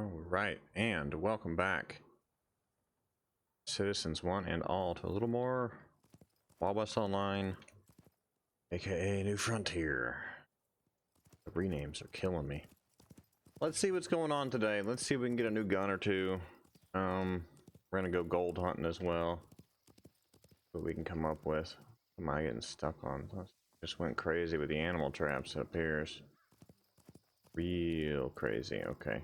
Alright, and welcome back, citizens one and all, to a little more Wild West Online, aka New Frontier. The renames are killing me. Let's see what's going on today. Let's see if we can get a new gun or two. We're gonna go gold hunting as well. What we can come up with. Am I getting stuck on? Just went crazy with the animal traps, it appears. Real crazy, okay.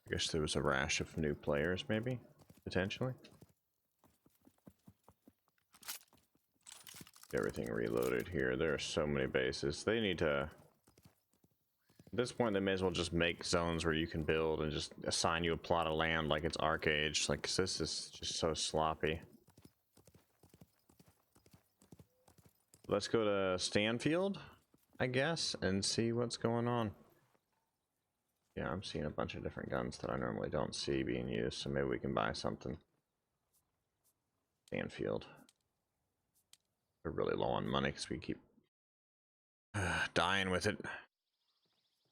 I guess there was a rash of new players, maybe? Potentially? Get everything reloaded here. There are so many bases. They need to... At this point, they may as well just make zones where you can build and just assign you a plot of land like it's Arc Age. Like, 'cause this is just so sloppy. Let's go to Stanfield, I guess, and see what's going on. Yeah, I'm seeing a bunch of different guns that I normally don't see being used, so maybe we can buy something. Stanfield. We're really low on money because we keep dying with it.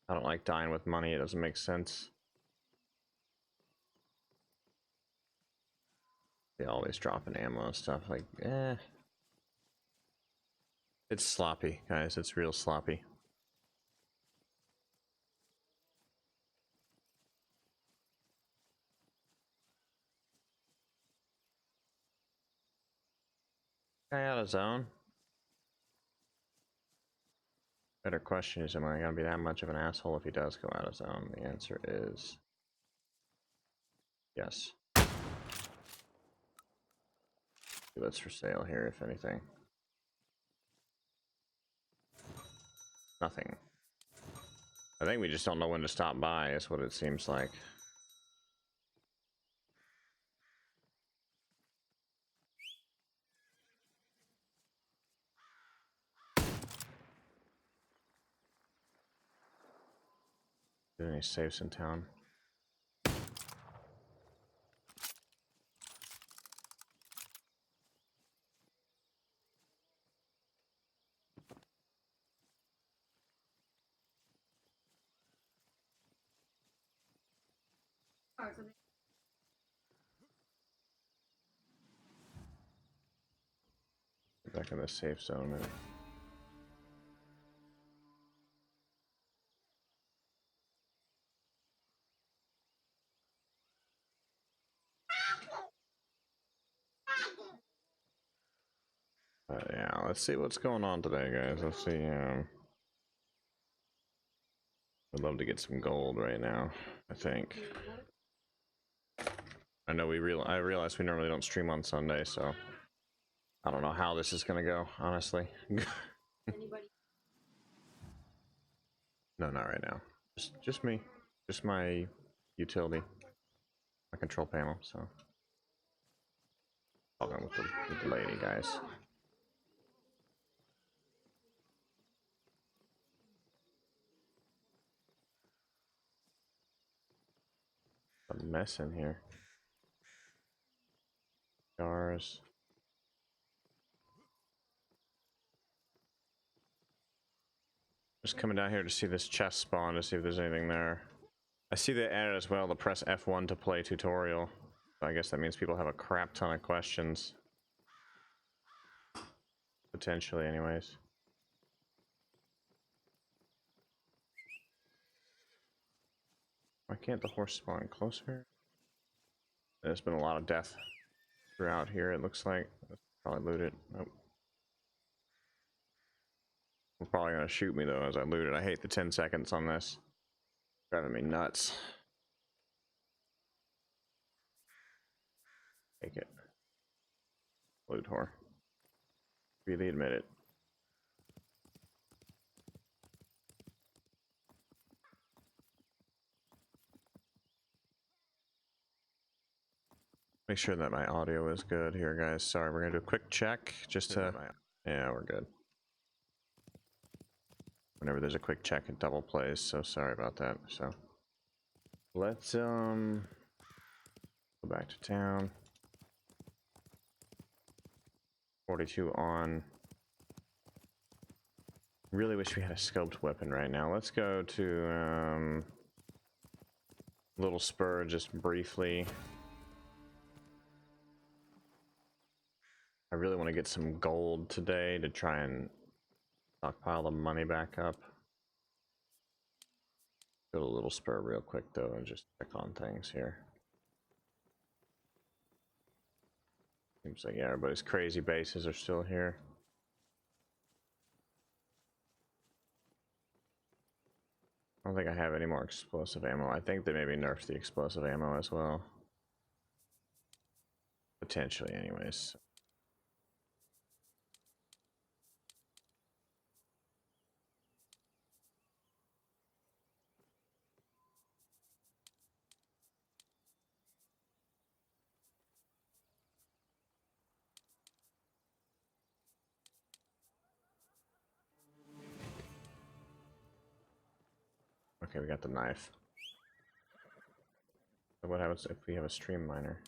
I don't like dying with money, it doesn't make sense. They always dropping ammo and stuff, like, eh. It's sloppy, guys, it's real sloppy. Guy out of zone? Better question is, am I gonna be that much of an asshole if he does go out of zone? The answer is yes. See what's for sale here, if anything. Nothing. I think we just don't know when to stop by, is what it seems like. Any safes in town? Back in the safe zone, man. Yeah, let's see what's going on today, guys. Let's see. I'd love to get some gold right now, I think. I know I realize we normally don't stream on Sunday, so I don't know how this is gonna go, honestly. No, not right now. Just me. Just my utility. My control panel, so. Talking with the lady, guys. A mess in here. Jars. Just coming down here to see this chest spawn to see if there's anything there. I see they added as well the press F1 to play tutorial. So I guess that means people have a crap ton of questions. Potentially, anyways. Why can't the horse spawn closer? There's been a lot of death throughout here, it looks like. Let's probably loot it. Nope. They're probably gonna shoot me though as I loot it. I hate the 10 seconds on this. Driving me nuts. Take it. Loot whore. Really admit it. Make sure that my audio is good here, guys. Sorry, we're gonna do a quick check just to... Yeah, we're good. Whenever there's a quick check, it double plays, so sorry about that. So let's go back to town. 42 on. Really wish we had a scoped weapon right now. Let's go to little spur just briefly. I really want to get some gold today to try and stockpile the money back up. Go to a little spur real quick though and just check on things here. Seems like, yeah, everybody's crazy bases are still here. I don't think I have any more explosive ammo. I think they maybe nerfed the explosive ammo as well. Potentially, anyways. Okay, we got the knife. So what happens if we have a stream miner?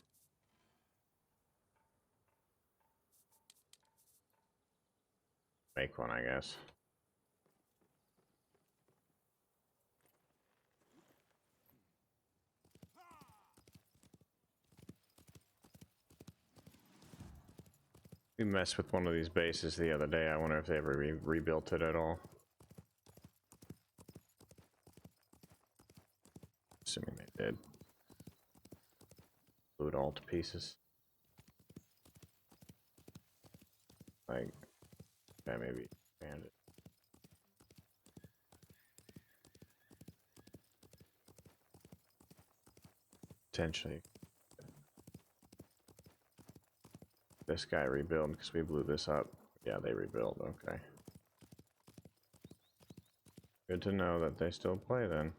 Make one, I guess. We messed with one of these bases the other day. I wonder if they ever rebuilt it at all. Assuming they did. Blew it all to pieces. Like, yeah, maybe expand it. Potentially. This guy rebuild because we blew this up. Yeah, they rebuild. Okay. Good to know that they still play then.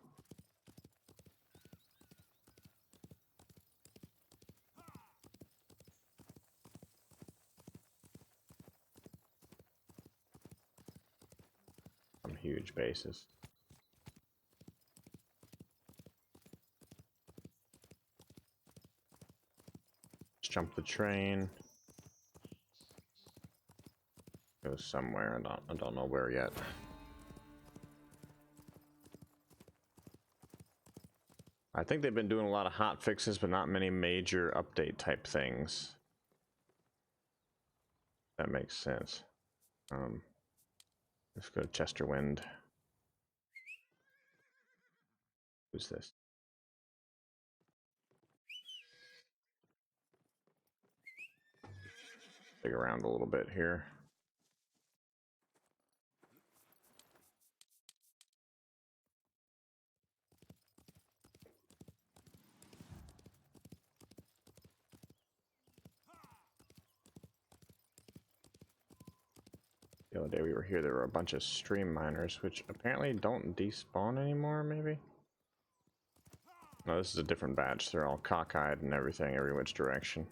Some huge bases. Let's jump the train. Go somewhere. I don't know where yet. I think they've been doing a lot of hot fixes, but not many major update type things. That makes sense. Let's go to Chester Wind. Who's this? Dig around a little bit here. The other day we were here, there were a bunch of stream miners, which apparently don't despawn anymore, maybe? No, this is a different batch. They're all cockeyed and everything, every which direction.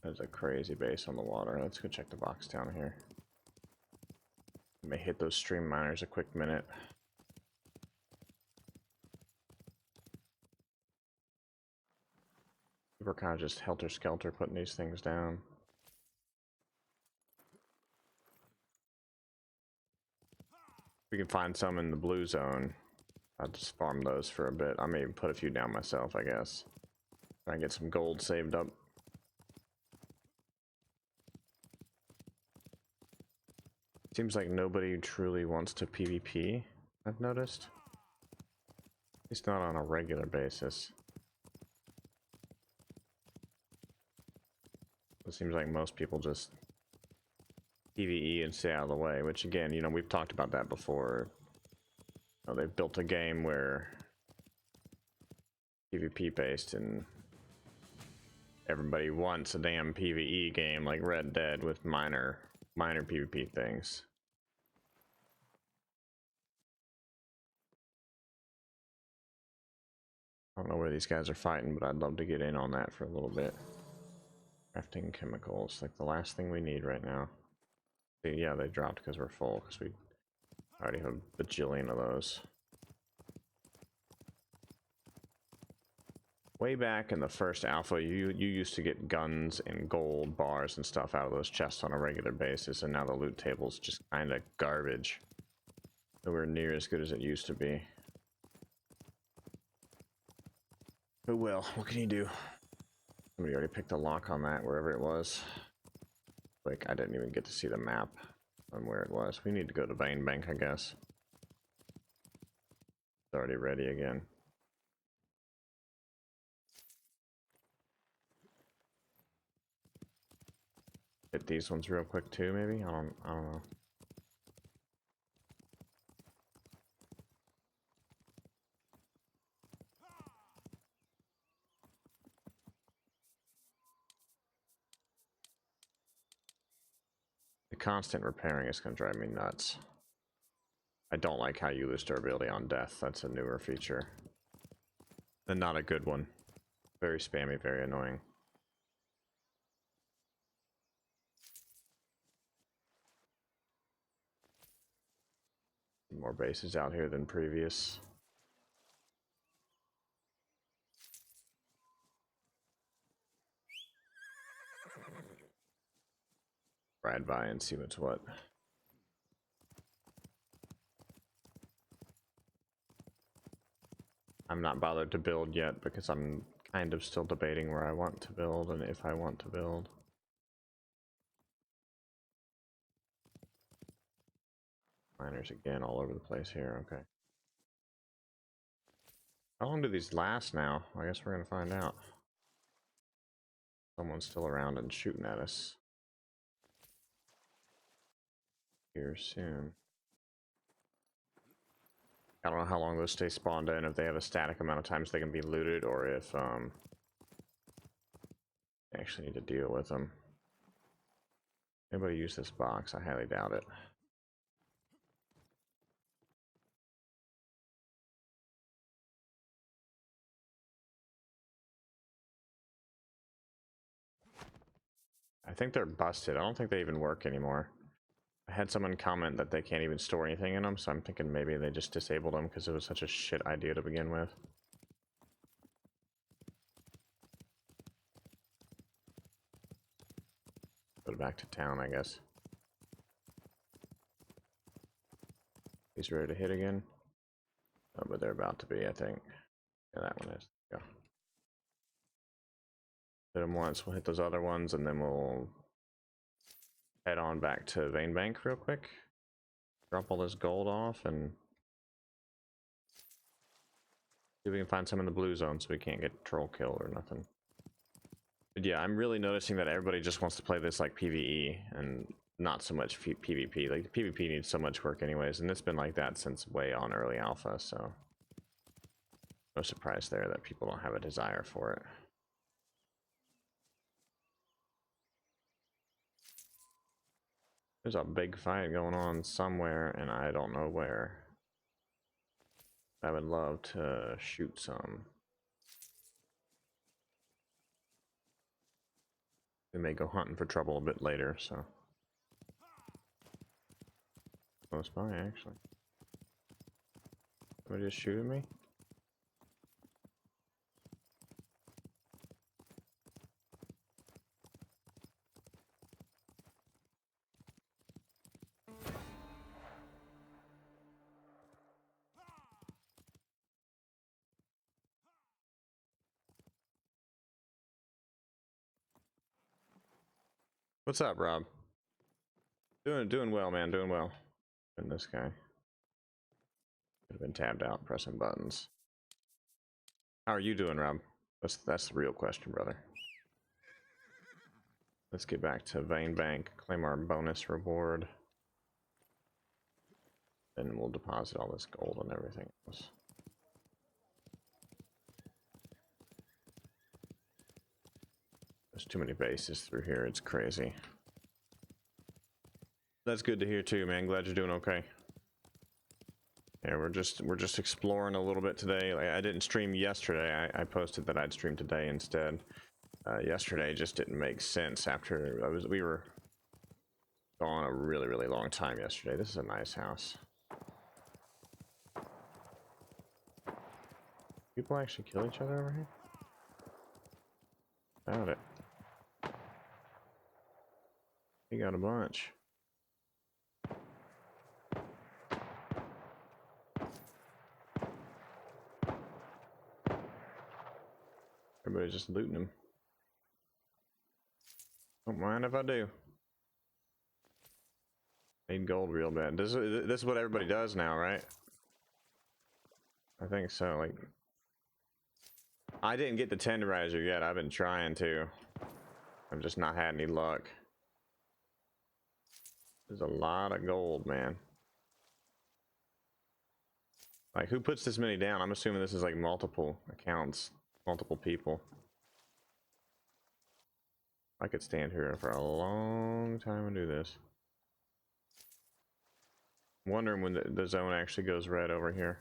There's a crazy base on the water. Let's go check the box down here. May hit those stream miners a quick minute. We're kind of just helter-skelter putting these things down. We can find some in the blue zone. I'll just farm those for a bit. I may even put a few down myself, I guess. Try and get some gold saved up. Seems like nobody truly wants to PvP, I've noticed. It's not on a regular basis. It seems like most people just PvE and stay out of the way, which again, you know, we've talked about that before. You know, they've built a game where PvP based and everybody wants a damn PvE game like Red Dead with minor PvP things. I don't know where these guys are fighting, but I'd love to get in on that for a little bit. Crafting chemicals, like the last thing we need right now. Yeah, they dropped because we're full, because we already have a bajillion of those. Way back in the first alpha, you used to get guns and gold bars and stuff out of those chests on a regular basis, and now the loot table's just kind of garbage. nowhere near as good as it used to be. But well, what can you do? Somebody already picked a lock on that, wherever it was. Like, I didn't even get to see the map on where it was. We need to go to Vein Bank, I guess. It's already ready again. Hit these ones real quick too, maybe? I don't know. The constant repairing is going to drive me nuts. I don't like how you lose durability on death. That's a newer feature. And not a good one. Very spammy, very annoying. More bases out here than previous. Ride by and see what's what. I'm not bothered to build yet because I'm kind of still debating where I want to build and if I want to build. Miners again all over the place here, okay. How long do these last now? I guess we're gonna find out. Someone's still around and shooting at us. Here soon. I don't know how long those stay spawned in, if they have a static amount of times they can be looted, or if they actually need to deal with them. Anybody use this box? I highly doubt it. I think they're busted. I don't think they even work anymore. I had someone comment that they can't even store anything in them, so I'm thinking maybe they just disabled them because it was such a shit idea to begin with. Go back to town, I guess. He's ready to hit again. Oh, but they're about to be, I think. Yeah, that one is. Yeah. Hit them once, we'll hit those other ones, and then we'll head on back to Vein Bank real quick. Drop all this gold off and see if we can find some in the blue zone so we can't get troll killed or nothing. But yeah, I'm really noticing that everybody just wants to play this like PvE and not so much PvP. Like, the PvP needs so much work anyways, and it's been like that since way on early alpha, so no surprise there that people don't have a desire for it. There's a big fight going on somewhere, and I don't know where. I would love to shoot some. We may go hunting for trouble a bit later, so. Close by, actually. Somebody just shooting me? What's up, Rob? Doing well, man. Doing well. And this guy could have been tabbed out pressing buttons. How are you doing, Rob? That's the real question, brother. Let's get back to Vein Bank, claim our bonus reward. Then we'll deposit all this gold and everything else. There's too many bases through here, it's crazy. That's good to hear too, man. Glad you're doing okay. Yeah, we're just exploring a little bit today. Like, I didn't stream yesterday. I posted that I'd stream today instead. Yesterday just didn't make sense after we were gone a really long time yesterday. This is a nice house. People actually kill each other over here? Doubt it. He got a bunch. Everybody's just looting them. Don't mind if I do. Need gold real bad. This is what everybody does now, right? I think so. Like, I didn't get the tenderizer yet. I've been trying to. I've just not had any luck. There's a lot of gold, man. Like, who puts this many down? I'm assuming this is like multiple accounts, multiple people. I could stand here for a long time and do this. I'm wondering when the zone actually goes red over here.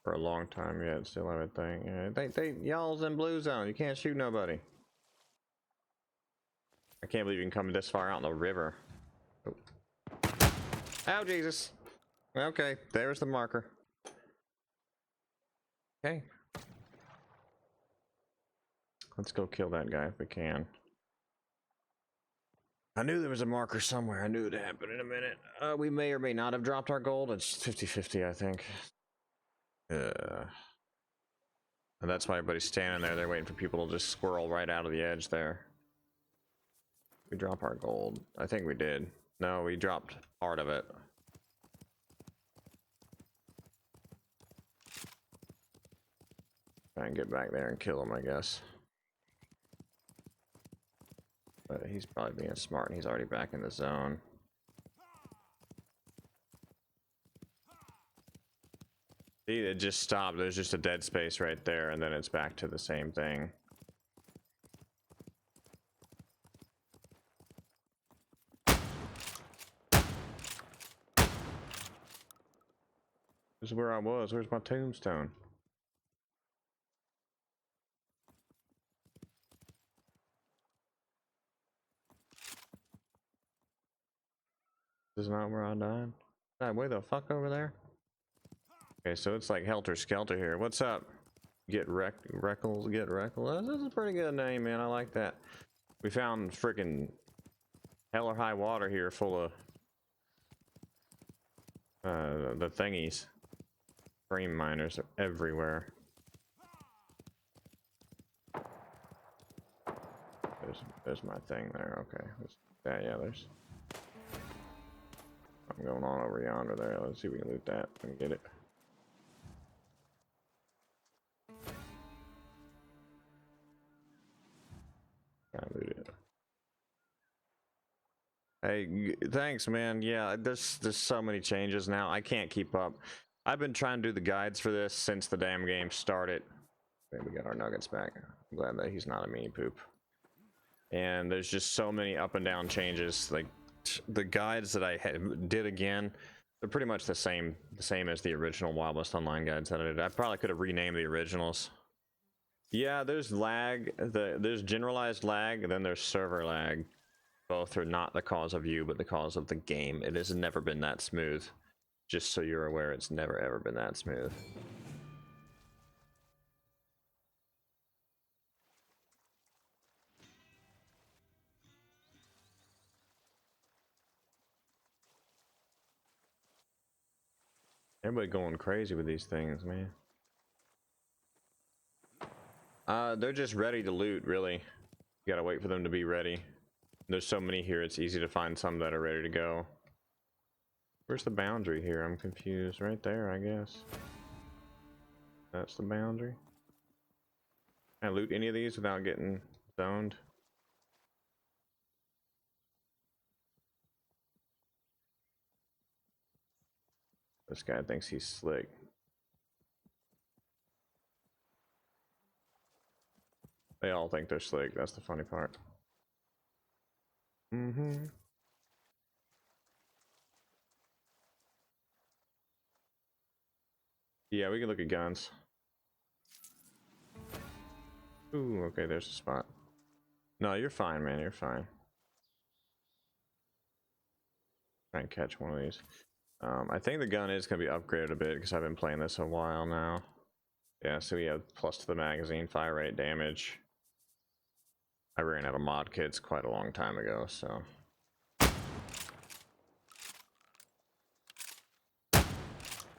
For a long time yet, still everything. Yeah, y'all's in blue zone. You can't shoot nobody. I can't believe you can come this far out in the river. Oh, oh Jesus. Okay, there's the marker. Okay. Let's go kill that guy if we can. I knew there was a marker somewhere. I knew it happened in a minute. We may or may not have dropped our gold. It's 50-50, I think. And that's why everybody's standing there. They're waiting for people to just squirrel right out of the edge there. We drop our gold. I think we did. No, we dropped part of it. Try and get back there and kill him, I guess. But he's probably being smart and he's already back in the zone. See, it just stopped. There's just a dead space right there, and then it's back to the same thing. This is where I was. Where's my tombstone? This is not where I died. Died way the fuck over there? Okay, so it's like helter skelter here. What's up? Get Reckles, get Reckles. This is a pretty good name, man. I like that. We found freaking hell or high water here full of the thingies. Frame miners are everywhere. There's my thing there. Okay. Yeah, there's something going on over yonder there. Let's see if we can loot that and get it. Can't loot it. Hey, thanks, man. Yeah, there's so many changes now. I can't keep up. I've been trying to do the guides for this since the damn game started. Okay, we got our nuggets back. I'm glad that he's not a meanie poop. And there's just so many up and down changes. Like the guides that I did again, they're pretty much the same as the original Wild West Online guides that I did. I probably could have renamed the originals. Yeah, there's lag. There's generalized lag, and then there's server lag. Both are not the cause of you, but the cause of the game. It has never been that smooth. Just so you're aware, it's never ever been that smooth. Everybody going crazy with these things, man. They're just ready to loot, really. You gotta wait for them to be ready. There's so many here, it's easy to find some that are ready to go. Where's the boundary here? I'm confused. Right there, I guess. That's the boundary. Can I loot any of these without getting zoned? This guy thinks he's slick. They all think they're slick. That's the funny part. Mm-hmm. Yeah, we can look at guns. Ooh, okay, there's a spot. No, you're fine, man. You're fine. Try and catch one of these. I think the gun is going to be upgraded a bit because I've been playing this a while now. Yeah, so we have plus to the magazine, fire rate, damage. I ran out of mod kits quite a long time ago, so.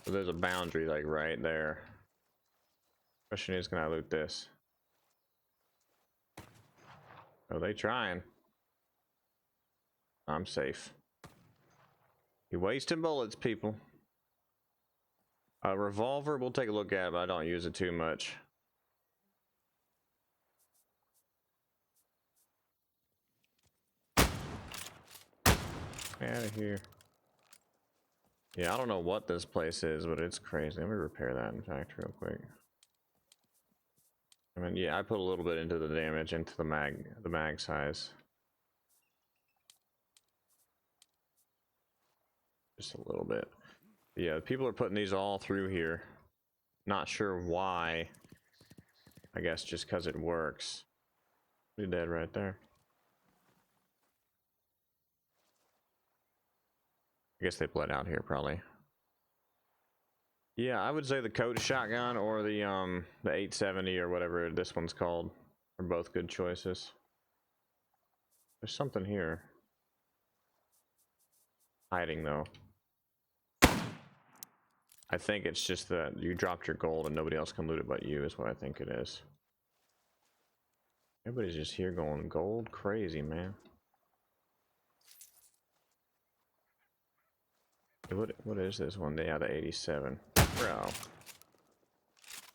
So there's a boundary like right there. Question is, can I loot this? Oh, they trying. I'm safe. You're wasting bullets, people. A revolver we'll take a look at, but I don't use it too much. Out of here. Yeah, I don't know what this place is, but it's crazy. Let me repair that, in fact, real quick. I mean, yeah, I put a little bit into the damage, into the mag size. Just a little bit. Yeah, people are putting these all through here. Not sure why. I guess just because it works. You're dead right there. I guess they bled out here, probably. Yeah, I would say the coach shotgun or the 870 or whatever this one's called are both good choices. There's something here. Hiding though. I think it's just that you dropped your gold and nobody else can loot it but you is what I think it is. Everybody's just here going gold crazy, man. What is this one? They have the 87. Bro.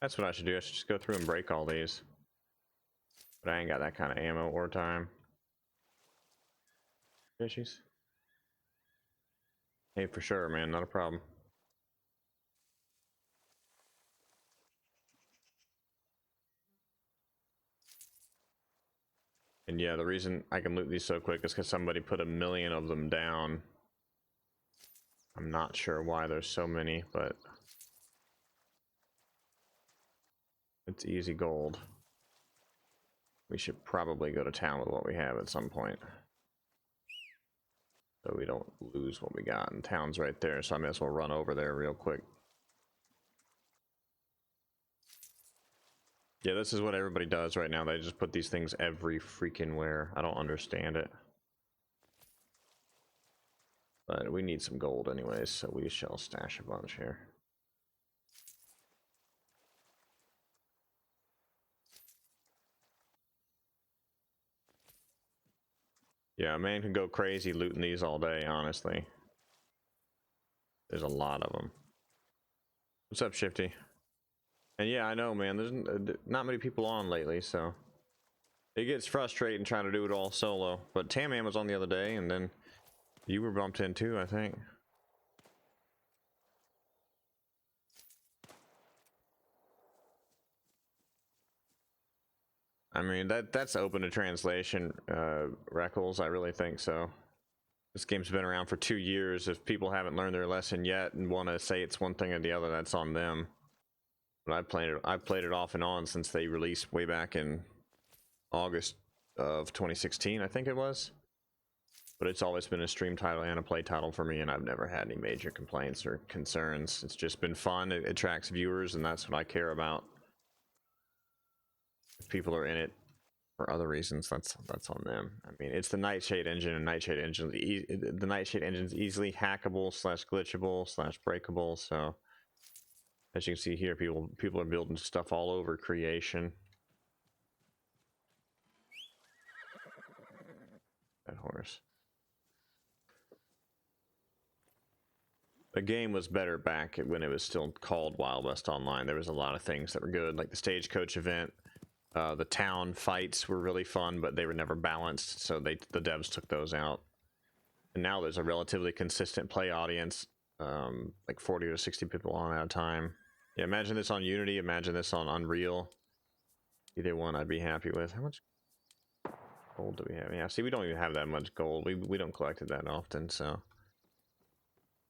That's what I should do. I should just go through and break all these. But I ain't got that kind of ammo or time. Fishies. Hey, for sure, man. Not a problem. And yeah, the reason I can loot these so quick is because somebody put 1 million of them down. I'm not sure why there's so many, but it's easy gold. We should probably go to town with what we have at some point, so we don't lose what we got. And town's right there, so I may as well run over there real quick. Yeah, this is what everybody does right now. They just put these things every freaking where. I don't understand it. But we need some gold anyways, so we shall stash a bunch here. Yeah, a man can go crazy looting these all day, honestly. There's a lot of them. What's up, Shifty? And yeah, I know, man, there's not many people on lately, so it gets frustrating trying to do it all solo. But Tam-Man was on the other day, and then you were bumped in too, I think. I mean, that's open to translation, Reckles. I really think so. This game's been around for 2 years. If people haven't learned their lesson yet and want to say it's one thing or the other, that's on them. But I've played it off and on since they released way back in August of 2016, I think it was. But it's always been a stream title and a play title for me, and I've never had any major complaints or concerns. It's just been fun. It attracts viewers, and that's what I care about. If people are in it for other reasons, that's on them. I mean, it's the Nightshade engine, and the Nightshade engine's easily hackable / glitchable / breakable. So as you can see here, people are building stuff all over creation. That horse. The game was better back when it was still called Wild West Online. There was a lot of things that were good, like the Stagecoach event. The town fights were really fun, but they were never balanced, so the devs took those out. And now there's a relatively consistent play audience, like 40 or 60 people on at a time. Yeah, imagine this on Unity, imagine this on Unreal. Either one I'd be happy with. How much gold do we have? Yeah, see, we don't even have that much gold. We don't collect it that often, so.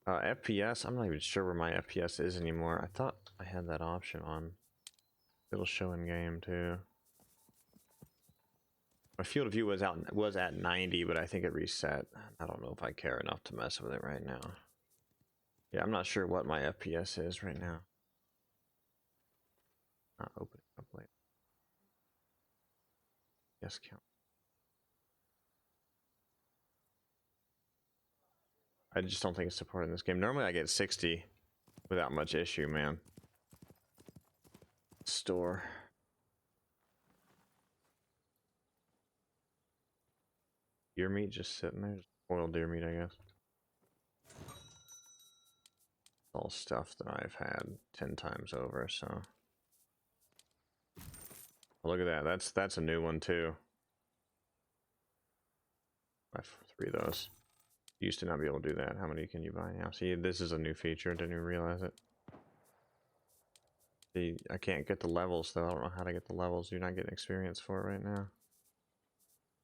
FPS, I'm not even sure where my FPS is anymore. I thought I had that option on. It'll show in game too. My field of view was at 90, but I think it reset. I don't know if I care enough to mess with it right now. Yeah, I'm not sure what my FPS is right now. Not opening up late. Yes, count. I just don't think it's supported in this game. Normally I get 60. without much issue, man. Store. Deer meat just sitting there. Just boiled deer meat, I guess. All stuff that I've had 10 times over, so. Look at that. That's a new one too. I have 3 of those. Used to not be able to do that. How many can you buy now? See, this is a new feature. Didn't even realize it. See, I can't get the levels though. I don't know how to get the levels. You're not getting experience for it right now.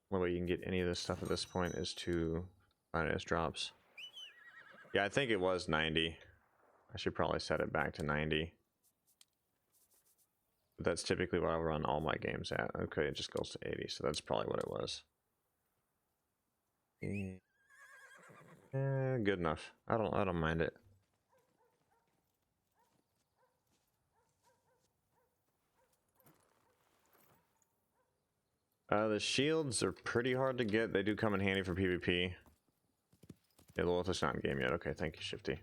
The only way you can get any of this stuff at this point is to find it as drops. Yeah, I think it was 90. I should probably set it back to 90. But that's typically what I run all my games at. Okay, it just goes to 80, so that's probably what it was. Good enough. I don't mind it. The shields are pretty hard to get. They do come in handy for PvP. Yeah, the Lothos not in game yet. Okay, thank you, Shifty.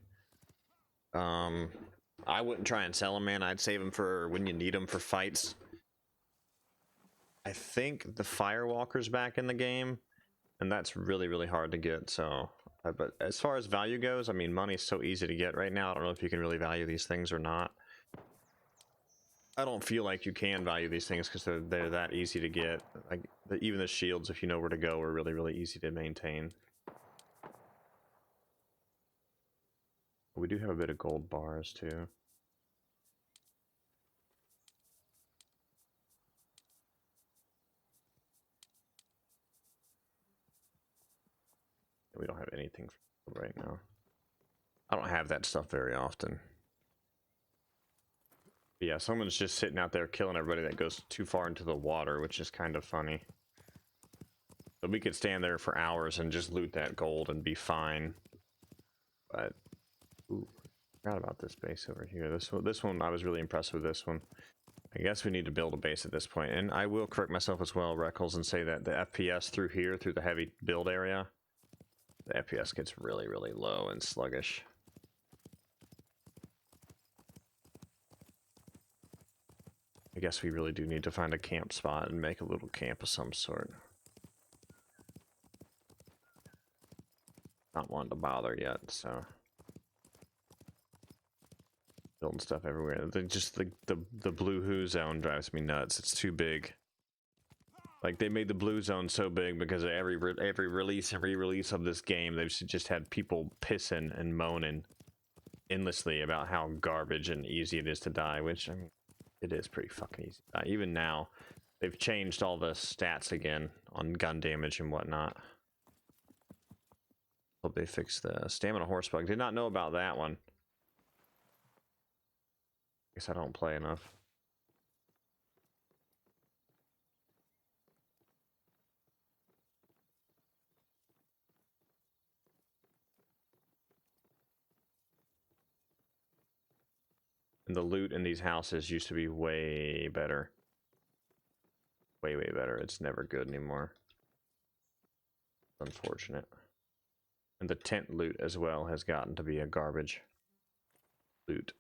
I wouldn't try and sell them, man. I'd save them for when you need them for fights. I think the Firewalker's back in the game, and that's really, really hard to get, so... but as far as value goes, I mean, money's so easy to get right now. I don't know if you can really value these things or not. I don't feel like you can value these things because they're that easy to get. Like, even the shields, if you know where to go, are really, really easy to maintain. We do have a bit of gold bars, too. We don't have anything right now. I don't have that stuff very often. But yeah, someone's just sitting out there killing everybody that goes too far into the water, which is kind of funny. But we could stand there for hours and just loot that gold and be fine. But, ooh, forgot about this base over here. This one, I was really impressed with this one. I guess we need to build a base at this point. And I will correct myself as well, Reckles, and say that the FPS through here, through the heavy build area, the FPS gets really, really low and sluggish. I guess we really do need to find a camp spot and make a little camp of some sort. Not wanting to bother yet, so... building stuff everywhere. The blue who zone drives me nuts. It's too big. Like, they made the blue zone so big because of every release of this game, they've just had people pissing and moaning endlessly about how garbage and easy it is to die, which, I mean, it is pretty fucking easy to die. Even now, they've changed all the stats again on gun damage and whatnot. Hope they fixed the stamina horse bug. Did not know about that one. Guess I don't play enough. And the loot in these houses used to be way better. Way, way better. It's never good anymore. Unfortunate. And the tent loot as well has gotten to be a garbage loot.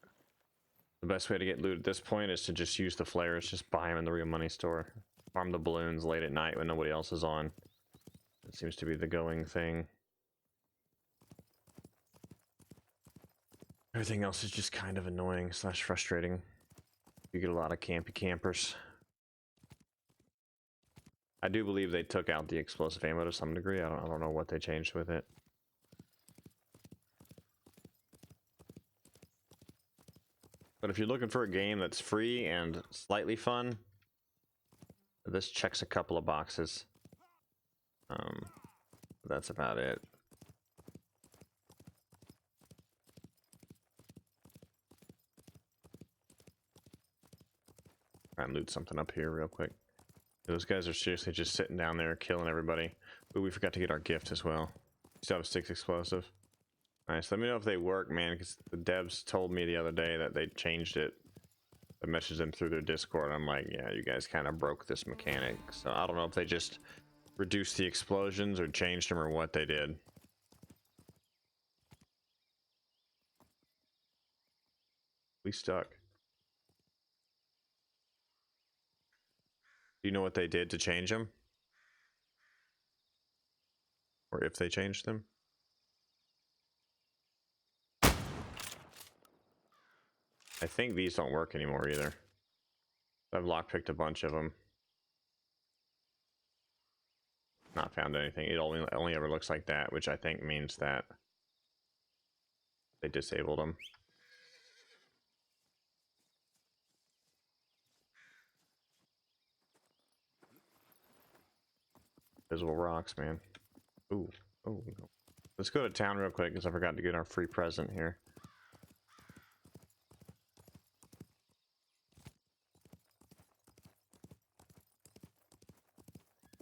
The best way to get loot at this point is to just use the flares, just buy them in the real money store. Farm the balloons late at night when nobody else is on. It seems to be the going thing. Everything else is just kind of annoying / frustrating. You get a lot of campy campers. I do believe they took out the explosive ammo to some degree. I don't know what they changed with it. But if you're looking for a game that's free and slightly fun, this checks a couple of boxes. That's about it. Try and loot something up here real quick. Those guys are seriously just sitting down there killing everybody. Ooh, we forgot to get our gift as well. Still have a 6 explosive. Nice. Let me know if they work, man, because the devs told me the other day that they changed it. I messaged them through their Discord. I'm like, yeah, you guys kind of broke this mechanic. So I don't know if they just reduced the explosions or changed them or what they did. We stuck. Do you know what they did to change them? Or if they changed them? I think these don't work anymore either. I've lockpicked a bunch of them. Not found anything. It only ever looks like that, which I think means that they disabled them. Visible rocks, man. Ooh. Oh. Let's go to town real quick because I forgot to get our free present here.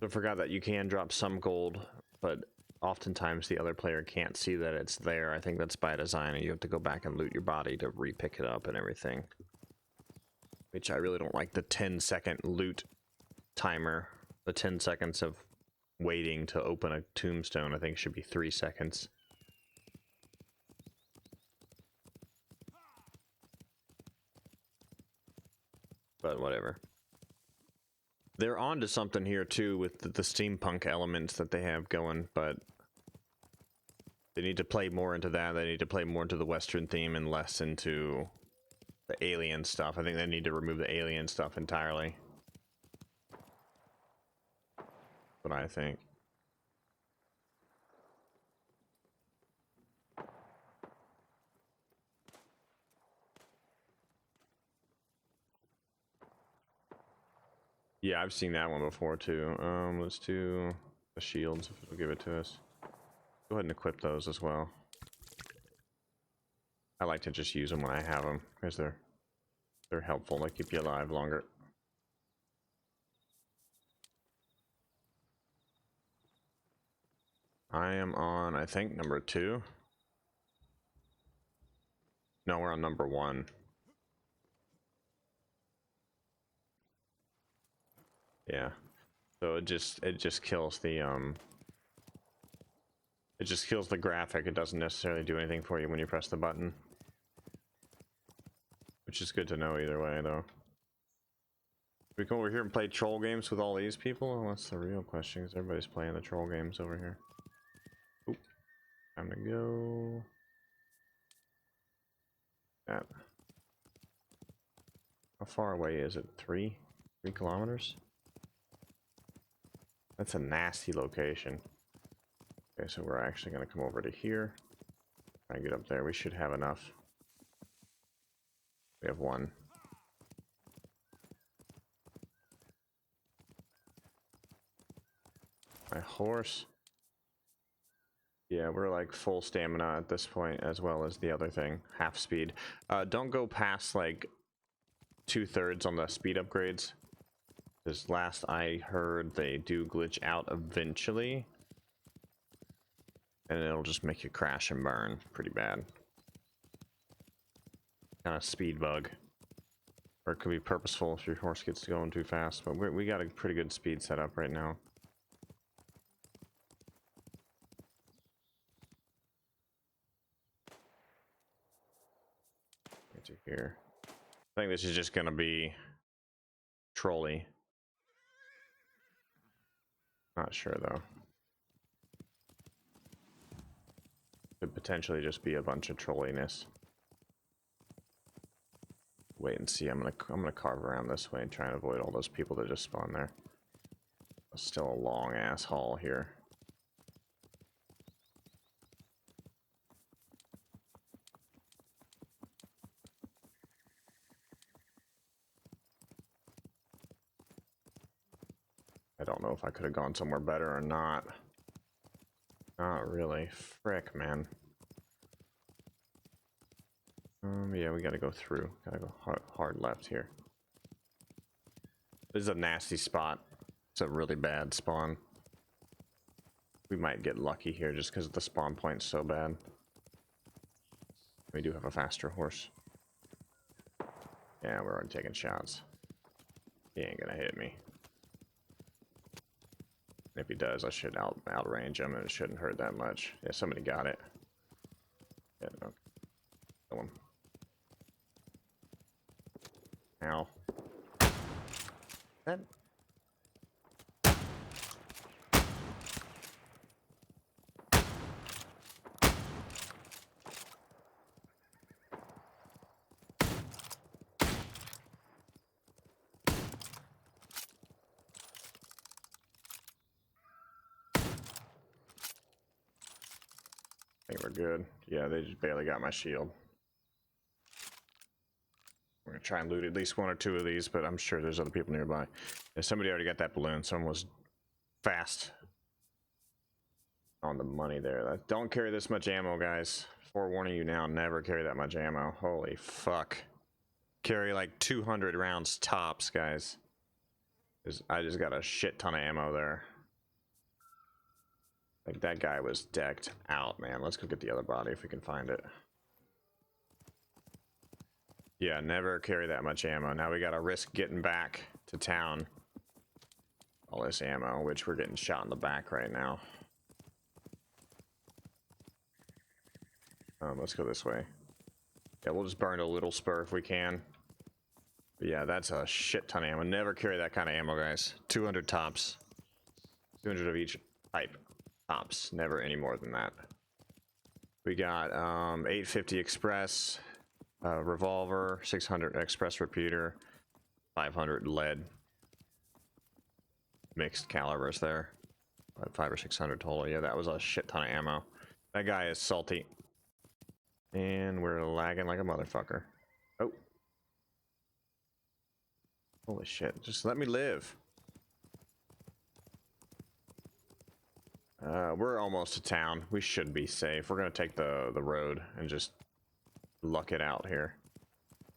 I forgot that you can drop some gold, but oftentimes the other player can't see that it's there. I think that's by design, and you have to go back and loot your body to re-pick it up and everything. Which I really don't like the 10-second loot timer. The 10 seconds of waiting to open a tombstone, I think it should be 3 seconds. But whatever. They're onto something here too with the steampunk elements that they have going, but they need to play more into that. They need to play more into the Western theme and less into the alien stuff. I think they need to remove the alien stuff entirely. What I think. Yeah, I've seen that one before too. Let's do the shields if it'll give it to us. Go ahead and equip those as well. I like to just use them when I have them because they're helpful. They keep you alive longer. I am on, I think, number 2. No, we're on number 1. Yeah. So it just kills the it just kills the graphic. It doesn't necessarily do anything for you when you press the button. Which is good to know either way though. We come over here and play troll games with all these people? Well, that's the real question, because everybody's playing the troll games over here. Oop. Time to go. That. How far away is it? 3 kilometers? That's a nasty location. Okay, so we're actually going to come over to here. Try and get up there. We should have enough. We have 1. My horse. Yeah, we're like full stamina at this point, as well as the other thing, half speed. Don't go past like 2/3 on the speed upgrades. Because last I heard, they do glitch out eventually. And it'll just make you crash and burn pretty bad. Kind of speed bug. Or it could be purposeful if your horse gets going too fast. But we got a pretty good speed set up right now. To here. I think this is just gonna be trolley. Not sure though. Could potentially just be a bunch of trolliness. Wait and see. I'm gonna carve around this way and try and avoid all those people that just spawn there. It's still a long ass haul here. I don't know if I could have gone somewhere better or not. Not really. Frick, man. Yeah, we gotta go through. Gotta go hard left here. This is a nasty spot. It's a really bad spawn. We might get lucky here just because the spawn point's so bad. We do have a faster horse. Yeah, we're already taking shots. He ain't gonna hit me. If he does, I should outrange him, and it shouldn't hurt that much. Yeah, somebody got it. Yeah, okay. Kill him. Ow. That... I think we're good. Yeah, they just barely got my shield. We're gonna try and loot at least one or two of these, but I'm sure there's other people nearby. Yeah, somebody already got that balloon. Someone was fast on the money there. Don't carry this much ammo, guys. Forewarning you now, never carry that much ammo. Holy fuck. Carry like 200 rounds tops, guys. I just got a shit ton of ammo there. Like, that guy was decked out, man. Let's go get the other body if we can find it. Yeah, never carry that much ammo. Now we gotta risk getting back to town. All this ammo, which we're getting shot in the back right now. Let's go this way. Yeah, we'll just burn a little spur if we can. But yeah, that's a shit ton of ammo. Never carry that kind of ammo, guys. 200 tops. 200 of each type. Tops, never any more than that. We got 850 express, revolver, 600 express repeater, 500 lead. Mixed calibers there. 500 or 600 total. Yeah, that was a shit ton of ammo. That guy is salty. And we're lagging like a motherfucker. Oh. Holy shit. Just let me live. We're almost to town. We should be safe. We're gonna take the road and just luck it out here.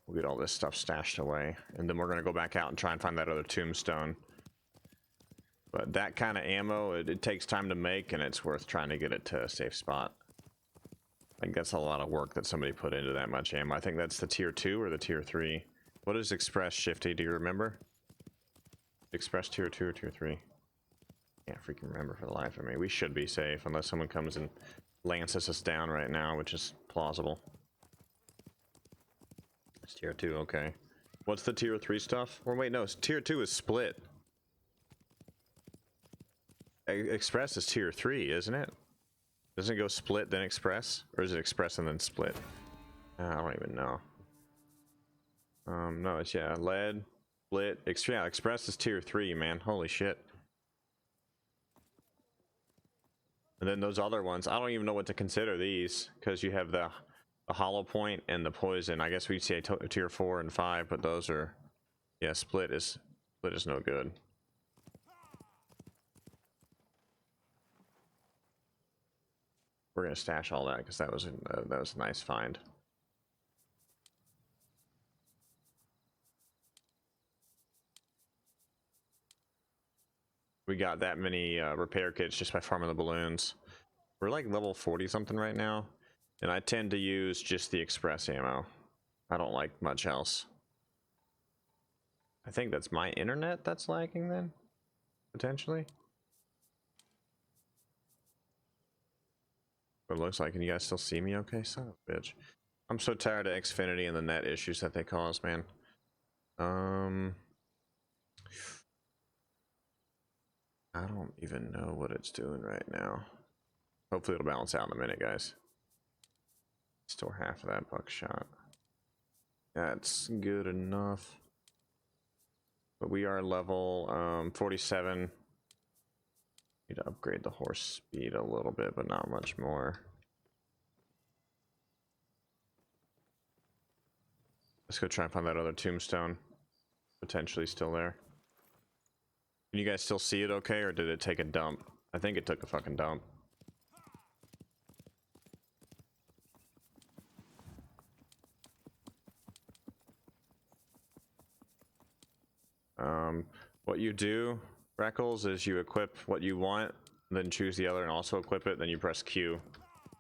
We'll get all this stuff stashed away, and then we're gonna go back out and try and find that other tombstone. But that kind of ammo, it takes time to make, and it's worth trying to get it to a safe spot. I think that's a lot of work that somebody put into that much ammo. I think that's the tier 2 or the tier 3. What is Express, Shifty? Do you remember? Express tier 2 or tier 3? Can't freaking remember for the life of me. We should be safe unless someone comes and lances us down right now, which is plausible. It's tier 2, okay. What's the tier 3 stuff? Or wait, no, tier 2 is split. Express is tier 3, isn't it? Doesn't it go split then express? Or is it express and then split? I don't even know. No, it's, yeah, lead, split, yeah, express is tier 3, man. Holy shit. And then those other ones, I don't even know what to consider these, because you have the hollow point and the poison. I guess we'd say tier 4 and 5, but those are, yeah, split is no good. We're gonna stash all that because that was a nice find. We got that many repair kits just by farming the balloons. We're like level 40 something right now, and I tend to use just the express ammo. I don't like much else. I think that's my internet that's lagging then, potentially. It looks like, can you guys still see me okay? Son of a bitch. I'm so tired of Xfinity and the net issues that they cause, man. I don't even know what it's doing right now. Hopefully it'll balance out in a minute, guys. Store half of that buckshot. That's good enough. But we are level 47. Need to upgrade the horse speed a little bit, but not much more. Let's go try and find that other tombstone. Potentially still there. Can you guys still see it okay, or did it take a dump? I think it took a fucking dump. What you do, Freckles, is you equip what you want, then choose the other and also equip it, then you press Q.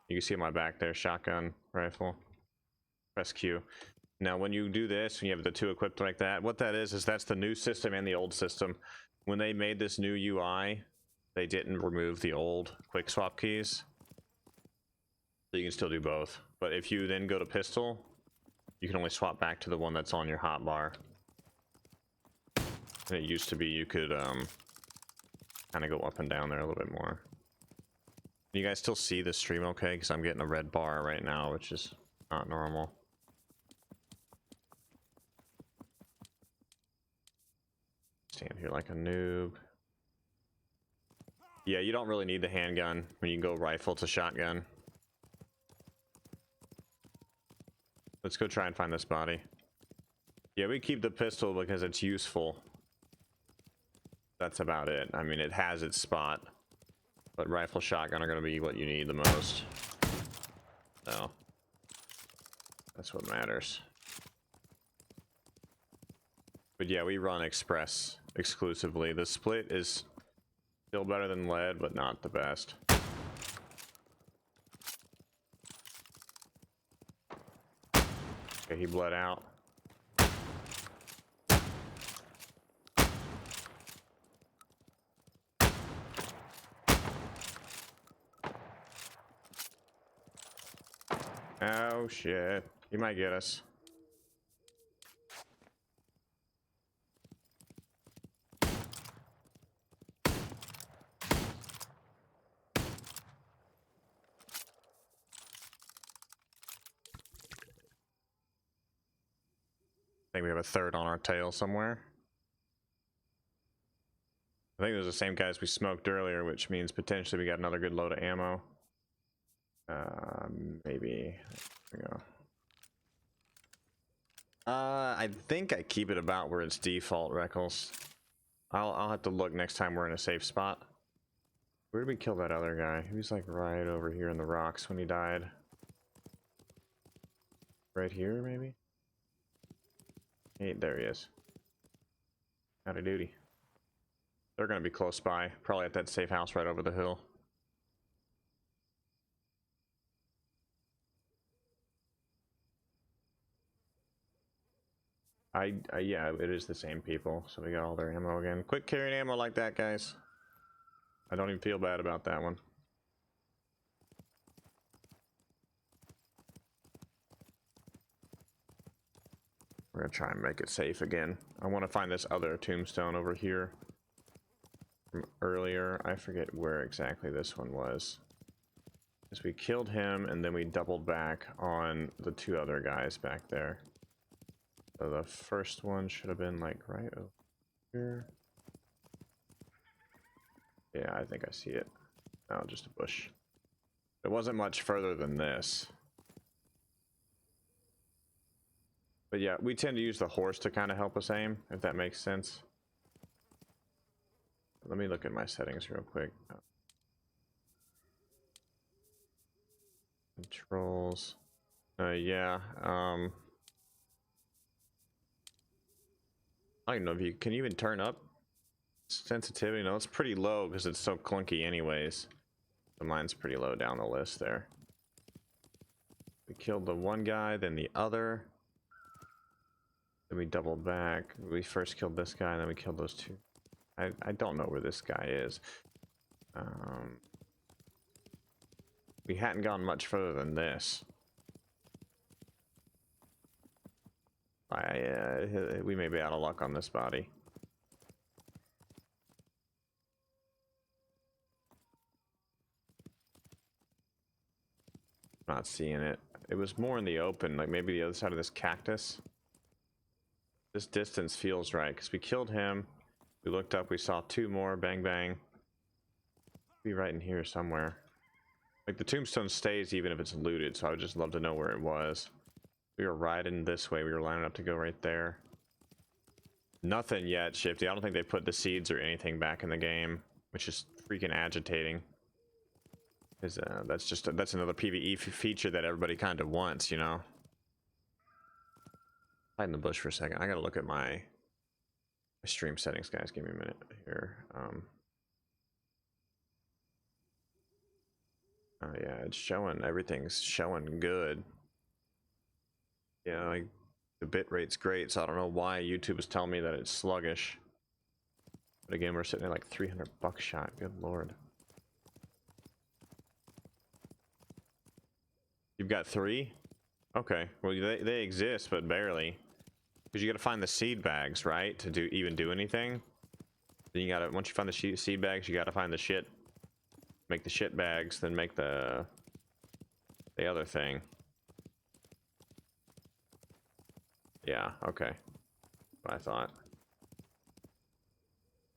You can see my back there, shotgun, rifle. Press Q. Now when you do this, when you have the two equipped like that, what that is that's the new system and the old system. When they made this new UI, they didn't remove the old quick swap keys. So you can still do both. But if you then go to pistol, you can only swap back to the one that's on your hotbar. And it used to be you could kind of go up and down there a little bit more. Can you guys still see the stream okay? Because I'm getting a red bar right now, which is not normal. Stand here like a noob. Yeah, you don't really need the handgun when you can go rifle to shotgun. Let's go try and find this body. Yeah, we keep the pistol because it's useful. That's about it. I mean, it has its spot. But rifle, shotgun are going to be what you need the most. So, that's what matters. But yeah, we run Express exclusively. The split is still better than lead, but not the best. Okay, he bled out. Oh shit, he might get us. I think we have a third on our tail somewhere. I think it was the same guys we smoked earlier, which means potentially we got another good load of ammo. Maybe. There we go. I think I keep it about where it's default, Reckles. I'll have to look next time we're in a safe spot. Where did we kill that other guy? He was like right over here in the rocks when he died. Right here, maybe? Hey, there he is. Howdy doody. They're gonna be close by, probably at that safe house right over the hill. Yeah, it is the same people, so we got all their ammo again. Quit carrying ammo like that, guys. I don't even feel bad about that one. We're gonna try and make it safe again. I want to find this other tombstone over here from earlier. I forget where exactly this one was. Because we killed him and then we doubled back on the two other guys back there. So the first one should have been like right over here. Yeah, I think I see it. Oh, just a bush. It wasn't much further than this. But yeah, we tend to use the horse to kind of help us aim, if that makes sense. Let me look at my settings real quick. Controls. Yeah. I don't even know if you can even turn up sensitivity. No, it's pretty low because it's so clunky anyways. So mine's pretty low down the list there. We killed the one guy, then the other. Then we doubled back. We first killed this guy, and then we killed those two. I don't know where this guy is. We hadn't gone much further than this. We may be out of luck on this body. Not seeing it. It was more in the open, like maybe the other side of this cactus. This distance feels right because we killed him. We looked up, we saw two more. Bang bang. Be right in here somewhere. Like the tombstone stays even if it's looted, so I would just love to know where it was. We were riding this way. We were lining up to go right there. Nothing yet, Shifty. I don't think they put the seeds or anything back in the game, which is freaking agitating. Because that's another PvE feature that everybody kind of wants, you know. Hide in the bush for a second. I gotta look at my stream settings, guys. Give me a minute here. Oh yeah, it's showing. Everything's showing good. Yeah, like the bit rate's great, so I don't know why YouTube is telling me that it's sluggish. But again, we're sitting at like 300 buckshot. Good lord. You've got 3? Okay, well they exist, but barely. Because you got to find the seed bags, right, to even do anything. Then you gotta, once you find the seed bags, you gotta find the shit, make the shit bags, then make the other thing. Yeah, okay. What I thought.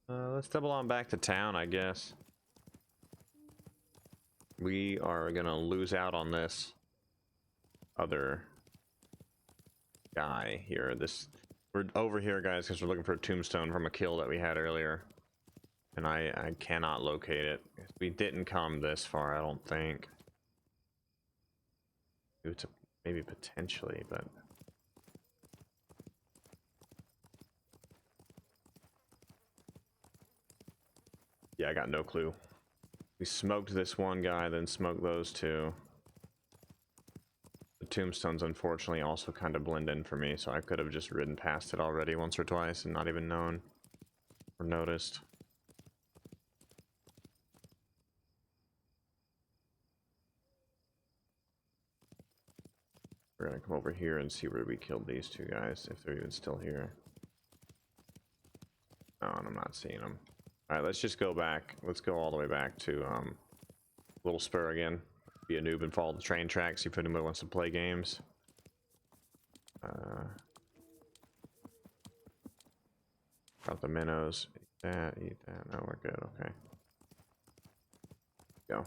Let's double on back to town, I guess. We are gonna lose out on this other guy here. We're over here, guys, because we're looking for a tombstone from a kill that we had earlier. And I cannot locate it. We didn't come this far, I don't think. It's maybe potentially, but yeah, I got no clue. We smoked this one guy, then smoked those two. The tombstones, unfortunately, also kind of blend in for me, so I could have just ridden past it already once or twice and not even known or noticed. We're gonna come over here and see where we killed these two guys, if they're even still here. Oh, and I'm not seeing them. Alright, let's just go back. Let's go all the way back to Little Spur again. Be a noob and follow the train tracks if anybody wants to play games. Got the minnows. Eat that, eat that. No, we're good, okay. Go.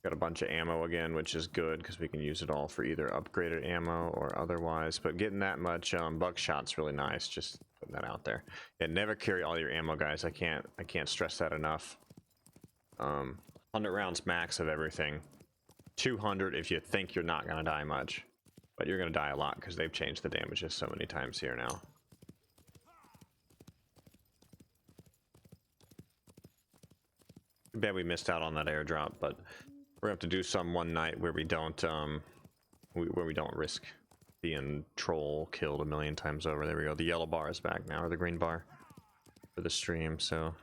Got a bunch of ammo again, which is good because we can use it all for either upgraded ammo or otherwise. But getting that much buckshot's really nice. Just putting that out there. And never carry all your ammo, guys. I can't stress that enough. 100 rounds max of everything. 200 if you think you're not gonna die much, but you're gonna die a lot because they've changed the damages so many times here now. Too bad we missed out on that airdrop, but we're gonna have to do some one night where we don't risk being troll killed a million times over. There we go. The yellow bar is back now, or the green bar for the stream. So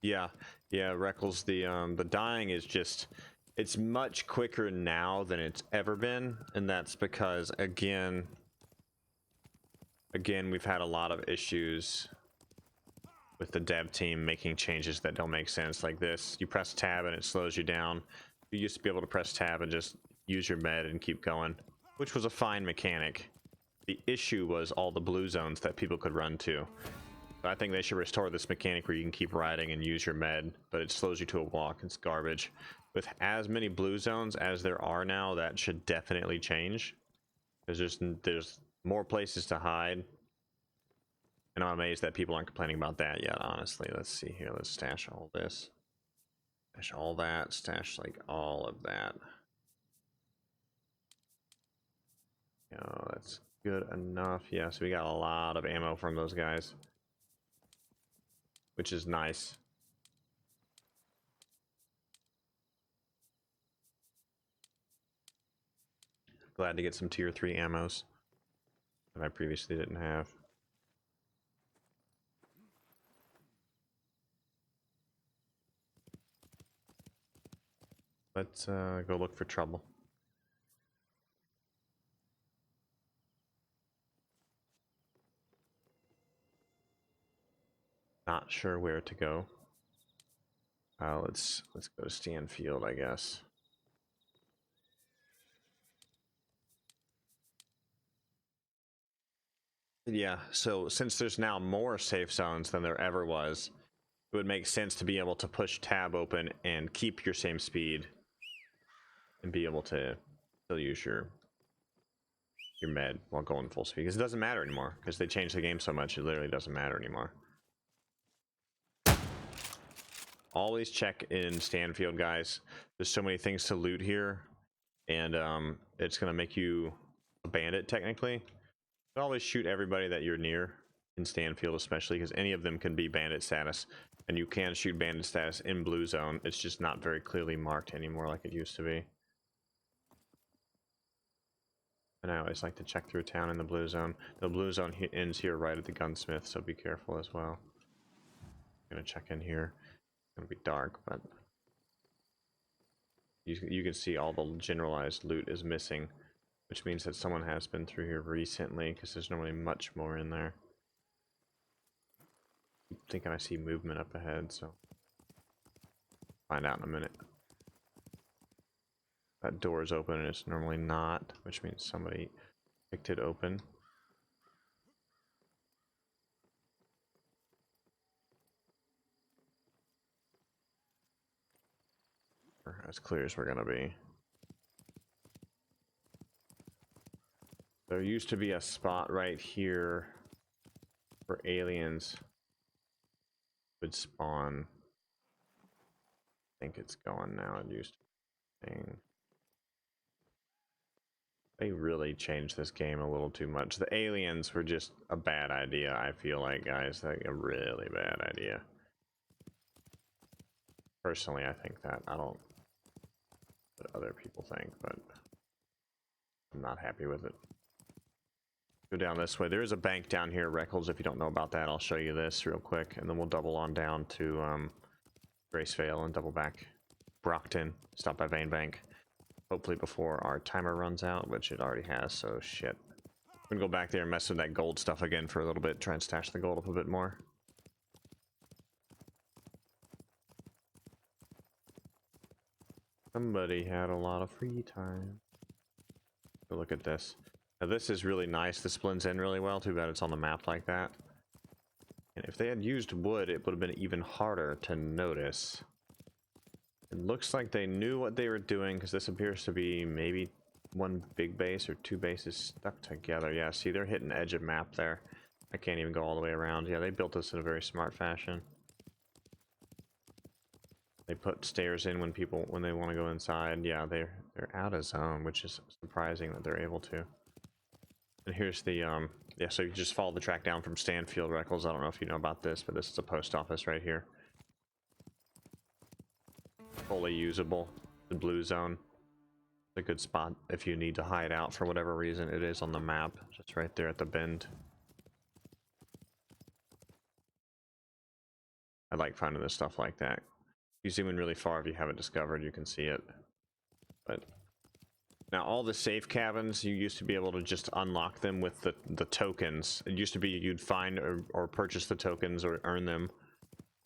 yeah, Reckles, the dying is just, it's much quicker now than it's ever been, and that's because again we've had a lot of issues with the dev team making changes that don't make sense. Like this, you press tab and it slows you down. You used to be able to press tab and just use your med and keep going, which was a fine mechanic. The issue was all the blue zones that people could run to. So I think they should restore this mechanic where you can keep riding and use your med, but it slows you to a walk. It's garbage. With as many blue zones as there are now, that should definitely change. Because there's more places to hide. And I'm amazed that people aren't complaining about that yet, honestly. Let's see here. Let's stash all this. Stash all that. Stash, like, all of that. Oh, that's good enough. Yeah, so we got a lot of ammo from those guys, which is nice. Glad to get some tier 3 ammos that I previously didn't have. Let's go look for trouble. Not sure where to go. Let's go to Stanfield, I guess. Yeah, so since there's now more safe zones than there ever was, it would make sense to be able to push tab open and keep your same speed and be able to still use your med while going full speed, because it doesn't matter anymore because they changed the game so much it literally doesn't matter anymore. Always check in Stanfield, guys. There's so many things to loot here, and it's gonna make you a bandit technically. But always shoot everybody that you're near in Stanfield, especially because any of them can be bandit status, and you can shoot bandit status in blue zone. It's just not very clearly marked anymore like it used to be. And I always like to check through town in the blue zone. The blue zone ends here right at the gunsmith, so be careful as well. I'm gonna check in here. It's gonna be dark, but You can see all the generalized loot is missing, which means that someone has been through here recently, because there's normally much more in there. I'm thinking I see movement up ahead, so find out in a minute. That door is open and it's normally not, which means somebody picked it open. We're as clear as we're gonna be. There used to be a spot right here where aliens would spawn. I think it's gone now. It used to be. They really changed this game a little too much. The aliens were just a bad idea, I feel like, guys. Like a really bad idea. Personally, I think that. I don't know what other people think, but I'm not happy with it. Go down this way. There is a bank down here, Reckles. If you don't know about that, I'll show you this real quick, and then we'll double on down to Gracevale and double back Brockton. Stop by Vane Bank. Hopefully before our timer runs out, which it already has, so shit. I'm gonna go back there and mess with that gold stuff again for a little bit, try and stash the gold up a bit more. Somebody had a lot of free time. So look at this. Now this is really nice. This blends in really well. Too bad it's on the map like that. And if they had used wood, it would have been even harder to notice. It looks like they knew what they were doing, because this appears to be maybe one big base or two bases stuck together. Yeah, see, they're hitting edge of map there. I can't even go all the way around. Yeah, they built this in a very smart fashion. They put stairs in when they want to go inside. Yeah, they're out of zone, which is surprising that they're able to. And here's the yeah, so you just follow the track down from Stanfield, Reckles. I don't know if you know about this, but this is a post office right here. Fully usable. The blue zone. It's a good spot if you need to hide out for whatever reason. It is on the map, just right there at the bend. I like finding this stuff like that. You zoom in really far, if you haven't discovered, you can see it. But now all the safe cabins, you used to be able to just unlock them with the tokens. It used to be you'd find or purchase the tokens or earn them.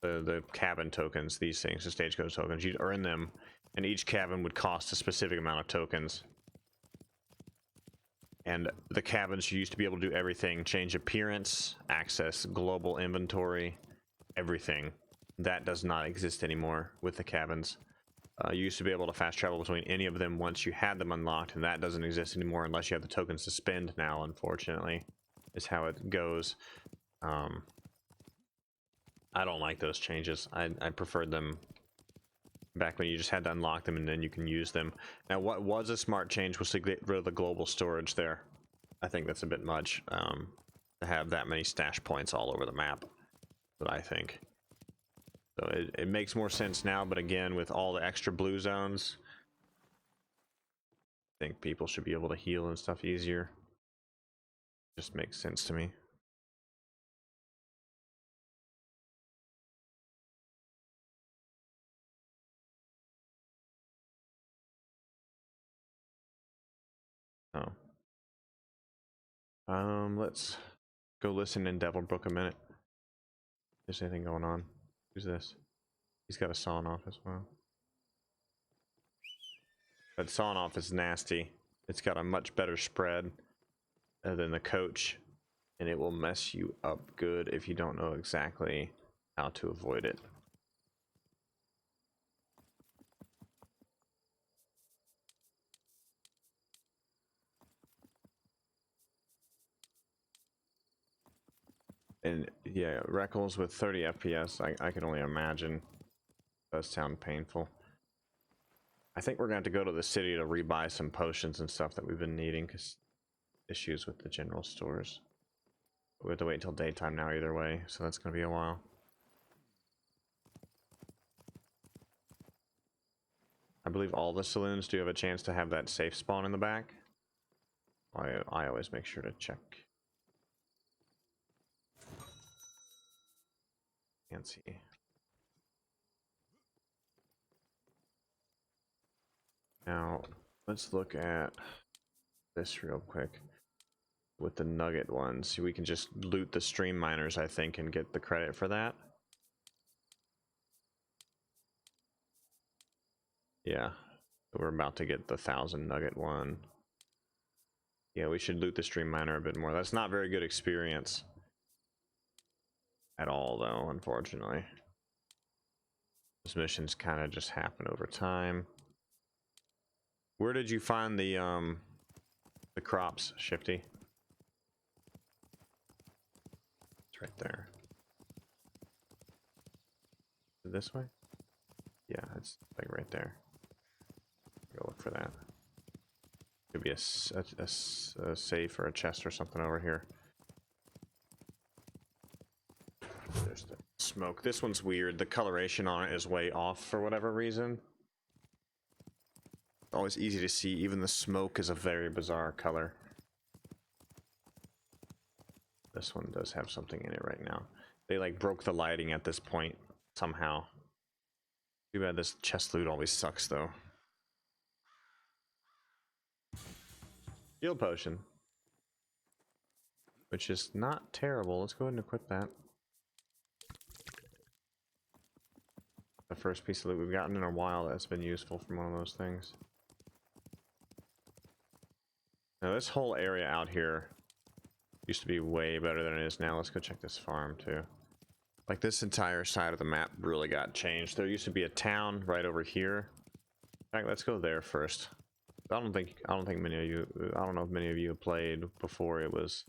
The cabin tokens, these things, the stagecoach tokens, you'd earn them, and each cabin would cost a specific amount of tokens. And the cabins, you used to be able to do everything: change appearance, access global inventory, everything. That does not exist anymore with the cabins. You used to be able to fast travel between any of them once you had them unlocked, and that doesn't exist anymore unless you have the tokens to spend now, unfortunately, is how it goes. I don't like those changes. I preferred them back when you just had to unlock them and then you can use them. Now, what was a smart change was to get rid of the global storage there. I think that's a bit much to have that many stash points all over the map, but I think. So it makes more sense now, but again, with all the extra blue zones, I think people should be able to heal and stuff easier. Just makes sense to me. Oh. Let's go listen in Devilbrook a minute. If there's anything going on. Who's this? He's got a sawn off as well. That sawn off is nasty. It's got a much better spread than the coach, and it will mess you up good if you don't know exactly how to avoid it. And yeah, Reckles with 30 FPS, I can only imagine. Does sound painful. I think we're going to have to go to the city to rebuy some potions and stuff that we've been needing, because issues with the general stores. We have to wait until daytime now either way, so that's going to be a while. I believe all the saloons do have a chance to have that safe spawn in the back. I always make sure to check. Can't see. Now, let's look at this real quick. With the nugget ones, we can just loot the stream miners, I think, and get the credit for that. Yeah, we're about to get the 1,000 nugget one. Yeah, we should loot the stream miner a bit more. That's not very good experience at all, though, unfortunately. Those missions kind of just happen over time. Where did you find the crops, Shifty? It's right there. This way? Yeah, it's like right there. Go look for that. Could be a safe or a chest or something over here. There's the smoke. This one's weird. The coloration on it is way off for whatever reason. Always easy to see. Even the smoke is a very bizarre color. This one does have something in it right now. They like broke the lighting at this point somehow. Too bad this chest loot always sucks though. Shield potion. Which is not terrible. Let's go ahead and equip that. The first piece of loot we've gotten in a while that's been useful from one of those things. Now this whole area out here used to be way better than it is now. Let's go check this farm too. Like this entire side of the map really got changed. There used to be a town right over here. In fact, let's go there first. I don't think many of you, I don't know if many of you have played before it was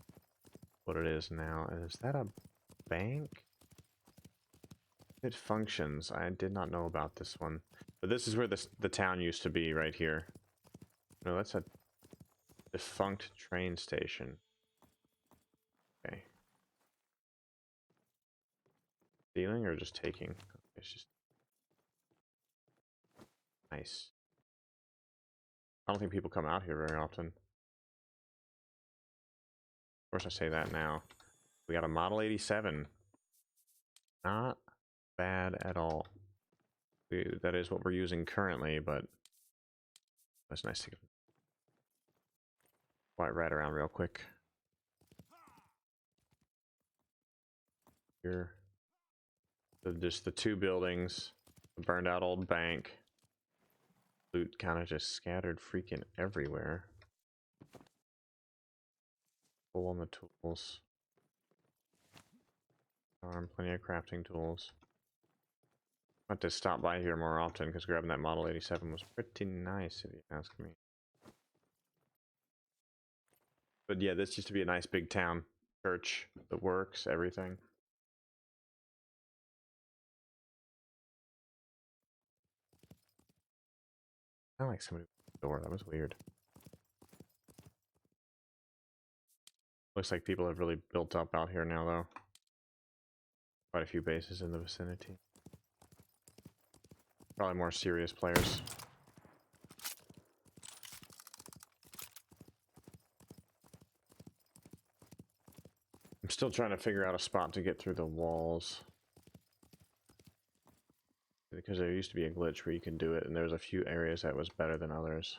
what it is now. Is that a bank? It functions. I did not know about this one. But this is where the town used to be, right here. No, that's a defunct train station. Okay. Stealing or just taking? It's just nice. I don't think people come out here very often. Of course, I say that now. We got a Model 87. Not bad at all. That is what we're using currently, but that's nice to get white right around real quick. Here. So just the two buildings, the burned out old bank. Loot kind of just scattered freaking everywhere. Full on the tools. Plenty of crafting tools. I have to stop by here more often because grabbing that Model 87 was pretty nice, if you ask me. But yeah, this used to be a nice big town. Church, the works, everything. Sound like somebody at the door. That was weird. Looks like people have really built up out here now, though. Quite a few bases in the vicinity. Probably more serious players. I'm still trying to figure out a spot to get through the walls. Because there used to be a glitch where you can do it, and there's a few areas that was better than others.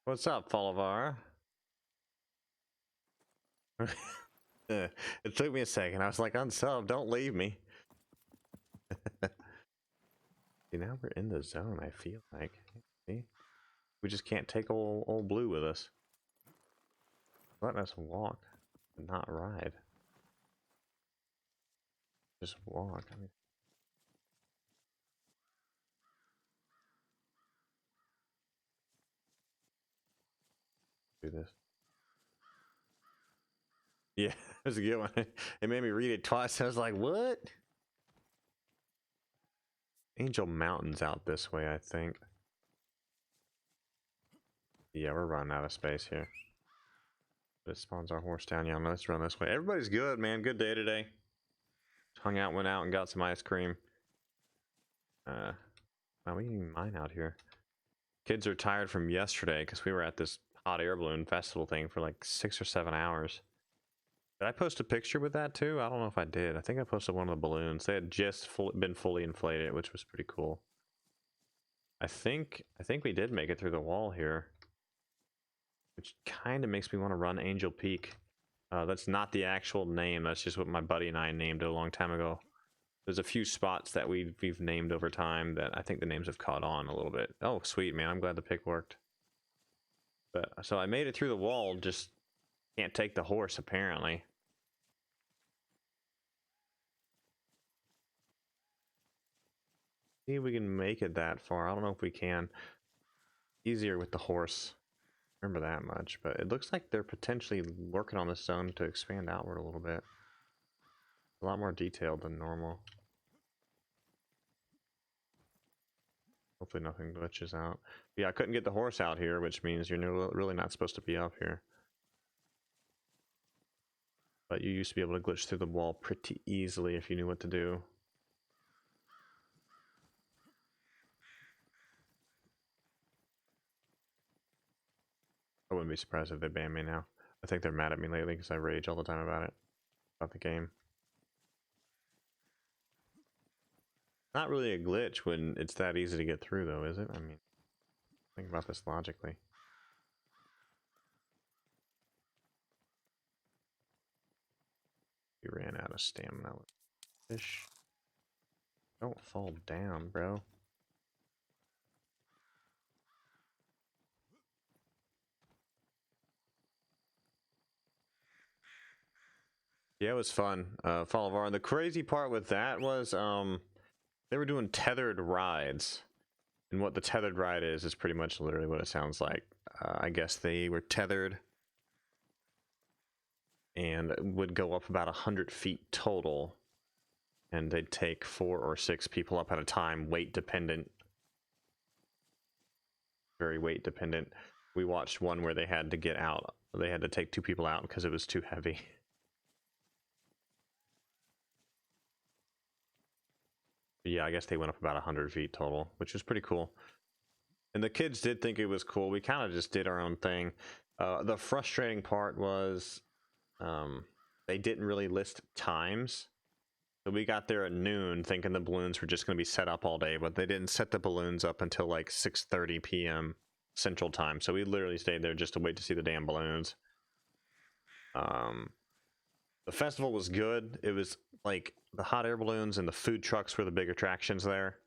What's up, Folivar? It took me a second. I was like, unsub, don't leave me. See, now we're in the zone, I feel like. See? We just can't take old Blue with us. Letting us walk, but not ride. Just walk. I mean, do this. Yeah, it was a good one. It made me read it twice. I was like, what? Angel Mountain's out this way, I think. Yeah, we're running out of space here. But it spawns our horse down. Yeah, let's run this way. Everybody's good, man. Good day today. Hung out, went out, and got some ice cream. Wow, we can mine out here. Kids are tired from yesterday because we were at this hot air balloon festival thing for like 6 or 7 hours. Did I post a picture with that too? I don't know if I did. I think I posted one of the balloons. They had just been fully inflated, which was pretty cool. I think we did make it through the wall here, which kind of makes me want to run Angel Peak. That's not the actual name. That's just what my buddy and I named it a long time ago. There's a few spots that we've named over time that I think the names have caught on a little bit. Oh, sweet, man. I'm glad the pick worked. But so I made it through the wall, just can't take the horse apparently. See if we can make it that far. I don't know if we can. Easier with the horse. Remember that much, but it looks like they're potentially working on this zone to expand outward a little bit. A lot more detailed than normal. Hopefully nothing glitches out. But yeah, I couldn't get the horse out here, which means you're really not supposed to be up here. But you used to be able to glitch through the wall pretty easily if you knew what to do. I wouldn't be surprised if they ban me now. I think they're mad at me lately because I rage all the time about it. About the game. Not really a glitch when it's that easy to get through though, is it? I mean, think about this logically. We ran out of stamina. Fish. Don't fall down, bro. Yeah, it was fun. Follow. The crazy part with that was they were doing tethered rides. And what the tethered ride is pretty much literally what it sounds like. I guess they were tethered and would go up about 100 feet total. And they'd take 4 or 6 people up at a time, weight dependent. Very weight dependent. We watched one where they had to get out. They had to take 2 people out because it was too heavy. But yeah, I guess they went up about 100 feet total, which was pretty cool. And the kids did think it was cool. We kind of just did our own thing. The frustrating part was they didn't really list times. So we got there at noon thinking the balloons were just going to be set up all day, but they didn't set the balloons up until like 6:30 p.m. Central Time. So we literally stayed there just to wait to see the damn balloons. The festival was good. It was like the hot air balloons and the food trucks were the big attractions there.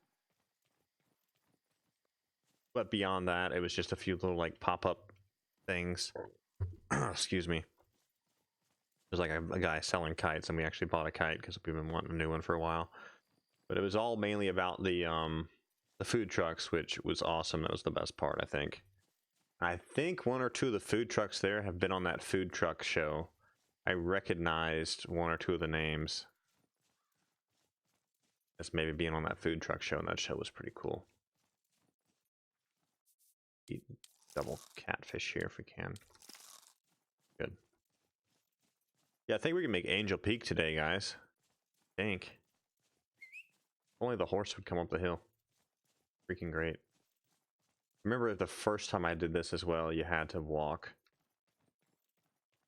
But beyond that, it was just a few little like pop-up things. Excuse me. There's like a guy selling kites, and we actually bought a kite because we've been wanting a new one for a while. But it was all mainly about the food trucks, which was awesome. That was the best part, I think. I think 1 or 2 of the food trucks there have been on that food truck show. I recognized 1 or 2 of the names as maybe being on that food truck show, and that show was pretty cool. Eat double catfish here if we can. Good. Yeah, I think we can make Angel Peak today, guys. I think. Only the horse would come up the hill. Freaking great. Remember the first time I did this as well, you had to walk.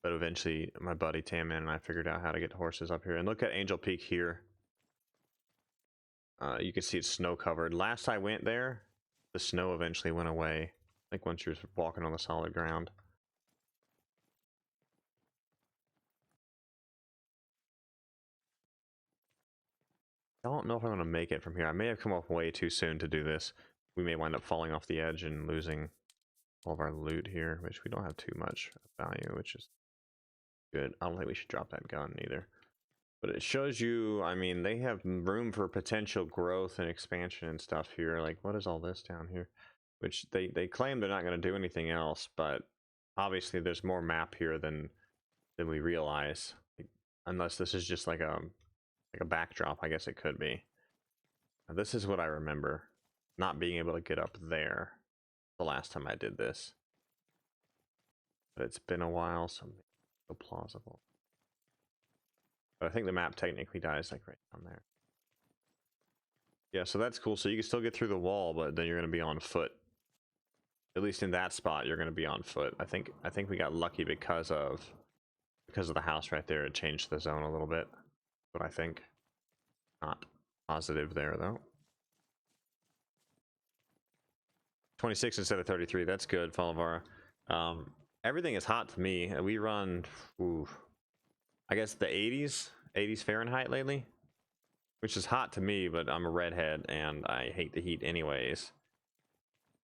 But eventually my buddy Tamman and I figured out how to get horses up here. And look at Angel Peak here. You can see it's snow covered. Last I went there, the snow eventually went away. I think once you're walking on the solid ground. I don't know if I'm going to make it from here. I may have come up way too soon to do this. We may wind up falling off the edge and losing all of our loot here, which we don't have too much value, which is good. I don't think we should drop that gun either. But it shows you, I mean, they have room for potential growth and expansion and stuff here. Like, what is all this down here? Which they claim they're not going to do anything else, but obviously there's more map here than we realize. Like, unless this is just like a backdrop, I guess it could be. Now, this is what I remember. Not being able to get up there the last time I did this. But it's been a while, so so plausible. But I think the map technically dies like right down there. Yeah, so that's cool. So you can still get through the wall, but then you're going to be on foot. At least in that spot, you're going to be on foot. I think we got lucky because of because of the house right there, it changed the zone a little bit. But I think not positive there though. 26 instead of 33. That's good, Falvar. Everything is hot to me. We run, I guess the 80s Fahrenheit lately, which is hot to me, but I'm a redhead and I hate the heat anyways.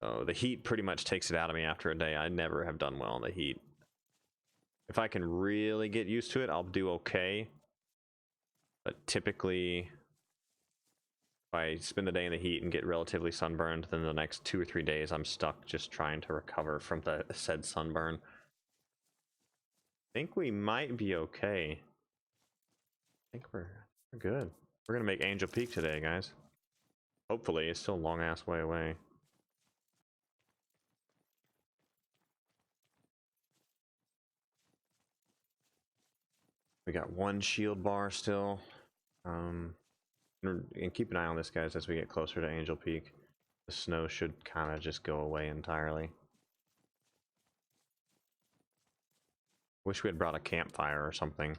So the heat pretty much takes it out of me after a day. I never have done well in the heat. If I can really get used to it, I'll do okay. But typically, if I spend the day in the heat and get relatively sunburned, then the next 2 or 3 days I'm stuck just trying to recover from the said sunburn. I think we might be okay. I think we're good. We're gonna make Angel Peak today, guys. Hopefully. It's still a long ass way away. We got 1 shield bar still. And keep an eye on this, guys, as we get closer to Angel Peak. The snow should kind of just go away entirely. Wish we had brought a campfire or something.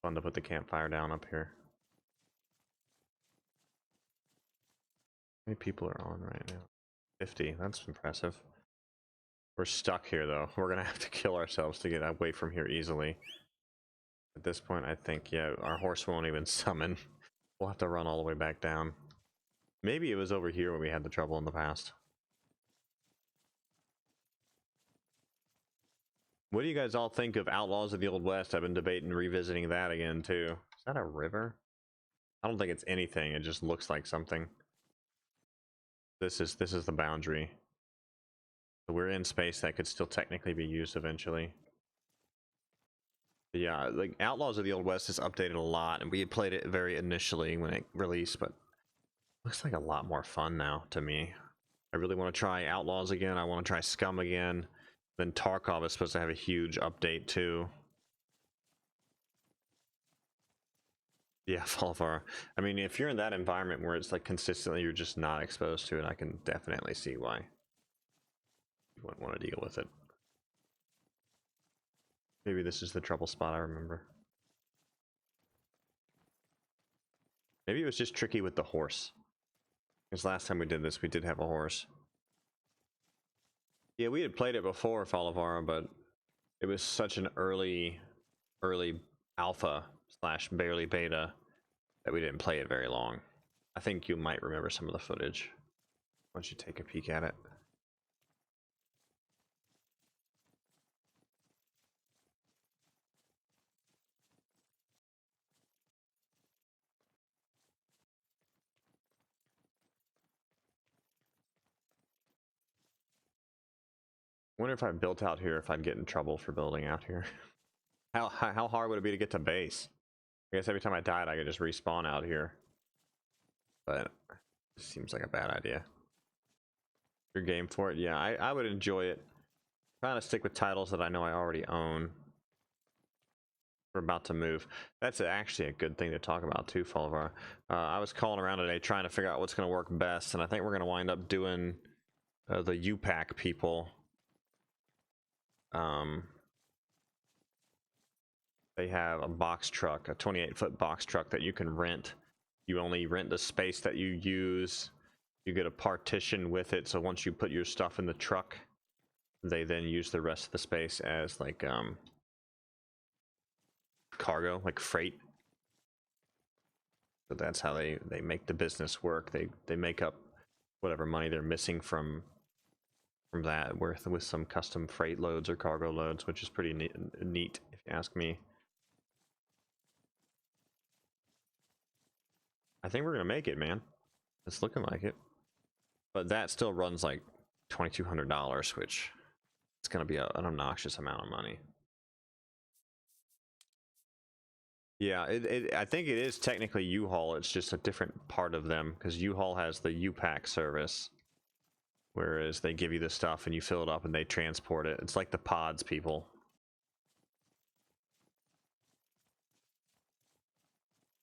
Fun to put the campfire down up here. How many people are on right now? 50. That's impressive. We're stuck here, though. We're going to have to kill ourselves to get away from here easily. At this point, I think, yeah, our horse won't even summon. We'll have to run all the way back down. Maybe it was over here when we had the trouble in the past. What do you guys all think of Outlaws of the Old West? I've been debating revisiting that again, too. Is that a river? I don't think it's anything. It just looks like something. This is the boundary. So we're in space that could still technically be used eventually. But yeah, like Outlaws of the Old West is updated a lot, and we had played it very initially when it released, but looks like a lot more fun now to me. I really want to try Outlaws again. I want to try Scum again. Then Tarkov is supposed to have a huge update too. Yeah, Falvar. I mean, if you're in that environment where it's like consistently you're just not exposed to it, I can definitely see why you wouldn't want to deal with it. Maybe this is the trouble spot I remember. Maybe it was just tricky with the horse. Because last time we did this, we did have a horse. Yeah, we had played it before, Falavara, but it was such an early alpha / barely beta that we didn't play it very long. I think you might remember some of the footage once you take a peek at it. Wonder if I built out here, if I'd get in trouble for building out here. How hard would it be to get to base? I guess every time I died, I could just respawn out here. But it seems like a bad idea. Your game for it? Yeah, I would enjoy it. I'm trying to stick with titles that I know I already own. We're about to move. That's actually a good thing to talk about too, Falvar. I was calling around today trying to figure out what's going to work best, and I think we're going to wind up doing the U-Pack people. They have a box truck, a 28-foot box truck that you can rent. You only rent the space that you use. You get a partition with it, so once you put your stuff in the truck, they then use the rest of the space as like cargo, like freight. So that's how they make the business work. They make up whatever money they're missing from that with some custom freight loads or cargo loads, which is pretty neat if you ask me. I think we're gonna make it, man. It's looking like it. But that still runs like $2,200, which it's gonna be an obnoxious amount of money. Yeah, I think it is technically U-Haul. It's just a different part of them, because U-Haul has the U-Pack service, whereas they give you the stuff and you fill it up and they transport it. It's like the pods people.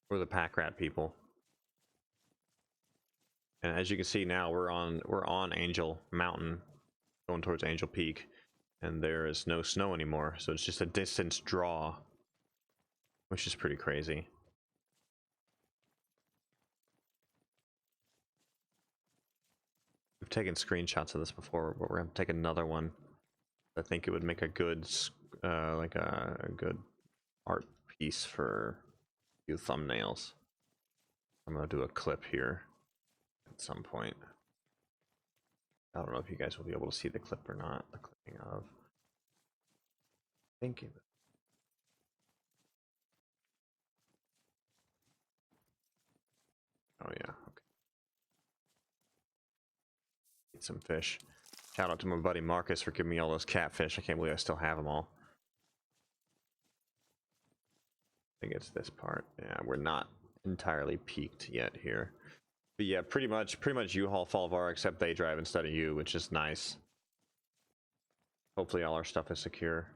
Or the pack rat people. And as you can see now, we're on Angel Mountain, going towards Angel Peak. and there is no snow anymore, so it's just a distance draw, which is pretty crazy. We've taken screenshots of this before, but we're gonna take another one. I think it would make a good, like a good art piece for a few thumbnails. I'm gonna do a clip here at some point. I don't know if you guys will be able to see the clip or not. The clipping of thinking. Oh yeah, okay. Eat some fish. Shout out to my buddy Marcus for giving me all those catfish. I can't believe I still have them all. I think it's this part. Yeah, we're not entirely peaked yet here. But yeah, pretty much U-Haul Falvar, except they drive instead of you, which is nice. Hopefully all our stuff is secure.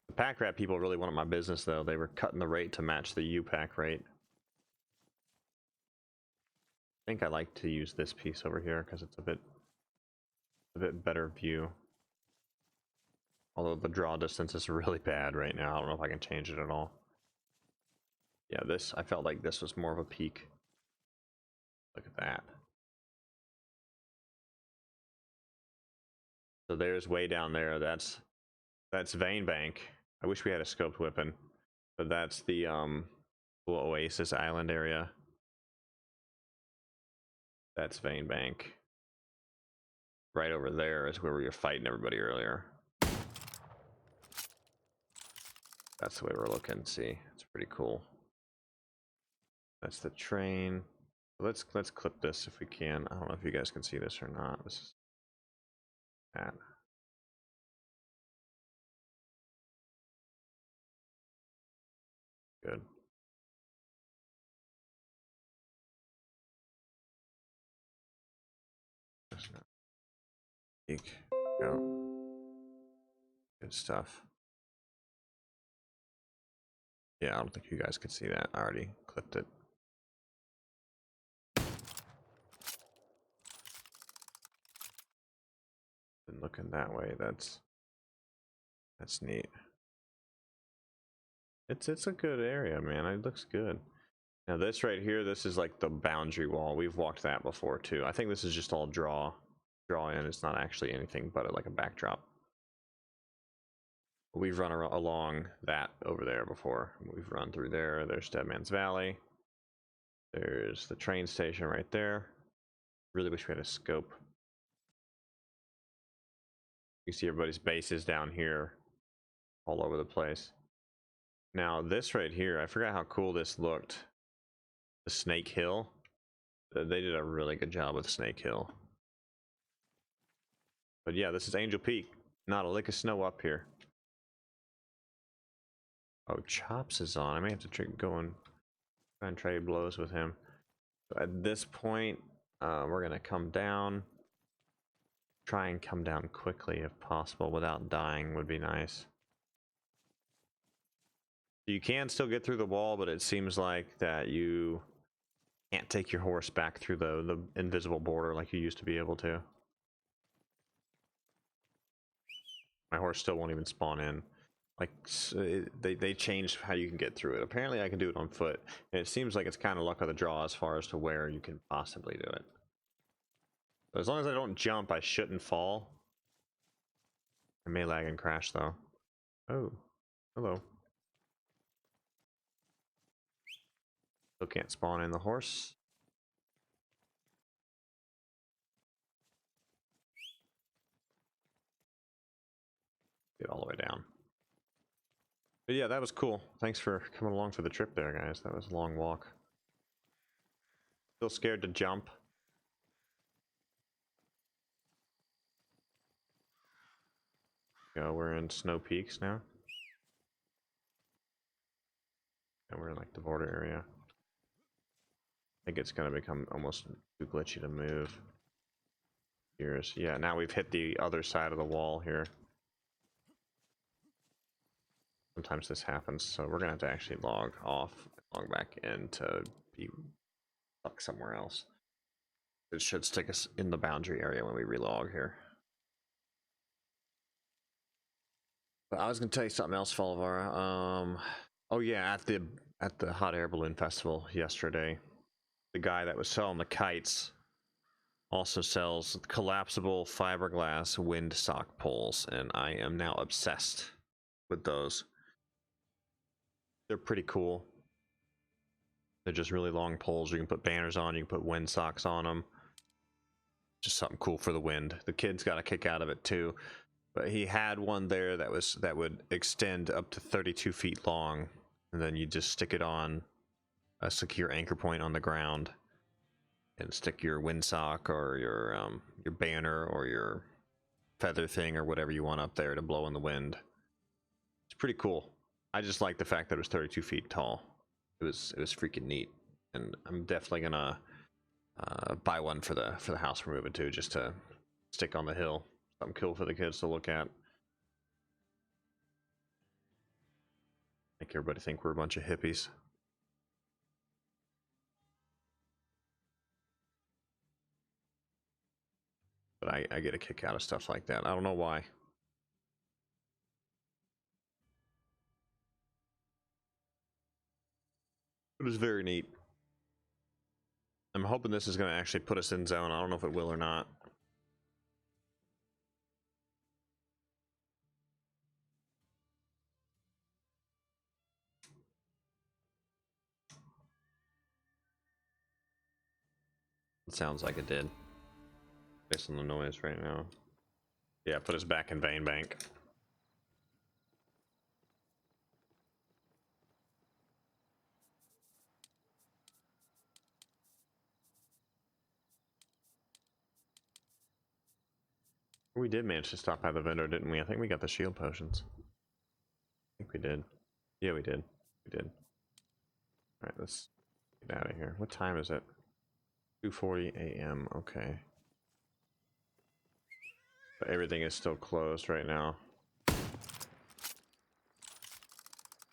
The pack rat people really wanted my business though. They were cutting the rate to match the U-Pack rate. I think I like to use this piece over here because it's a bit better view. Although the draw distance is really bad right now. I don't know if I can change it at all. Yeah, this, I felt like this was more of a peak. Look at that. So there's way down there. That's Vein Bank. I wish we had a scoped weapon, but that's the little Oasis Island area. That's Vein Bank. Right over there is where we were fighting everybody earlier. That's the way we're looking. See, it's pretty cool. That's the train. Let's clip this if we can. I don't know if you guys can see this or not. This is that. Good. Peek. Go. Good stuff. Yeah, I don't think you guys could see that. I already clipped it. Been looking that way. That's neat. It's a good area, man. It looks good. Now this right here, this is like the boundary wall. We've walked that before too. I think this is just all draw in. It's not actually anything but like a backdrop. We've run along that over there before. We've run through there. There's Dead Man's Valley. There's the train station right there. Really wish we had a scope. You see everybody's bases down here all over the place. Now this right here, I forgot how cool this looked. The Snake Hill. They did a really good job with Snake Hill. But yeah, this is Angel Peak. Not a lick of snow up here. Oh, Chops is on. I may have to try and trade blows with him. So at this point, we're gonna come down. Try and come down quickly if possible without dying would be nice. You can still get through the wall, but it seems like that you can't take your horse back through the invisible border like you used to be able to. My horse still won't even spawn in. Like, they changed how you can get through it. Apparently I can do it on foot, and it seems like it's kind of luck of the draw as far as to where you can possibly do it. But as long as I don't jump, I shouldn't fall. I may lag and crash though. Oh, hello. Still can't spawn in the horse. Get all the way down. But yeah, that was cool. Thanks for coming along for the trip there, guys. That was a long walk. Still scared to jump. Yeah, we're in Snow Peaks now. And we're in like the border area. I think it's gonna become almost too glitchy to move. Here's, yeah, now we've hit the other side of the wall here. Sometimes this happens, so we're gonna have to actually log off, log back in to be stuck somewhere else. It should stick us in the boundary area when we relog here. But I was gonna tell you something else, Falvara. Oh yeah, at the hot air balloon festival yesterday, the guy that was selling the kites also sells collapsible fiberglass wind sock poles, and I am now obsessed with those. They're pretty cool. They're just really long poles. You can put banners on, you can put wind socks on them. Just something cool for the wind. The kids got a kick out of it too. But he had one there that would extend up to 32 feet long, and then you just stick it on a secure anchor point on the ground, and stick your windsock or your banner or your feather thing or whatever you want up there to blow in the wind. It's pretty cool. I just like the fact that it was 32 feet tall. It was freaking neat, and I'm definitely gonna buy one for the house we're moving to, just to stick on the hill. Something cool for the kids to look at. Make everybody think we're a bunch of hippies. But I get a kick out of stuff like that. I don't know why. It was very neat. I'm hoping this is going to actually put us in zone. I don't know if it will or not. It sounds like it did. Based on the noise right now. Yeah, put us back in Vein Bank. We did manage to stop by the vendor, didn't we? I think we got the shield potions. I think we did. Yeah, we did. We did. Alright, let's get out of here. What time is it? 2:40 a.m. Okay. But everything is still closed right now.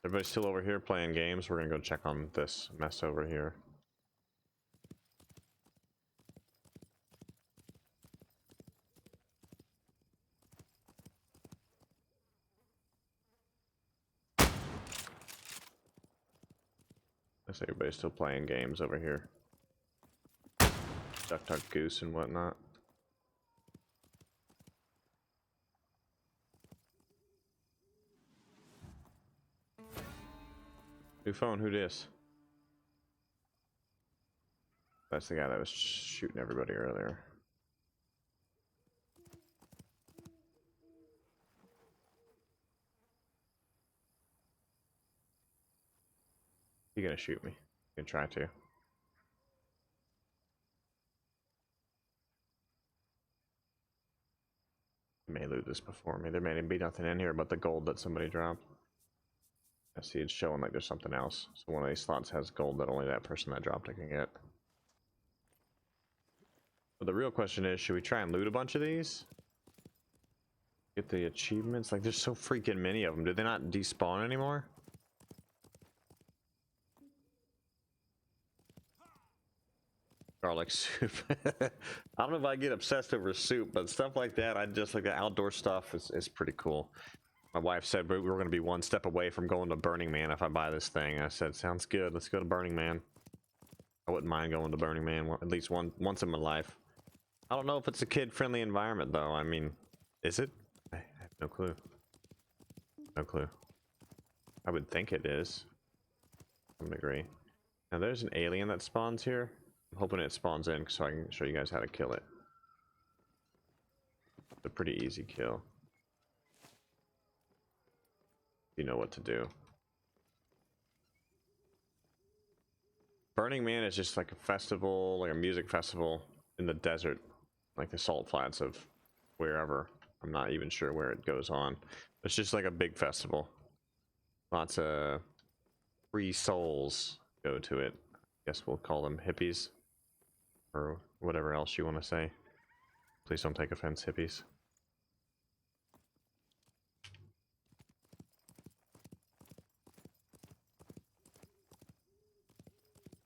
Everybody's still over here playing games. We're gonna go check on this mess over here. I guess everybody's still playing games over here. Duck, duck, goose, and whatnot. New phone, who dis? That's the guy that was shooting everybody earlier. You're gonna shoot me. You can try to. You may loot this before me. There may be nothing in here but the gold that somebody dropped. I see it's showing like there's something else. So one of these slots has gold that only that person that dropped it can get. But the real question is, should we try and loot a bunch of these? Get the achievements? Like, there's so freaking many of them. Do they not despawn anymore? Garlic soup. I don't know if I get obsessed over soup, but stuff like that, I just like the outdoor stuff is pretty cool. My wife said we were going to be one step away from going to Burning Man if I buy this thing. I said, sounds good. Let's go to Burning Man. I wouldn't mind going to Burning Man at least once in my life. I don't know if it's a kid-friendly environment, though. I mean, is it? I have no clue. No clue. I would think it is. To some degree. Now, there's an alien that spawns here. I'm hoping it spawns in so I can show you guys how to kill it. It's a pretty easy kill. You know what to do. Burning Man is just like a festival, like a music festival in the desert, like the salt flats of wherever. I'm not even sure where it goes on. It's just like a big festival. Lots of free souls go to it. Guess we'll call them hippies or whatever else you want to say. Please don't take offense, hippies.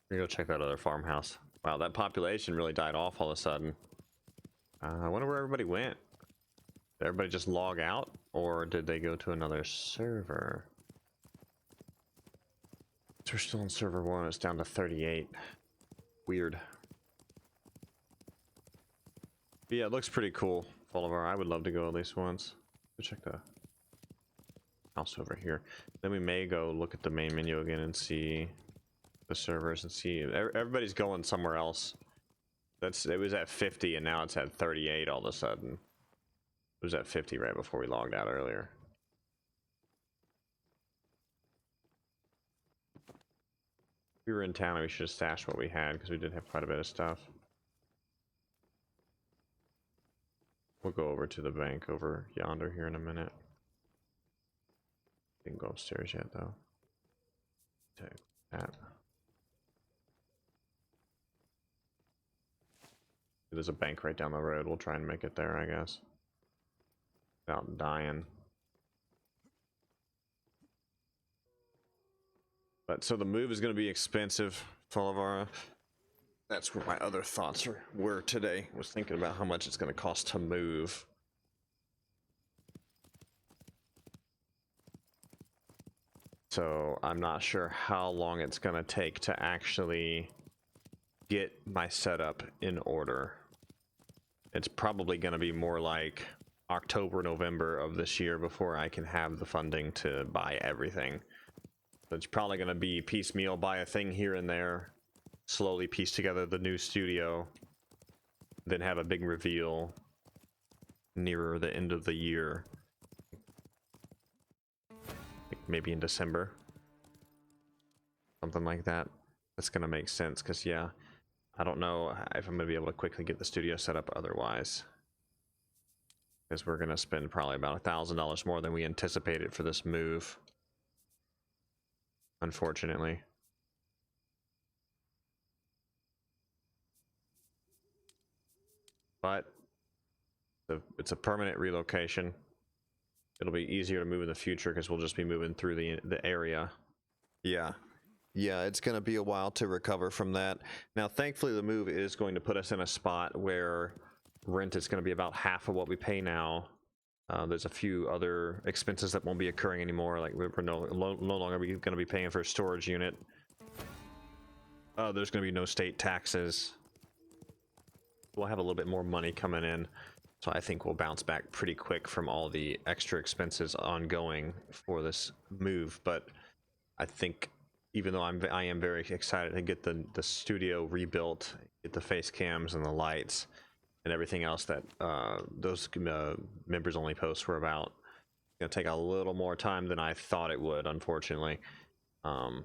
We're gonna go check that other farmhouse. Wow, that population really died off all of a sudden. I wonder where everybody went. Did everybody just log out? or did they go to another server? So we're still on server 1, it's down to 38. Weird. But yeah, it looks pretty cool. Bolivar, I would love to go at least once. Go check the house over here. Then we may go look at the main menu again and see the servers and see. Everybody's going somewhere else. It was at 50 and now it's at 38 all of a sudden. It was at 50 right before we logged out earlier. If we were in town, we should have stashed what we had because we did have quite a bit of stuff. We'll go over to the bank over yonder here in a minute. Didn't go upstairs yet though. Take that. There's a bank right down the road. We'll try and make it there, I guess. Without dying. But so the move is going to be expensive, Folivara. That's where my other thoughts were today. Was thinking about how much it's going to cost to move. So I'm not sure how long it's going to take to actually get my setup in order. It's probably going to be more like October, November of this year before I can have the funding to buy everything. So it's probably going to be piecemeal, buy a thing here and there, slowly piece together the new studio, then have a big reveal nearer the end of the year. Like maybe in December. Something like that. That's going to make sense because, yeah, I don't know if I'm going to be able to quickly get the studio set up otherwise. Because we're going to spend probably about $1,000 more than we anticipated for this move. Unfortunately. But it's a permanent relocation. It'll be easier to move in the future because we'll just be moving through the area. Yeah. Yeah, it's going to be a while to recover from that. Now, thankfully, the move is going to put us in a spot where rent is going to be about half of what we pay now. There's a few other expenses that won't be occurring anymore. Like we're no longer going to be paying for a storage unit. There's going to be no state taxes. We'll have a little bit more money coming in. So I think we'll bounce back pretty quick from all the extra expenses ongoing for this move. But I think even though I am very excited to get the studio rebuilt, get the face cams and the lights and everything else that those members only posts were about, it's gonna take a little more time than I thought it would, unfortunately. And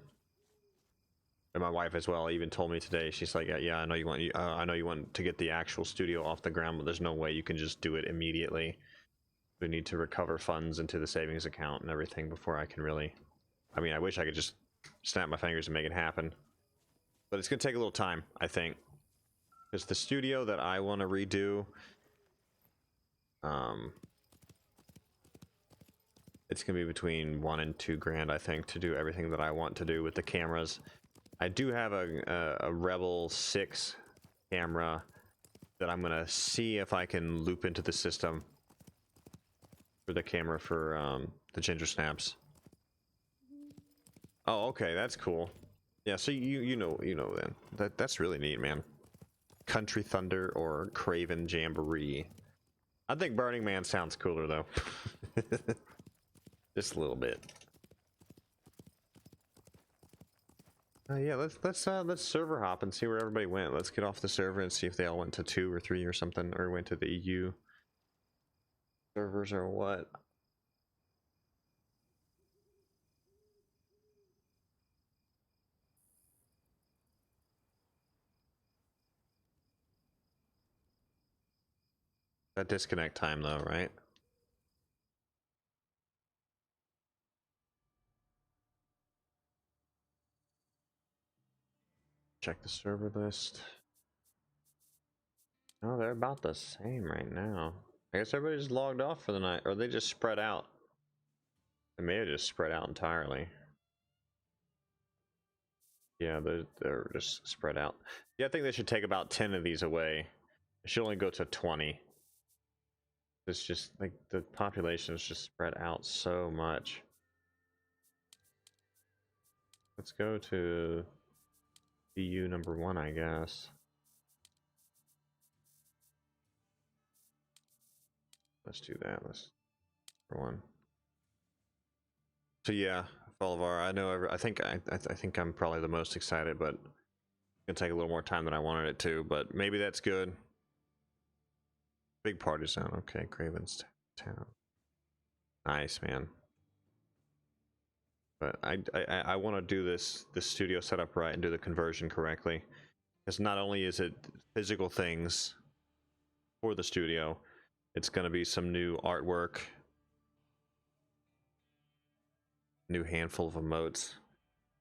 my wife as well even told me today, she's like, yeah, I know you want to get the actual studio off the ground, but there's no way you can just do it immediately. We need to recover funds into the savings account and everything before I can really, I mean, I wish I could just snap my fingers and make it happen, but it's gonna take a little time, I think, because the studio that I want to redo, it's gonna be between $1 and $2 grand, I think, to do everything that I want to do with the cameras. I do have a Rebel 6 camera that I'm gonna see if I can loop into the system for the camera for the ginger snaps. Oh, okay, that's cool. Yeah, so you know then. That's really neat, man. Country Thunder or Craven Jamboree. I think Burning Man sounds cooler though. Just a little bit. Yeah, let's server hop and see where everybody went. Let's get off the server and see if they all went to 2 or 3 or something, or went to the EU servers or what. That disconnect time though, right? Check the server list. Oh, they're about the same right now. I guess everybody's logged off for the night, or they just spread out. They may have just spread out entirely. Yeah, they're just spread out. Yeah, I think they should take about 10 of these away. It should only go to 20. It's just like the population is just spread out so much. Let's go to EU number 1, I guess. Let's do that. Let's number 1. So yeah, Bolivar. I know. I think I'm probably the most excited, but it's gonna take a little more time than I wanted it to. But maybe that's good. Big party zone. Okay, Craven's Town. Nice, man. But I want to do this studio setup right and do the conversion correctly, because not only is it physical things for the studio, it's going to be some new artwork, new handful of emotes.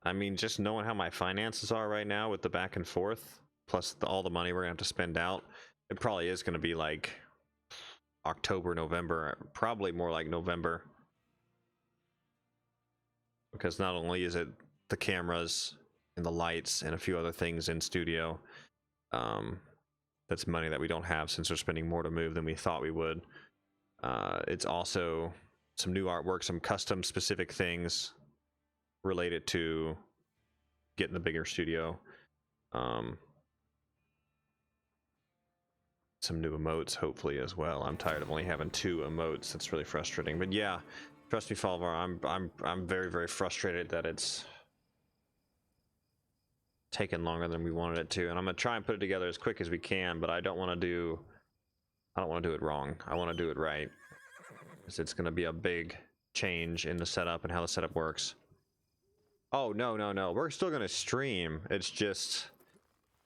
I mean, just knowing how my finances are right now with the back and forth, plus all the money we're gonna have to spend out, it probably is gonna be like October, November, probably more like November. Because not only is it the cameras and the lights and a few other things in studio, that's money that we don't have since we're spending more to move than we thought we would. It's also some new artwork, some custom specific things related to getting the bigger studio. Some new emotes hopefully as well. I'm tired of only having 2 emotes. That's really frustrating. But yeah, trust me, Falvar, I'm very, very frustrated that it's taken longer than we wanted it to. And I'm gonna try and put it together as quick as we can, but I don't want to do it wrong. I want to do it right, because it's gonna be a big change in the setup and how the setup works. Oh, no. We're still going to stream. It's just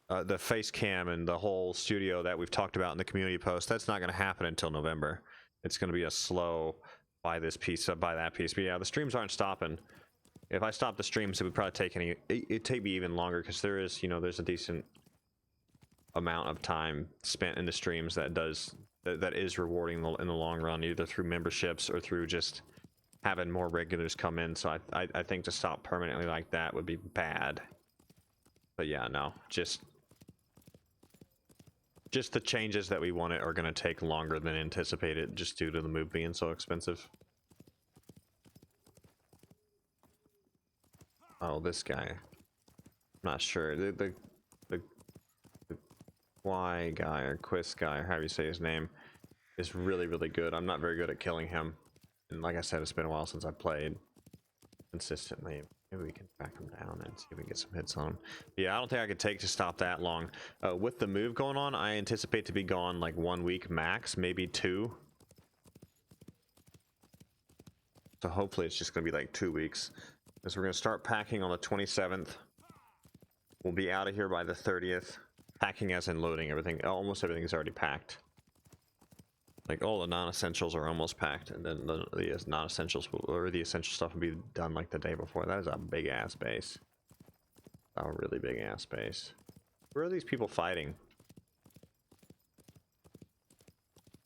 the face cam and the whole studio that we've talked about in the community post. That's not going to happen until November. It's going to be a slow buy this piece, buy that piece. But yeah, the streams aren't stopping. If I stop the streams, it would probably take it'd take me even longer, because there is, there's a decent amount of time spent in the streams that is rewarding in the long run, either through memberships or through just having more regulars come in. So I think to stop permanently like that would be bad. But yeah, no, just the changes that we wanted are going to take longer than anticipated, just due to the move being so expensive. Oh, this guy, I'm not sure. The Y guy or Quiz guy, or however you say his name, is really, really good. I'm not very good at killing him. And like I said, it's been a while since I played consistently. Maybe we can back him down and see if we can get some hits on him. Yeah, I don't think I could take to stop that long. With the move going on, I anticipate to be gone like 1 week max, maybe 2. So hopefully it's just going to be like 2 weeks. Because we're going to start packing on the 27th. We'll be out of here by the 30th. Packing as in loading everything. Almost everything is already packed. Like all the non-essentials are almost packed, and then the non-essentials or the essential stuff will be done like the day before. That is a big ass base. A really big ass base. Where are these people fighting?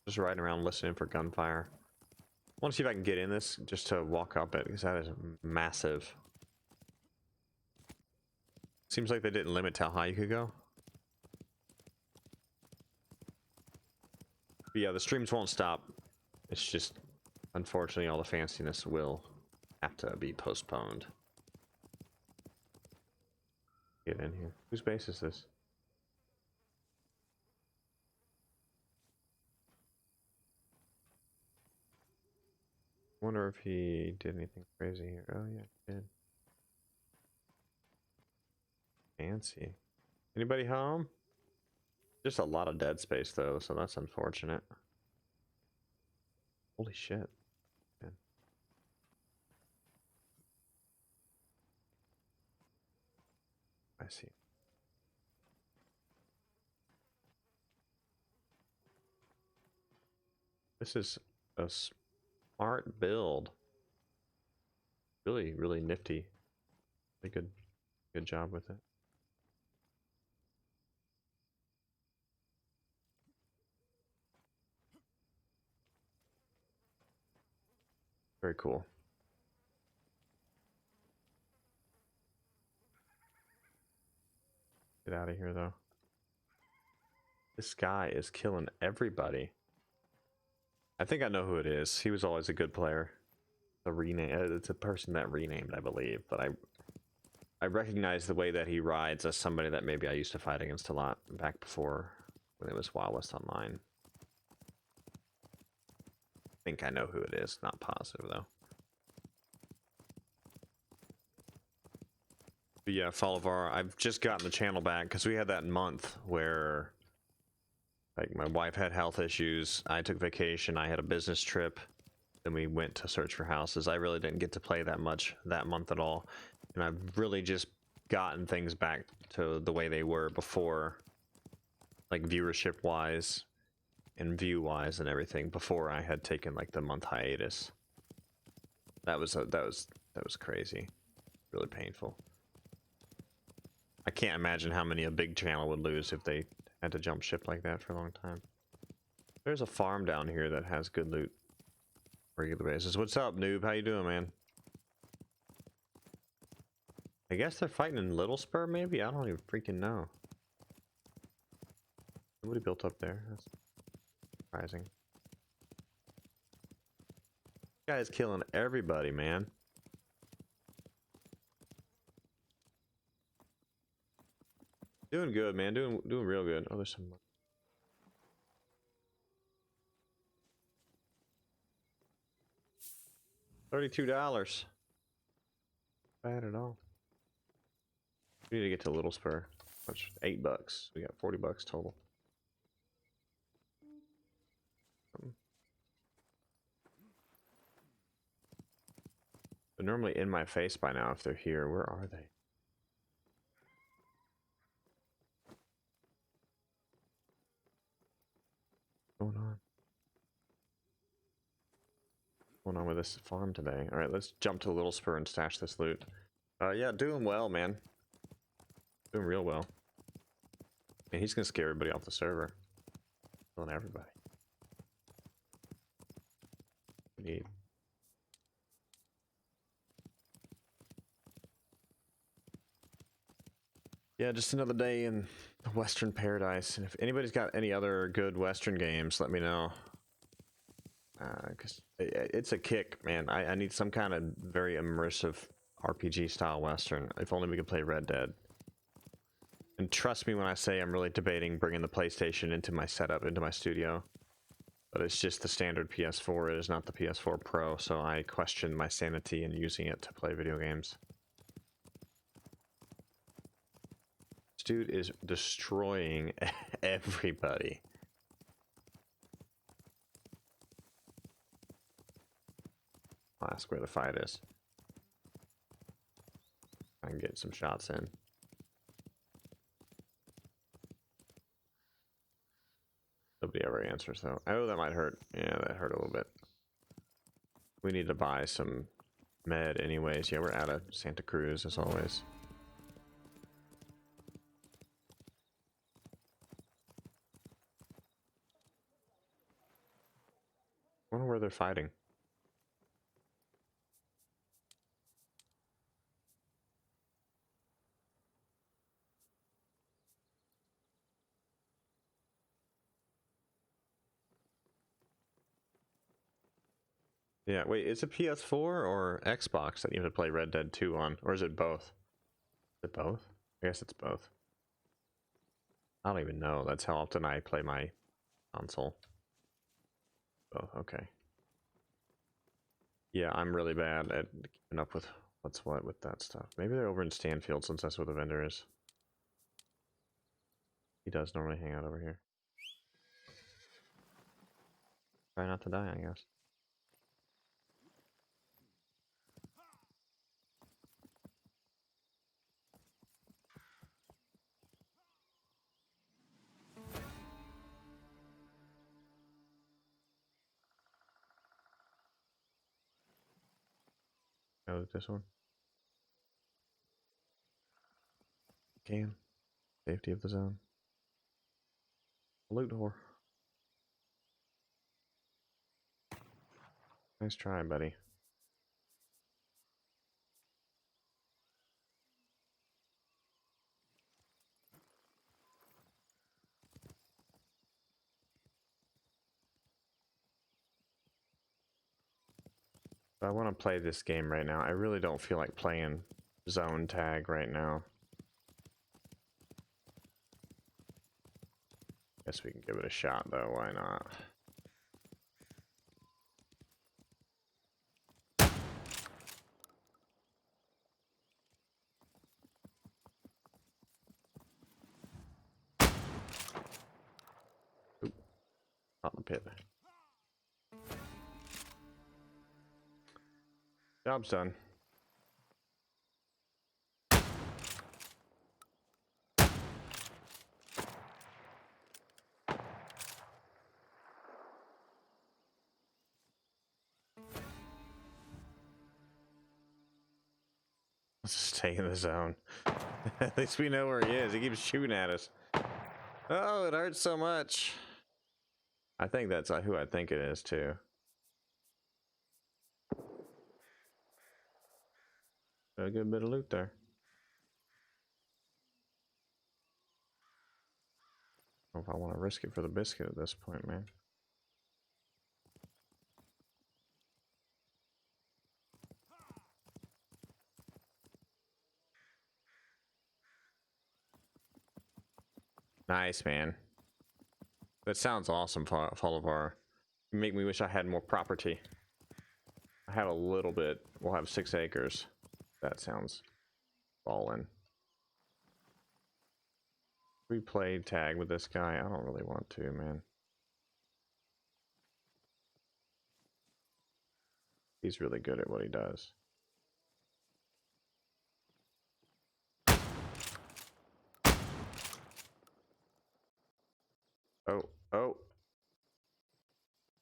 Just riding around listening for gunfire. I want to see if I can get in this just to walk up it, because that is massive. Seems like they didn't limit how high you could go. But yeah, the streams won't stop. It's just, unfortunately, all the fanciness will have to be postponed. Get in here. Whose base is this? Wonder if he did anything crazy here. Oh yeah, he did. Fancy. Anybody home? Just a lot of dead space though, so that's unfortunate. Holy shit. Man. I see. This is a smart build. Really, really nifty. Really good job with it. Very cool. Get out of here though. This guy is killing everybody. I think I know who it is. He was always a good player. A rename. It's a person that renamed, I believe, but I recognize the way that he rides as somebody that maybe I used to fight against a lot back before when it was Wild West Online. I think I know who it is. Not positive though. But yeah, Follovar, I've just gotten the channel back because we had that month where like my wife had health issues, I took vacation, I had a business trip, then we went to search for houses. I really didn't get to play that much that month at all. And I've really just gotten things back to the way they were before, like viewership wise and view wise and everything, before I had taken like the month hiatus. That was crazy. Really painful. I can't imagine how many a big channel would lose if they had to jump ship like that for a long time. There's a farm down here that has good loot. Regular basis. What's up, noob? How you doing, man? I guess they're fighting in Little Spur, maybe? I don't even freaking know. Nobody built up there. That's surprising. This guy is killing everybody, man. Doing good, man. Doing real good. Oh, there's some. $32. Bad at all. We need to get to Little Spur. Much? $8. We got $40 total. They're normally in my face by now if they're here. Where are they? What's going on? What's going on with this farm today? All right, let's jump to Little Spur and stash this loot. Yeah, doing well, man. Doing real well. And he's gonna scare everybody off the server. Killing everybody. Need. Yeah, just another day in the Western paradise. And if anybody's got any other good Western games, let me know. Because it's a kick, man. I need some kind of very immersive RPG style Western. If only we could play Red Dead. And trust me when I say I'm really debating bringing the PlayStation into my setup, into my studio. But it's just the standard PS4. It is not the PS4 Pro, so I question my sanity in using it to play video games. This dude is destroying everybody. I'll ask where the fight is. I can get some shots in. Nobody ever answers though. Oh, that might hurt. Yeah, that hurt a little bit. We need to buy some med anyways. Yeah, we're out of Santa Cruz as always. I wonder where they're fighting. Yeah, wait, is it PS4 or Xbox that you have to play Red Dead 2 on? Or is it both? Is it both? I guess it's both. I don't even know. That's how often I play my console. Both, okay. Yeah, I'm really bad at keeping up with what's what with that stuff. Maybe they're over in Stanfield since that's where the vendor is. He does normally hang out over here. Try not to die, I guess. Oh, this one. Can. Safety of the zone. Loot whore. Nice try, buddy. I want to play this game right now. I really don't feel like playing zone tag right now. Guess we can give it a shot though, why not? Oop, not in the pit. Job's done. Let's stay in the zone. At least we know where he is. He keeps shooting at us. Oh, it hurts so much. I think that's who I think it is too. Got a good bit of loot there. I don't know if I want to risk it for the biscuit at this point, man. Nice, man. That sounds awesome, Follovar. You make me wish I had more property. I have a little bit. We'll have 6 acres. That sounds ballin'. We played tag with this guy. I don't really want to, man. He's really good at what he does. Oh.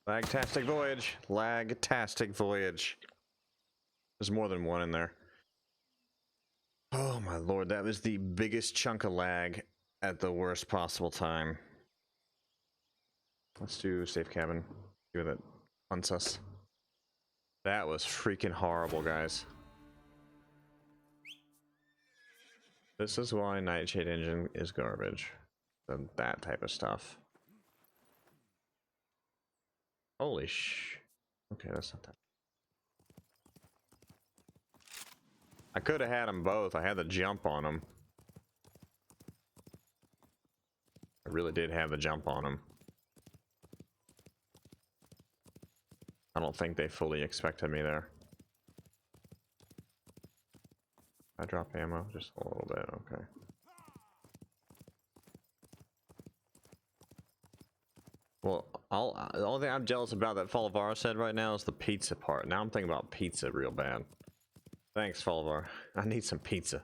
Lag-tastic voyage. Lag-tastic voyage. There's more than one in there. Oh my lord, that was the biggest chunk of lag at the worst possible time. Let's do safe cabin. See what that hunts us. That was freaking horrible, guys. This is why Nightshade Engine is garbage. That type of stuff. Holy sh... Okay, that's not that. I could have had them both. I had the jump on them. I really did have the jump on them. I don't think they fully expected me there. I drop ammo just a little bit, okay. Well, the only thing I'm jealous about that Follovar said right now is the pizza part. Now I'm thinking about pizza real bad. Thanks, Follovar. I need some pizza.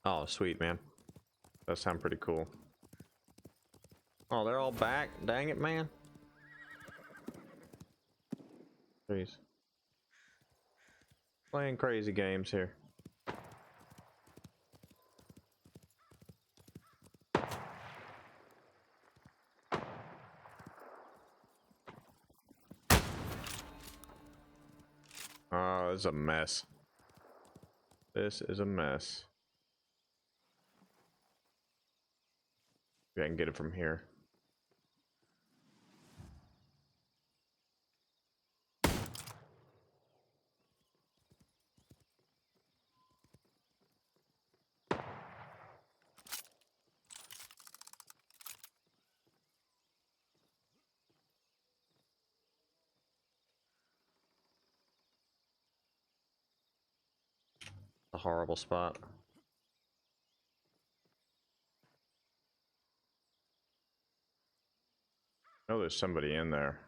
Oh, sweet, man. That sounds pretty cool. Oh, they're all back? Dang it, man. Jeez. Playing crazy games here. Oh, this is a mess. This is a mess. Maybe I can get it from here. A horrible spot. Oh, there's somebody in there.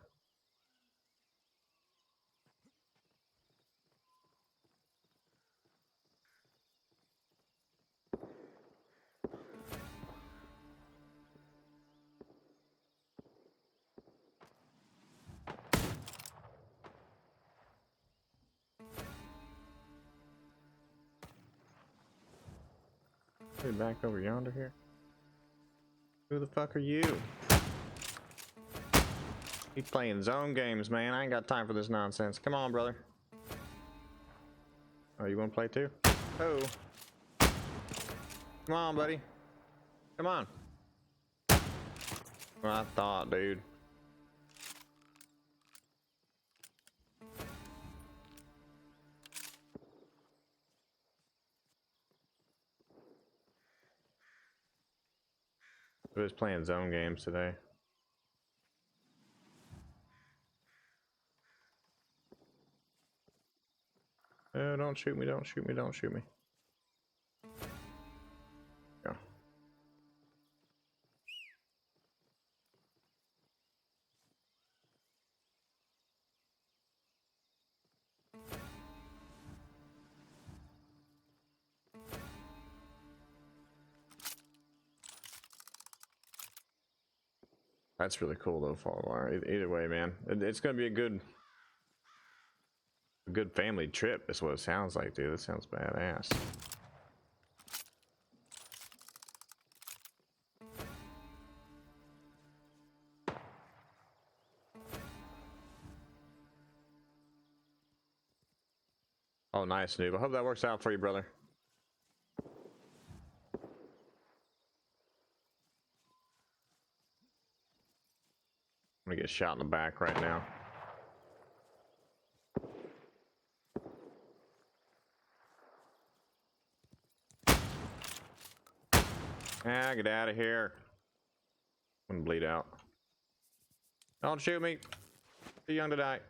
Hey, back over yonder here. Who the fuck are you? Keep playing zone games, man. I ain't got time for this nonsense. Come on, brother. Oh, you want to play too? Oh. Come on, buddy. Come on. I thought, dude. We're just playing zone games today. Oh, don't shoot me, don't shoot me, don't shoot me. Go. That's really cool though, Fall. Either way, man. It's gonna be a good family trip, is what it sounds like, dude. That sounds badass. Oh, nice, noob. I hope that works out for you, brother. I'm gonna get shot in the back right now. Ah, get out of here. I'm gonna bleed out. Don't shoot me. Too young to die.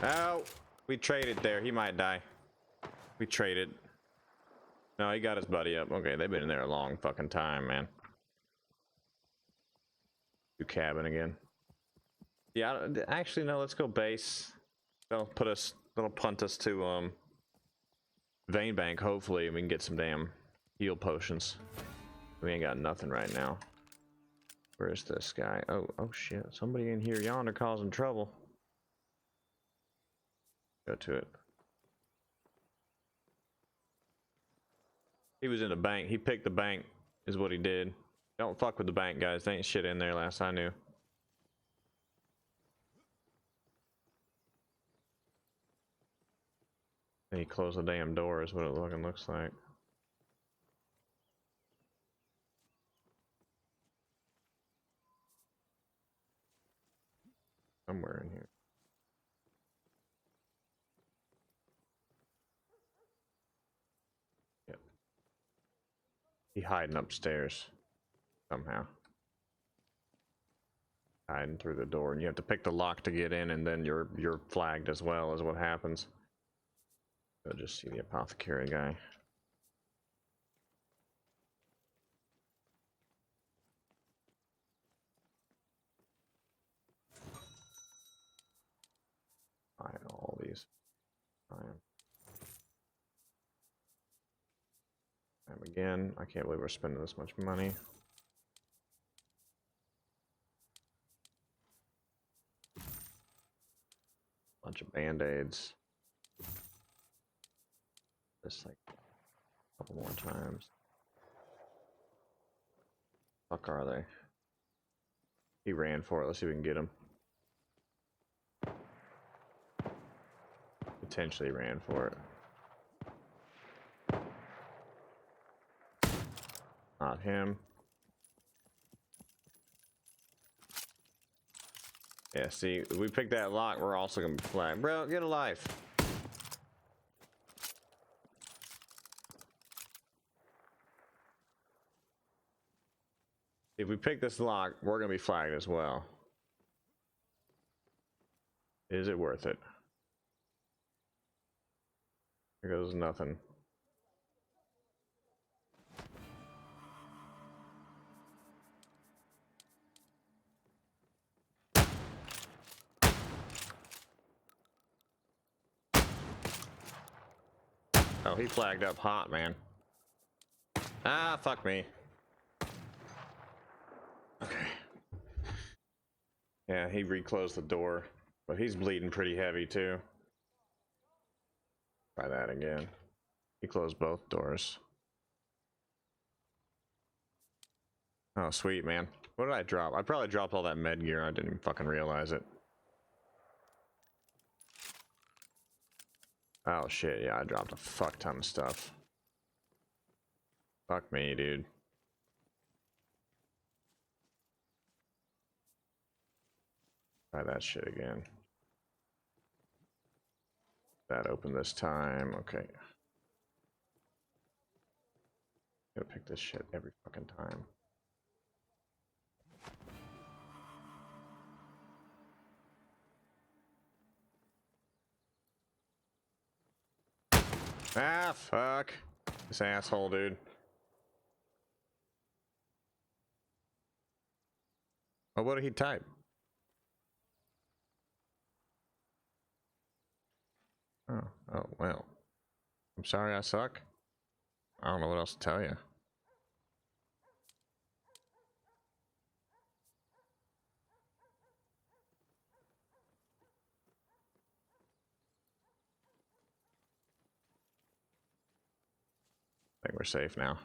Oh, we traded there. He might die. We traded. No, he got his buddy up. Okay, they've been in there a long fucking time, man. Do cabin again. Yeah, actually, no, let's go base. That'll punt us to, Vein Bank, hopefully, and we can get some damn heal potions. We ain't got nothing right now. Where's this guy? Oh shit. Somebody in here yonder causing trouble. Go to it. He was in the bank. He picked the bank, is what he did. Don't fuck with the bank, guys. There ain't shit in there last I knew. And he closed the damn door, is what it fucking looks like. Somewhere in here. Yep. He hiding upstairs somehow. Hiding through the door, and you have to pick the lock to get in, and then you're flagged as well, is what happens. I'll just see the apothecary guy. Hide all these. Again, I can't believe we're spending this much money. Bunch of band-aids. Just like a couple more times. Fuck are they? He ran for it. Let's see if we can get him. Potentially ran for it. Not him. Yeah, see, if we pick that lock, we're also gonna be flagged. Bro, get a life. If we pick this lock, we're gonna be flagged as well. Is it worth it? Here goes nothing. Oh, he flagged up hot, man. Ah, fuck me. Okay. Yeah, he reclosed the door, but he's bleeding pretty heavy too. Try that again. He closed both doors. Oh, sweet, man. What did I drop? I probably dropped all that med gear. I didn't even fucking realize it. Oh shit, yeah, I dropped a fuck ton of stuff. Fuck me, dude. Try that shit again. That open this time, okay. Gotta pick this shit every fucking time. Ah, fuck. This asshole, dude. Oh, what did he type? Oh, oh, well. I'm sorry I suck. I don't know what else to tell you. I think we're safe now.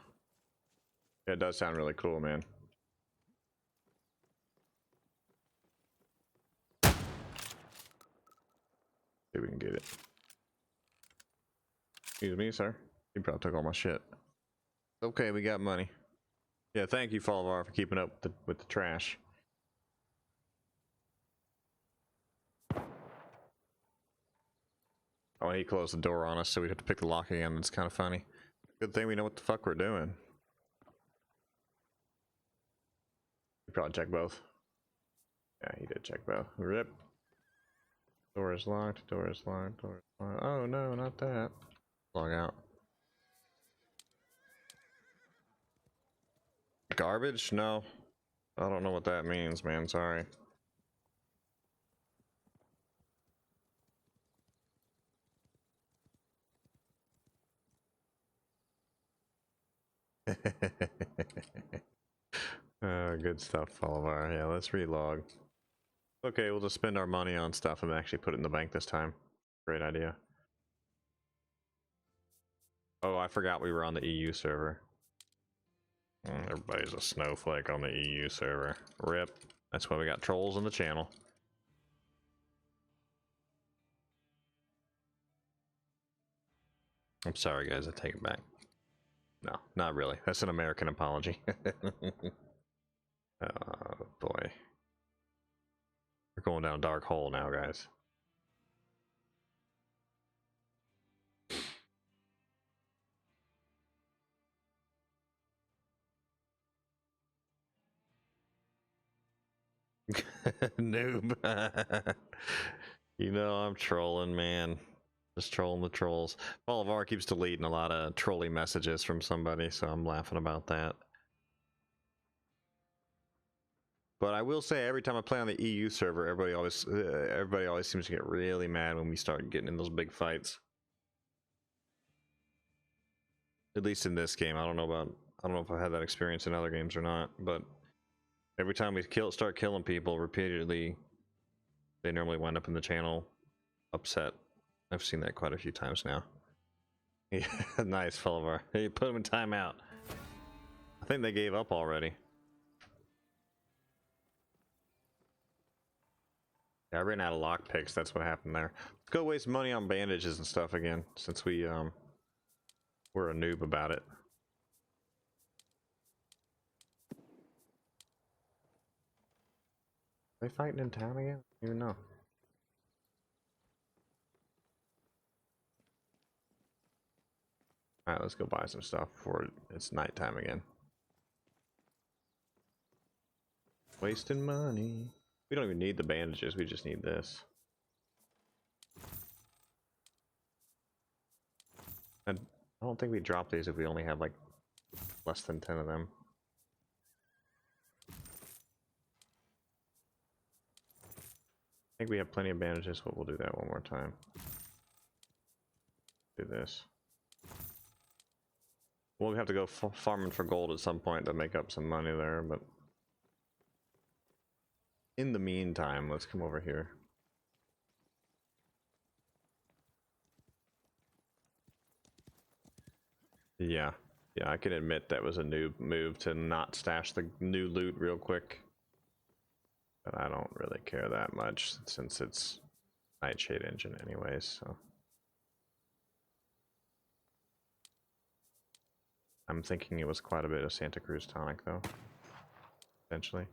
Yeah, it does sound really cool, man. See if we can get it. Excuse me, sir. You probably took all my shit. Okay, we got money. Yeah, thank you, Falvar, for keeping up with the trash. Oh, and he closed the door on us, so we have to pick the lock again. It's kind of funny. Good thing we know what the fuck we're doing. You probably check both. Yeah, he did check both. Rip. Door is locked, door is locked, door is locked. Oh no, not that. Log out. Garbage? No. I don't know what that means, man. Sorry. Good stuff, Falvar. Yeah, let's relog. Okay, we'll just spend our money on stuff and actually put it in the bank this time. Great idea. Oh, I forgot we were on the EU server. Everybody's a snowflake on the EU server. RIP. That's why we got trolls in the channel. I'm sorry, guys. I take it back. No, not really. That's an American apology. Oh, boy. We're going down a dark hole now, guys. Noob. You know I'm trolling, man. Just trolling the trolls. Bolivar keeps deleting a lot of trolly messages from somebody, so I'm laughing about that. But I will say, every time I play on the EU server, everybody always seems to get really mad when we start getting in those big fights. At least in this game, I don't know if I've had that experience in other games or not, but every time we start killing people repeatedly, they normally wind up in the channel upset. I've seen that quite a few times now. Yeah, nice, Fulvar. Hey, put him in timeout. I think they gave up already. Yeah, I ran out of lockpicks. That's what happened there. Let's go waste money on bandages and stuff again, since we're a noob about it. Are they fighting in town again? I don't even know. Alright, let's go buy some stuff before it's nighttime again. Wasting money. We don't even need the bandages, we just need this. And I don't think we drop these if we only have like less than 10 of them. I think we have plenty of bandages, but we'll do that one more time. Do this. We'll have to go farming for gold at some point to make up some money there, but in the meantime, let's come over here. Yeah, I can admit that was a noob move to not stash the new loot real quick. But I don't really care that much since it's Nightshade engine anyways, so. I'm thinking it was quite a bit of Santa Cruz tonic though. Eventually.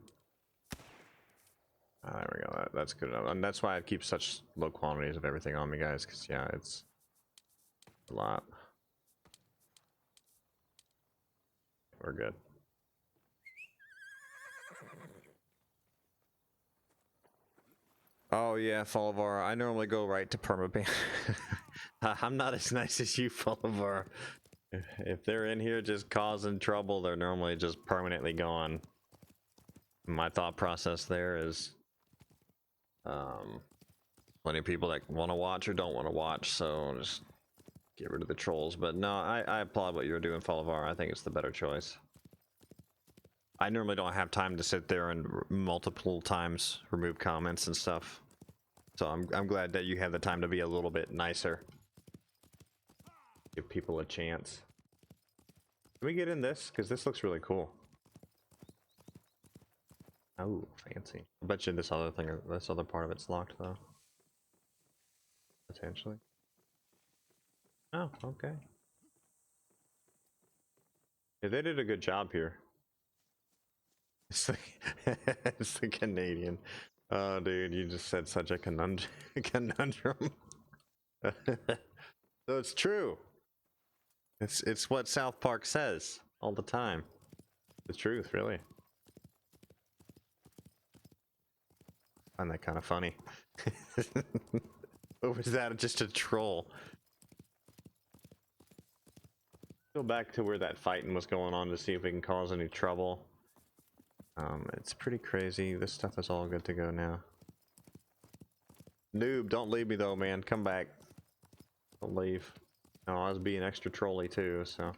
There we go. That's good enough. And that's why I keep such low quantities of everything on me, guys, because yeah, it's a lot. We're good. Oh yeah, Follovar. I normally go right to permaban. I'm not as nice as you, Follovar. If they're in here just causing trouble, they're normally just permanently gone. My thought process there is, plenty of people that want to watch or don't want to watch, so just get rid of the trolls. But no, I applaud what you're doing, Follovar. I think it's the better choice. I normally don't have time to sit there and multiple times remove comments and stuff. So I'm glad that you have the time to be a little bit nicer. Give people a chance. Can we get in this? Because this looks really cool. Oh, fancy. I bet you this other thing, this other part of it's locked though. Potentially. Oh, okay. Yeah, they did a good job here. It's the, it's the Canadian. Oh, dude, you just said such a conundrum. So it's true. It's what South Park says all the time. The truth, really. I find that kind of funny. Or was that just a troll? Go back to where that fighting was going on to see if we can cause any trouble. It's pretty crazy. This stuff is all good to go now. Noob, don't leave me though, man. Come back. Don't leave. No, I was being extra trolly too, so.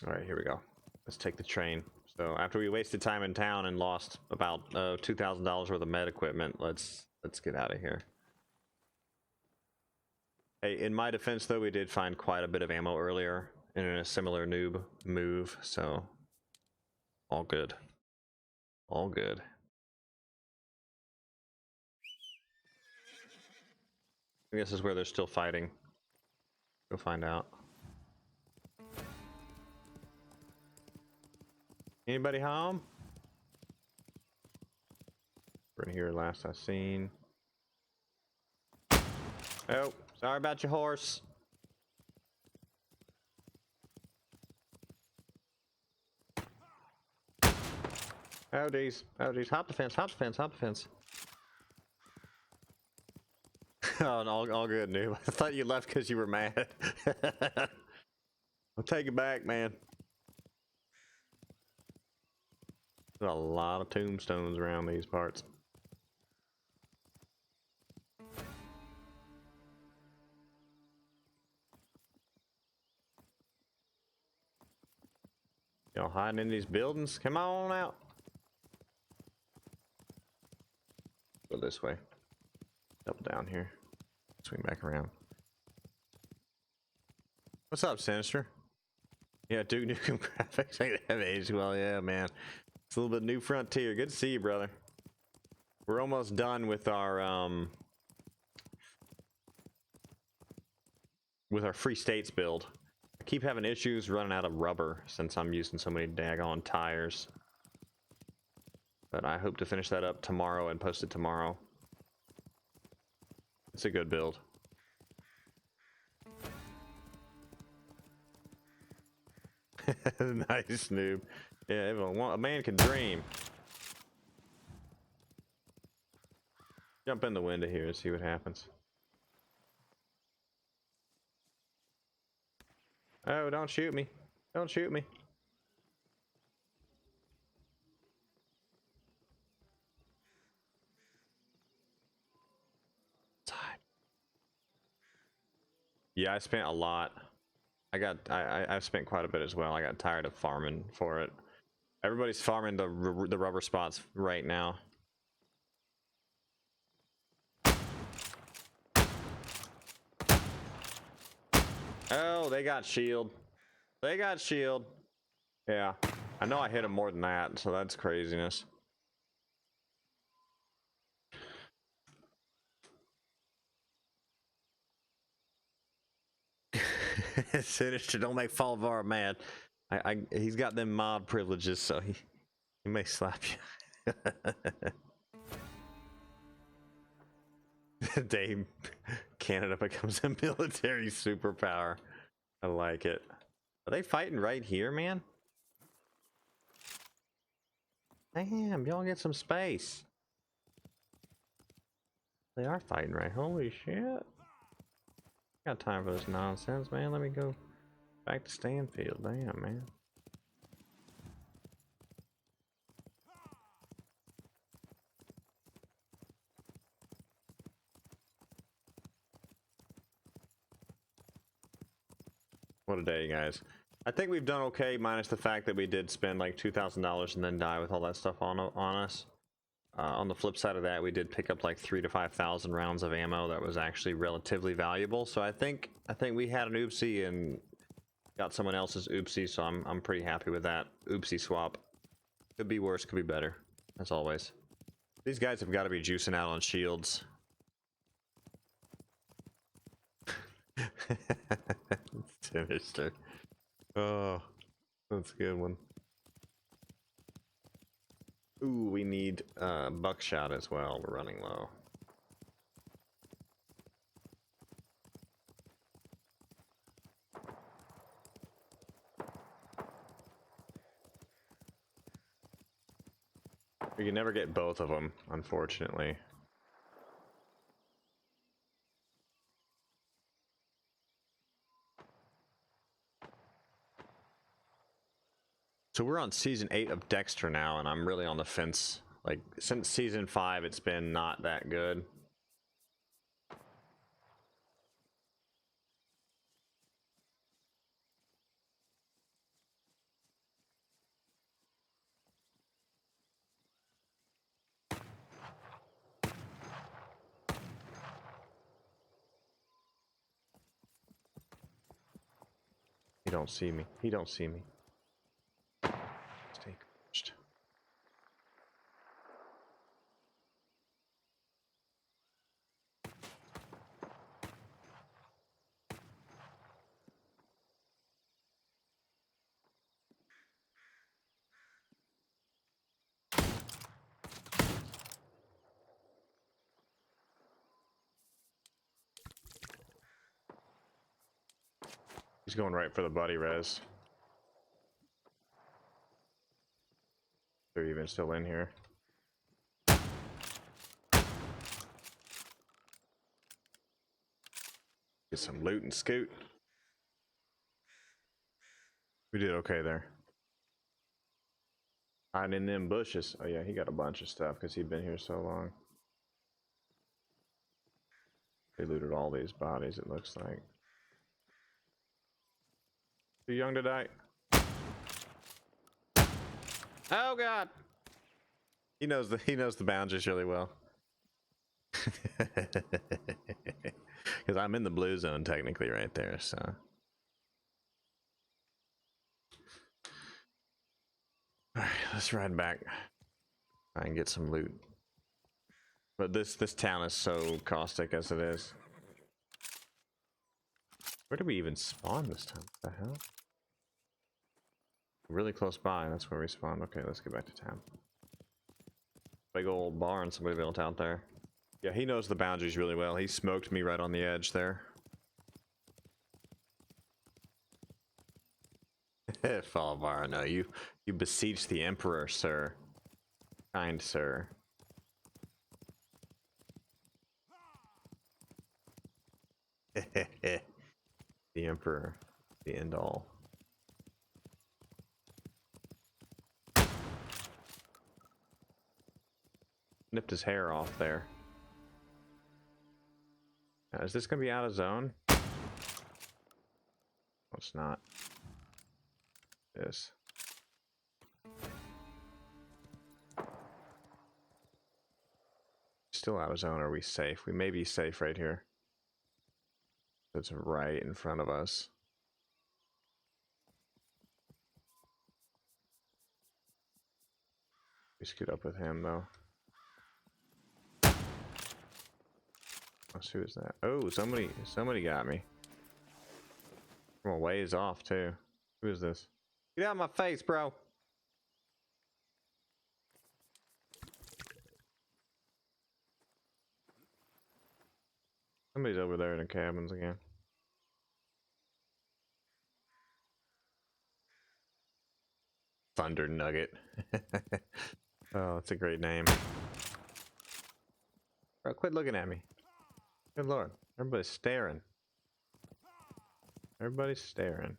Alright, here we go. Let's take the train. So after we wasted time in town and lost about $2,000 worth of med equipment, let's get out of here. Hey, in my defense though, we did find quite a bit of ammo earlier in a similar noob move, so all good. All good. I guess this is where they're still fighting. Go find out. Anybody home? We're in here last I seen. Oh, sorry about your horse. Oh geez, oh geez, hop the fence, hop the fence, hop the fence. Oh, no, all good, noob. I thought you left because you were mad. I'll take it back, man. There's a lot of tombstones around these parts. Y'all hiding in these buildings? Come on out. Go this way. Double down here. Swing back around. What's up, Sinister? Yeah, Duke Nukem graphics ain't have aged well. Yeah, man. It's a little bit new frontier. Good to see you, brother. We're almost done with our Free States build. I keep having issues running out of rubber since I'm using so many daggone tires. But I hope to finish that up tomorrow and post it tomorrow. It's a good build. Nice, noob. Yeah, a man can dream. Jump in the window here and see what happens. Oh, don't shoot me. Don't shoot me. Yeah, I spent a lot. I've spent quite a bit as well. I got tired of farming for it. Everybody's farming the rubber spots right now. Oh, they got shield. They got shield. Yeah, I know I hit him more than that, so that's craziness. Sinister, don't make Falvar mad. He's got them mod privileges, so he may slap you. The day Canada becomes a military superpower. I like it. Are they fighting right here, man? Damn, y'all get some space. They are fighting right. Holy shit. Got time for this nonsense, man. Let me go back to Stanfield. Damn, man. What a day, guys. I think we've done okay, minus the fact that we did spend like $2,000 and then die with all that stuff on us. On the flip side of that, we did pick up like 3,000 to 5,000 rounds of ammo that was actually relatively valuable. So I think we had an oopsie and got someone else's oopsie, so I'm pretty happy with that oopsie swap. Could be worse, could be better, as always. These guys have got to be juicing out on shields. Sinister. Oh, that's a good one. Ooh, we need buckshot as well. We're running low. We can never get both of them, unfortunately. So we're on season 8 of Dexter now, and I'm really on the fence. Like, since season 5, it's been not that good. He don't see me. He don't see me. Stay crouched. He's going right for the buddy res. They're even still in here. Get some loot and scoot. We did okay there. Hiding in them bushes. Oh yeah, he got a bunch of stuff because he'd been here so long. They looted all these bodies, it looks like. Too young to die. Oh god. He knows the boundaries really well. Because I'm in the blue zone technically right there, so. Alright, let's ride back. Try and get some loot. But this town is so caustic as it is. Where did we even spawn this time? What the hell? Really close by, that's where we spawned. Okay, let's get back to town. Big old barn somebody built out there. Yeah, he knows the boundaries really well. He smoked me right on the edge there. Falvar, no, you beseech the Emperor, sir. Kind sir. The Emperor, the end all. Nipped his hair off there. Now, is this gonna be out of zone? No, it's not. It is. Still out of zone. Are we safe? We may be safe right here. It's right in front of us. We scoot up with him though. Who is that? Oh, somebody got me. I'm a ways off too. Who is this? Get out of my face, bro. Somebody's over there in the cabins again. Thunder Nugget. Oh, it's a great name. Bro, quit looking at me. Good lord. Everybody's staring. Everybody's staring.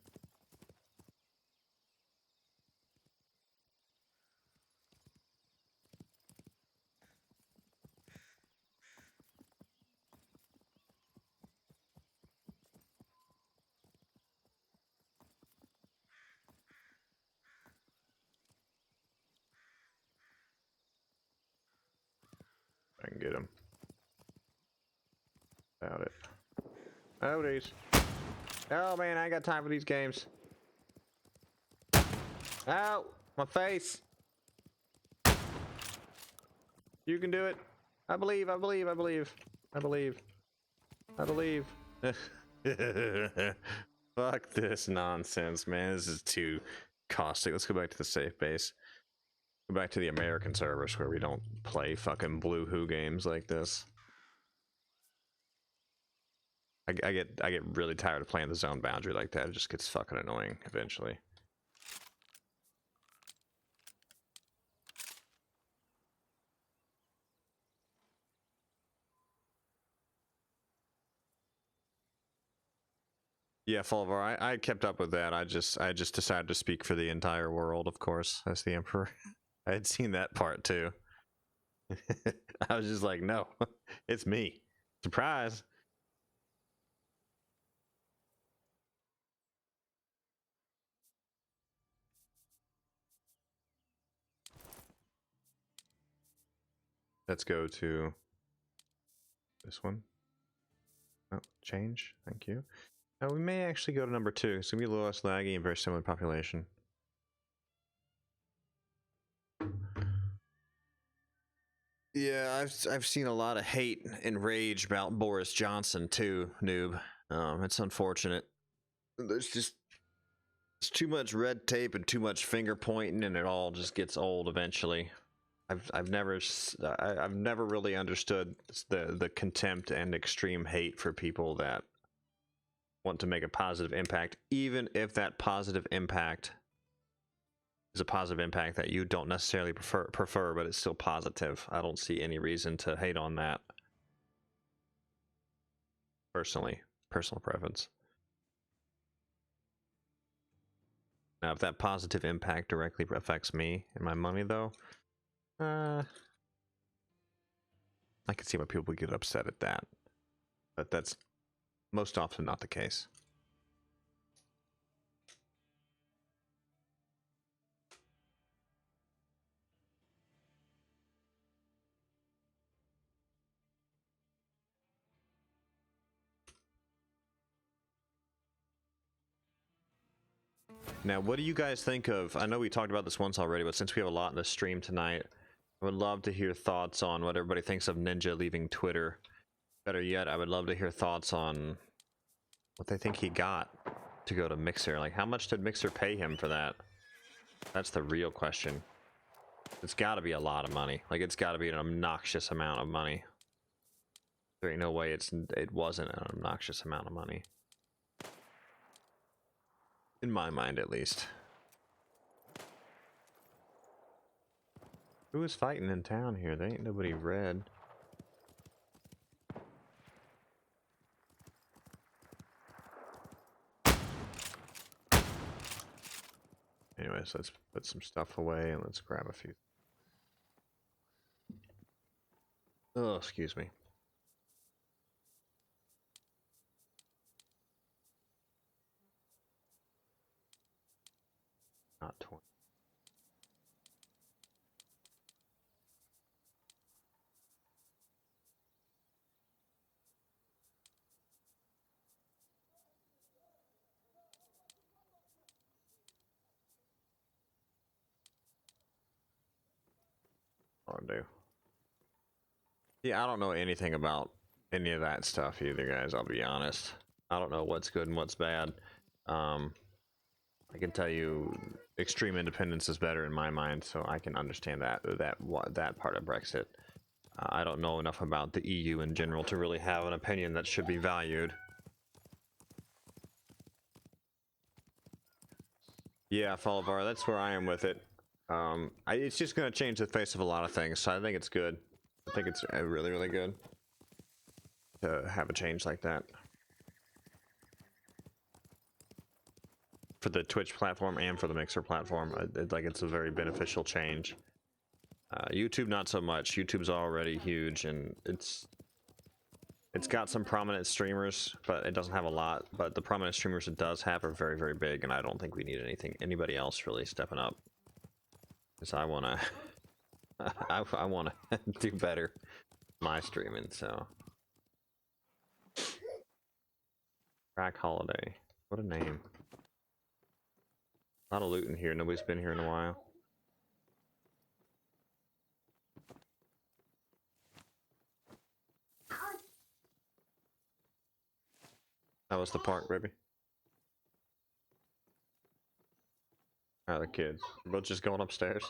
I can get him. About it. Oh, these. Oh man, I ain't got time for these games. Ow! My face! You can do it. I believe, I believe, I believe. I believe. I believe. Fuck this nonsense, man. This is too caustic. Let's go back to the safe base. Go back to the American servers where we don't play fucking blue-hoo games like this. I get really tired of playing the zone boundary like that. It just gets fucking annoying eventually. Yeah, Fulvar, I kept up with that. I just decided to speak for the entire world, of course, as the Emperor. I had seen that part too. I was just like, no, it's me. Surprise. Let's go to this one. Oh, change. Thank you. Now we may actually go to number 2. It's gonna be a little less laggy and very similar population. Yeah, I've seen a lot of hate and rage about Boris Johnson too, noob. It's unfortunate. There's just it's too much red tape and too much finger pointing, and it all just gets old eventually. I've never really understood the contempt and extreme hate for people that want to make a positive impact, even if that positive impact is a positive impact that you don't necessarily prefer, but it's still positive. I don't see any reason to hate on that. Personally, personal preference. Now, if that positive impact directly affects me and my money, though, I can see why people would get upset at that. But that's most often not the case. Now, what do you guys think of, I know we talked about this once already, but since we have a lot in the stream tonight, I would love to hear thoughts on what everybody thinks of Ninja leaving Twitter. Better yet, I would love to hear thoughts on what they think he got to go to Mixer. Like, how much did Mixer pay him for that? That's the real question. It's got to be a lot of money. Like, it's got to be an obnoxious amount of money. There ain't no way it wasn't an obnoxious amount of money. In my mind, at least. Who is fighting in town here? There ain't nobody red. Anyways, let's put some stuff away and let's grab a few. Oh, excuse me. Not 20. I'll do. Yeah, I don't know anything about any of that stuff either, guys. I'll be honest. I don't know what's good and what's bad. I can tell you extreme independence is better in my mind, so I can understand that part of Brexit. I don't know enough about the EU in general to really have an opinion that should be valued. Yeah, Follovar, that's where I am with it. It's just going to change the face of a lot of things, so I think it's good. I think it's really, really good to have a change like that. For the Twitch platform and for the Mixer platform, it's a very beneficial change. YouTube, not so much. YouTube's already huge, and it's got some prominent streamers, but it doesn't have a lot. But the prominent streamers it does have are very, very big, and I don't think we need anybody else really stepping up. Because I wanna, I wanna do better my streaming. So, Crack Holiday, what a name. A lot of loot in here. Nobody's been here in a while. That was the park, baby. Ah, the kids. We're both just going upstairs.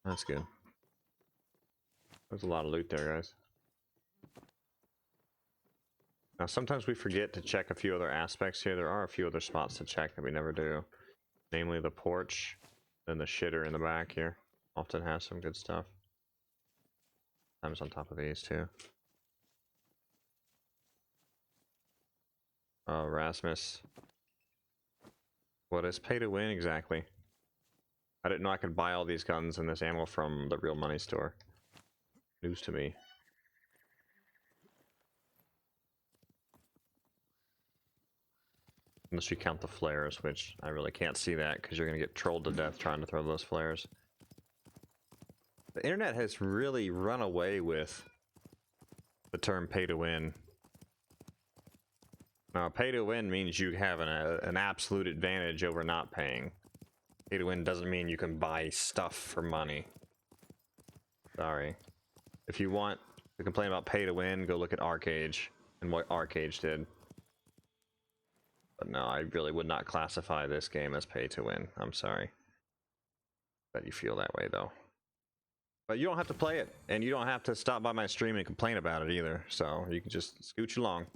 That's good. There's a lot of loot there, guys. Now, sometimes we forget to check a few other aspects here. There are a few other spots to check that we never do. Namely the porch, and the shitter in the back here. Often has some good stuff. Sometimes on top of these, too. Oh, Rasmus. What is pay to win exactly? I didn't know I could buy all these guns and this ammo from the real money store. News to me. Unless you count the flares, which I really can't see that because you're going to get trolled to death trying to throw those flares. The internet has really run away with the term pay to win. Now, pay to win means you have an absolute advantage over not paying. Pay to win doesn't mean you can buy stuff for money. Sorry. If you want to complain about pay to win, go look at Arcage and what Arcage did. But no, I really would not classify this game as pay to win. I'm sorry. Bet you feel that way, though. But you don't have to play it, and you don't have to stop by my stream and complain about it either. So you can just scooch along.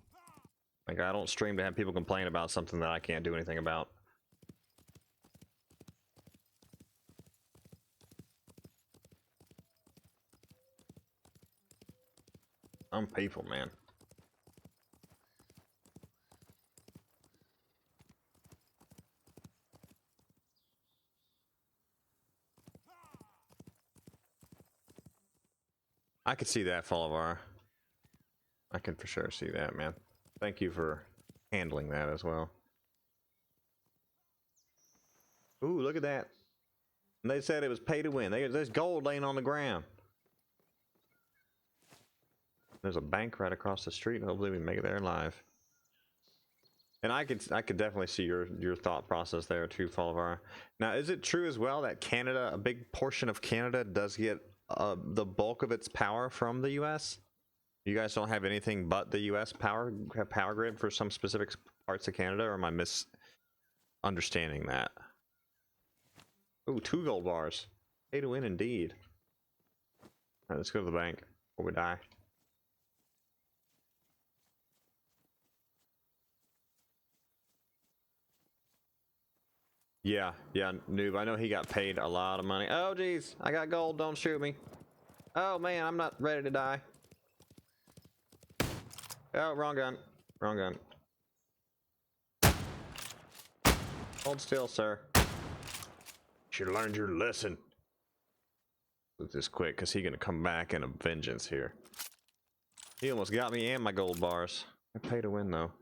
Like, I don't stream to have people complain about something that I can't do anything about. Some people, man. I could see that, Follovar. I can for sure see that, man. Thank you for handling that as well. Ooh, look at that. And they said it was pay to win. There's gold laying on the ground. There's a bank right across the street. Hopefully we make it there live. And I could definitely see your thought process there too, Follovar. Now, is it true as well that Canada, a big portion of Canada, does get the bulk of its power from the U.S.? You guys don't have anything but the U.S. power grid for some specific parts of Canada, or am I misunderstanding that? Ooh, 2 gold bars. Pay to win indeed. All right, let's go to the bank before we die. Yeah, noob. I know he got paid a lot of money. Oh, geez. I got gold. Don't shoot me. Oh, man. I'm not ready to die. Oh, wrong gun. Wrong gun. Hold still, sir. Should have learned your lesson. Do this quick, because he's going to come back in a vengeance here. He almost got me and my gold bars. I pay to win, though.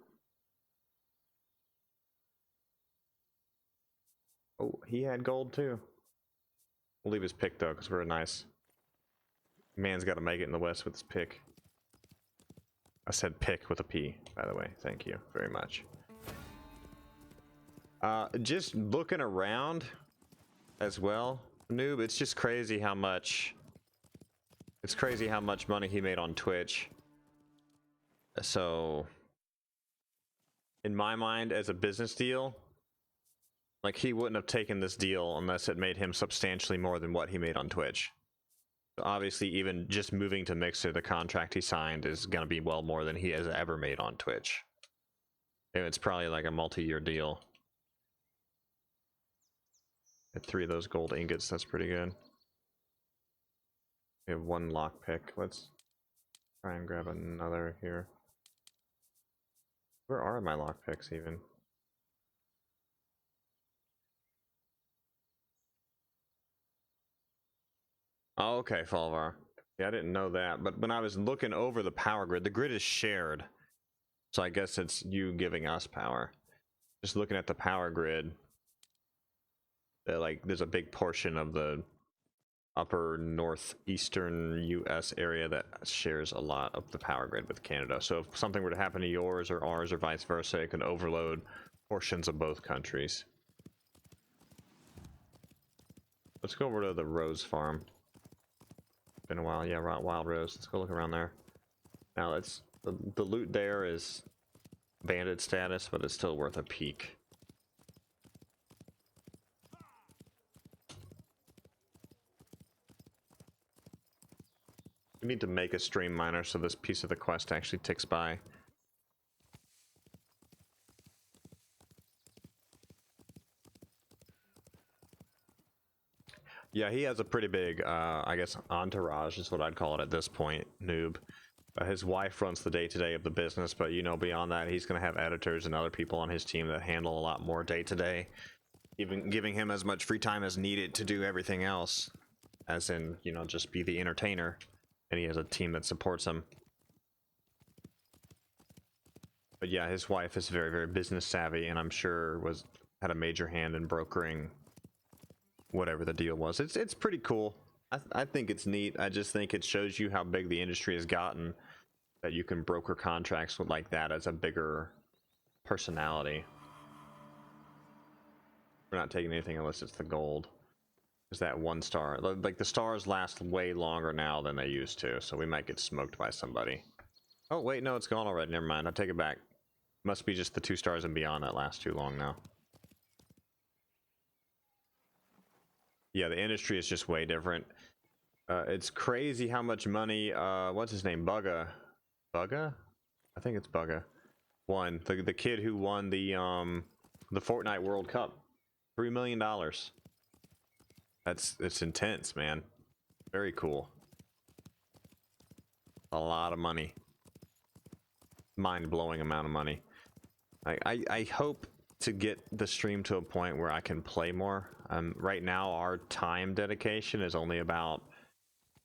Oh, he had gold too. We'll leave his pick though, because we're nice. Man's got to make it in the West with his pick. I said pick with a P, by the way. Thank you very much. Just looking around as well, noob. It's just crazy how much. It's crazy how much money he made on Twitch. So in my mind, as a business deal, like, he wouldn't have taken this deal unless it made him substantially more than what he made on Twitch. So obviously, even just moving to Mixer, the contract he signed is going to be well more than he has ever made on Twitch. And it's probably like a multi-year deal. At 3 of those gold ingots, that's pretty good. We have 1 lockpick. Let's try and grab another here. Where are my lockpicks even? Oh, okay, Falvar. Yeah, I didn't know that. But when I was looking over the power grid, the grid is shared. So I guess it's you giving us power. Just looking at the power grid, like, there's a big portion of the upper northeastern US area that shares a lot of the power grid with Canada. So if something were to happen to yours or ours or vice versa, it could overload portions of both countries. Let's go over to the Rose Farm. Been a while. Yeah, Wild Rose. Let's go look around there. Now, it's the loot there is bandit status, but it's still worth a peek. We need to make a stream miner so this piece of the quest actually ticks by. Yeah, he has a pretty big, I guess, entourage is what I'd call it at this point, noob. His wife runs the day-to-day of the business, but, you know, beyond that, he's going to have editors and other people on his team that handle a lot more day-to-day, even giving him as much free time as needed to do everything else, as in, you know, just be the entertainer, and he has a team that supports him. But yeah, his wife is very, very business savvy, and I'm sure had a major hand in brokering whatever the deal was. It's pretty cool. I think it's neat. I just think it shows you how big the industry has gotten, that you can broker contracts with like that as a bigger personality. We're not taking anything unless it's the gold. Is that 1 star? Like, the stars last way longer now than they used to, so we might get smoked by somebody. Oh wait, no, it's gone already. Never mind. I take it back. Must be just the 2 stars and beyond that last too long now. Yeah, the industry is just way different. It's crazy how much money, what's his name? Bugga? I think it's Bugga. Won. The kid who won the Fortnite World Cup. $3 million. It's intense, man. Very cool. A lot of money. Mind-blowing amount of money. I hope to get the stream to a point where I can play more. Right now, our time dedication is only about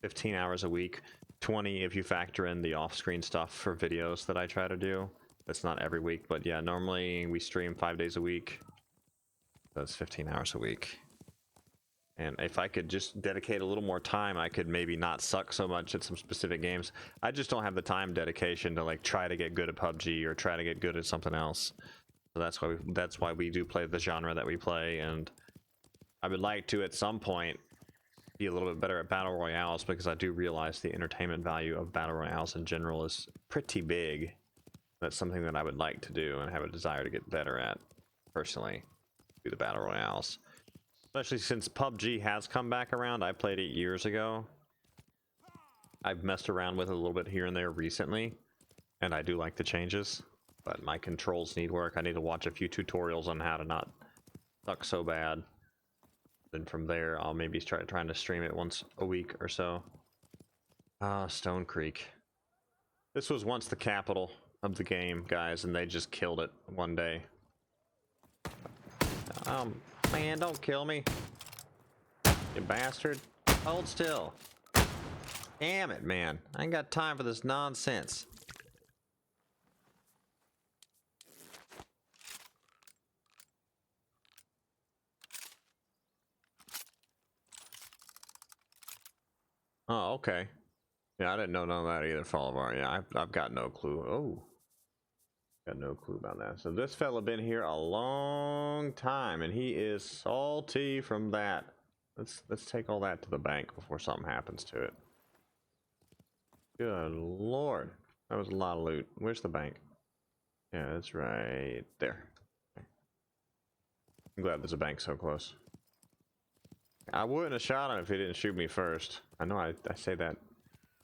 15 hours a week, 20 if you factor in the off-screen stuff for videos that I try to do. That's not every week, but yeah, normally we stream 5 days a week. That's 15 hours a week. And if I could just dedicate a little more time, I could maybe not suck so much at some specific games. I just don't have the time dedication to, like, try to get good at PUBG or try to get good at something else. So that's why we do play the genre that we play, and I would like to at some point be a little bit better at battle royales, because I do realize the entertainment value of battle royales in general is pretty big. That's something that I would like to do and have a desire to get better at personally, do the battle royales. Especially since PUBG has come back around. I played it years ago. I've messed around with it a little bit here and there recently, and I do like the changes, but my controls need work. I need to watch a few tutorials on how to not suck so bad. Then from there, I'll maybe try trying to stream it once a week or so. Ah, Stone Creek. This was once the capital of the game, guys, and they just killed it one day. Man, don't kill me. You bastard. Hold still. Damn it, man. I ain't got time for this nonsense. Oh, okay. Yeah, I didn't know none of that either, Follower. Yeah, I've got no clue. Oh. Got no clue about that. So this fella been here a long time, and he is salty from that. Let's take all that to the bank before something happens to it. Good lord. That was a lot of loot. Where's the bank? Yeah, that's right there. I'm glad there's a bank so close. I wouldn't have shot him if he didn't shoot me first. I know I say that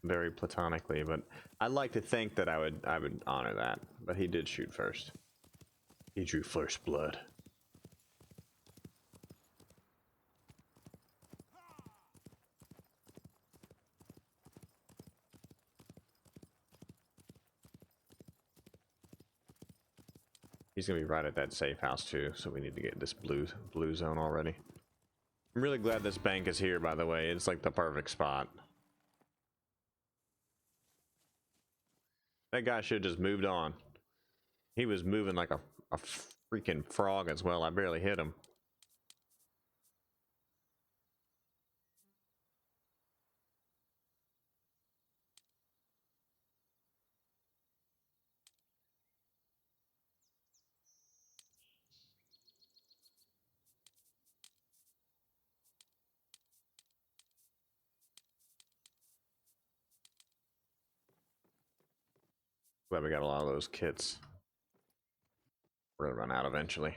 very platonically, but I'd like to think that I would honor that. But he did shoot first. He drew first blood. He's gonna be right at that safe house too, so we need to get this blue zone already. I'm really glad this bank is here, by the way. It's like the perfect spot. That guy should have just moved on. He was moving like a freaking frog as well. I barely hit him. Glad we got a lot of those kits. We're gonna run out eventually.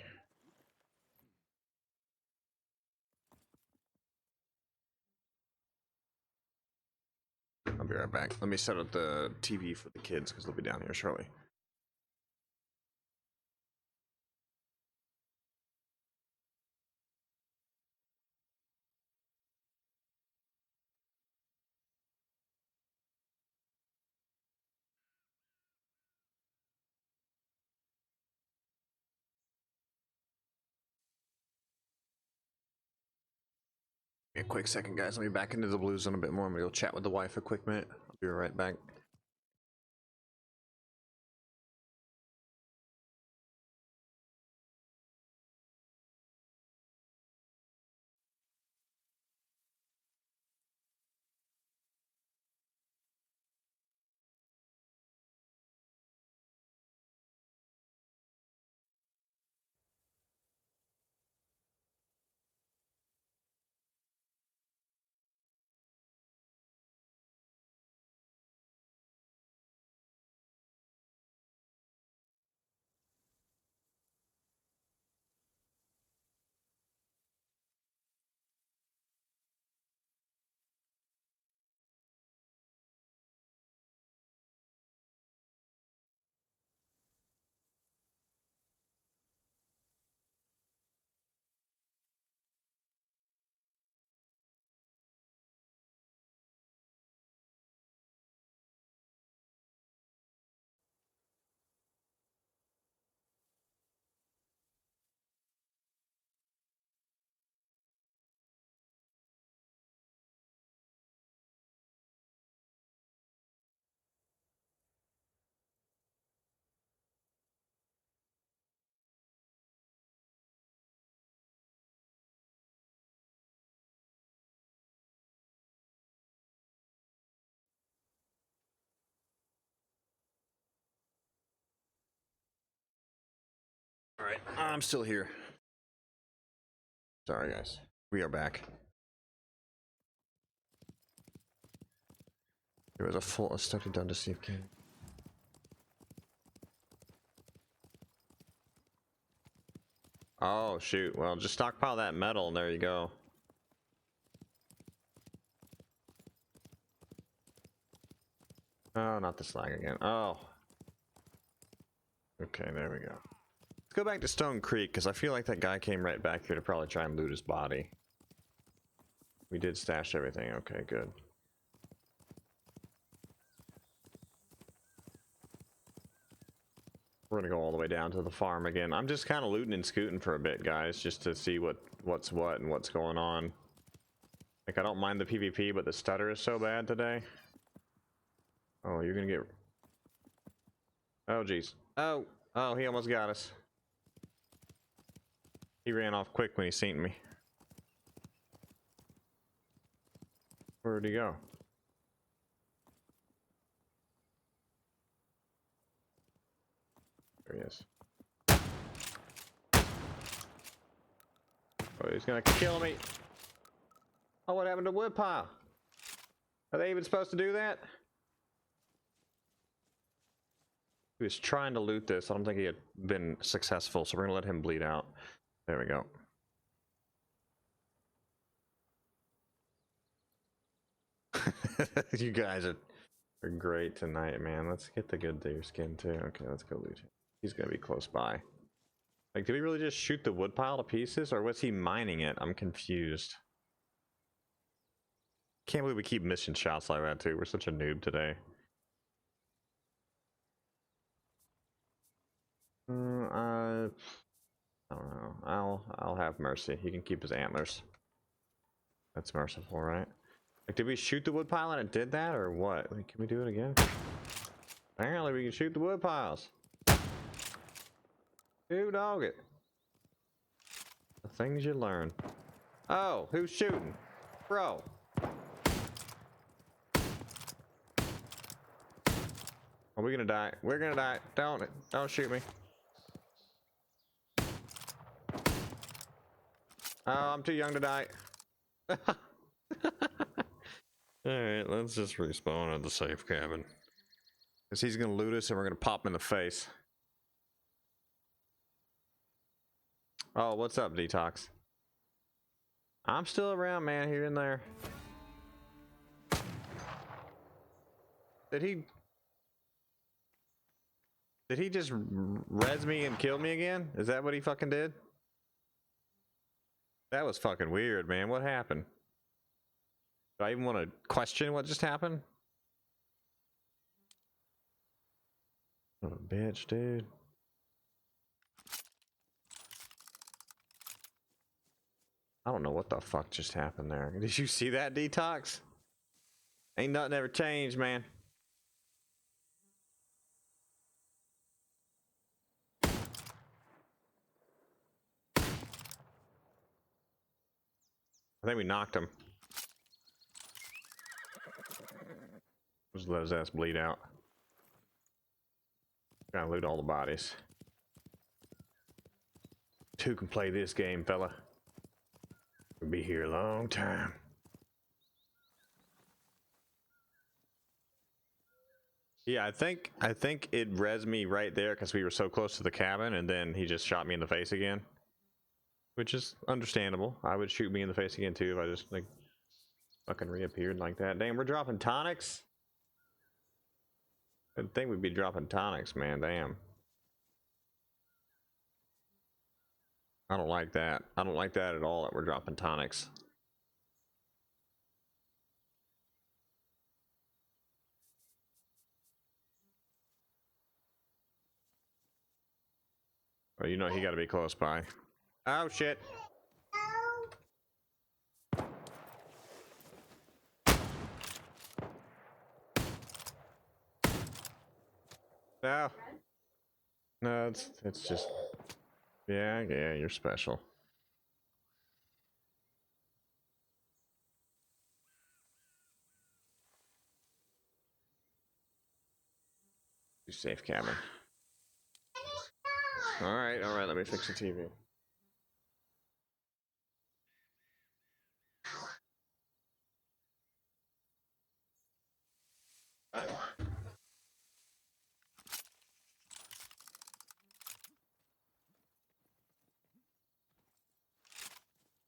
I'll be right back. Let me set up the TV for the kids because they'll be down here shortly. A quick second, guys. Let me back into the blue zone a bit more. I'm gonna go chat with the wife a quick minute. I'll be right back. All right, I'm still here. Sorry, guys. We are back. There was a full study done to see if can. Oh shoot! Well, just stockpile that metal, and there you go. Oh, not the slag again. Oh. Okay, there we go. Let's go back to Stone Creek, because I feel like that guy came right back here to probably try and loot his body. We did stash everything. Okay, good. We're gonna go all the way down to the farm again. I'm just kind of looting and scooting for a bit, guys, just to see what's what and what's going on. Like, I don't mind the PvP, but the stutter is so bad today. Oh, you're gonna get... Oh, jeez. Oh, he almost got us. He ran off quick when he seen me. Where'd he go? There he is. Oh, he's gonna kill me. Oh, what happened to woodpile? Are they even supposed to do that? He was trying to loot this. I don't think he had been successful, so we're gonna let him bleed out. There we go. You guys are great tonight, man. Let's get the good deer skin too. Okay, let's go loot him. He's gonna be close by. Like, did we really just shoot the wood pile to pieces, or was he mining it? I'm confused. Can't believe we keep missing shots like that too. We're such a noob today. I don't know. I'll have mercy. He can keep his antlers. That's merciful, right? Like, did we shoot the wood pile and it did that, or what? Like, can we do it again? Apparently, we can shoot the wood piles. Dude, dog it. The things you learn. Oh, who's shooting? Bro. Are we gonna die? We're gonna die. Don't shoot me. Oh, I'm too young to die. Alright, let's just respawn at the safe cabin. Because he's gonna loot us and we're gonna pop him in the face. Oh, what's up, Detox? I'm still around, man, here and there. Did he just res me and kill me again? Is that what he fucking did? That was fucking weird, man. What happened? Do I even want to question what just happened? What a bitch, dude. I don't know what the fuck just happened there. Did you see that, Detox? Ain't nothing ever changed, man. I think we knocked him. Just let his ass bleed out. Gotta loot all the bodies. Two can play this game, fella. We'll be here a long time. Yeah, I think it res me right there because we were so close to the cabin, and then he just shot me in the face again. Which is understandable. I would shoot me in the face again too if I just like fucking reappeared like that. Damn, we're dropping tonics? I didn't think we'd be dropping tonics, man. Damn. I don't like that. I don't like that at all that we're dropping tonics. Well, you know he got to be close by. Oh shit. No. No, it's just yeah, you're special. You safe cabin. All right, let me fix the TV.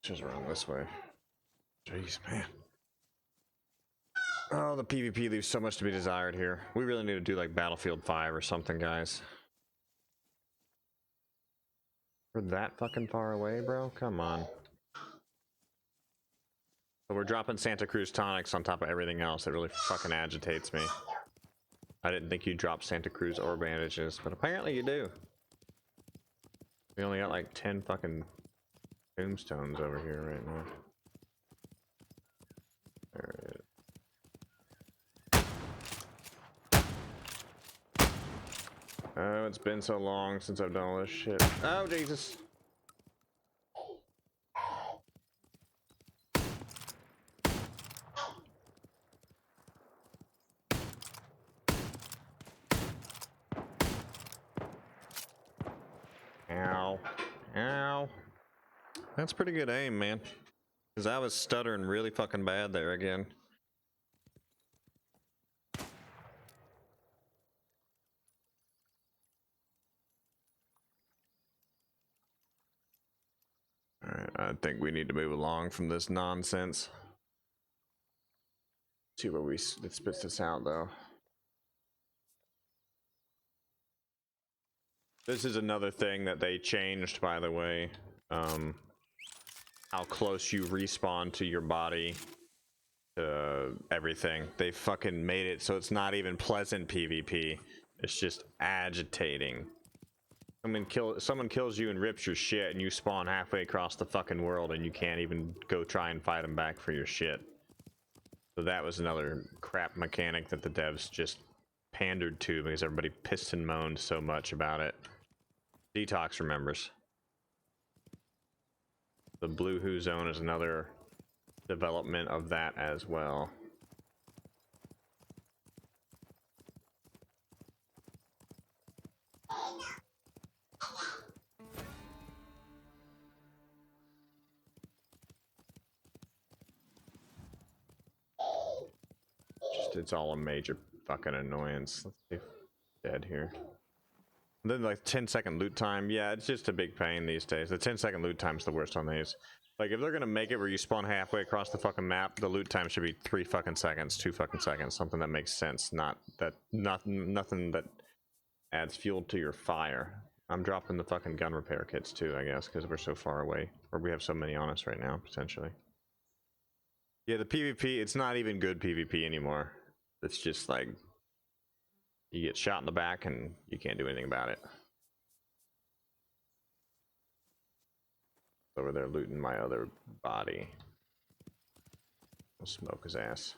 Just run this way. Jeez, man. Oh, the PvP leaves so much to be desired here. We really need to do like Battlefield 5 or something, guys. We're that fucking far away, bro? Come on. But we're dropping Santa Cruz tonics on top of everything else. It really fucking agitates me. I didn't think you dropped Santa Cruz or bandages, but apparently you do. We only got like 10 fucking tombstones over here right now. There it is. Oh, it's been so long since I've done all this shit. Oh, Jesus. Ow. Ow. That's pretty good aim, man. Because I was stuttering really fucking bad there again. I think we need to move along from this nonsense. See where it spits this out though. This is another thing that they changed, by the way. How close you respawn to your body. Everything. They fucking made it so it's not even pleasant PvP. It's just agitating. Someone kills you and rips your shit, and you spawn halfway across the fucking world, and you can't even go try and fight them back for your shit. So that was another crap mechanic that the devs just pandered to because everybody pissed and moaned so much about it. Detox remembers. The Blue Who Zone is another development of that as well. It's all a major fucking annoyance. Let's see if dead here. And then like 10-second loot time. Yeah, it's just a big pain these days. The 10-second loot time's the worst on these. Like if they're gonna make it where you spawn halfway across the fucking map, the loot time should be 3 fucking seconds, 2 fucking seconds, something that makes sense. Nothing that adds fuel to your fire. I'm dropping the fucking gun repair kits too, I guess, because we're so far away, or we have so many on us right now potentially. Yeah, the PvP, it's not even good PvP anymore. It's just like you get shot in the back and you can't do anything about it. Over there looting my other body. I'll smoke his ass.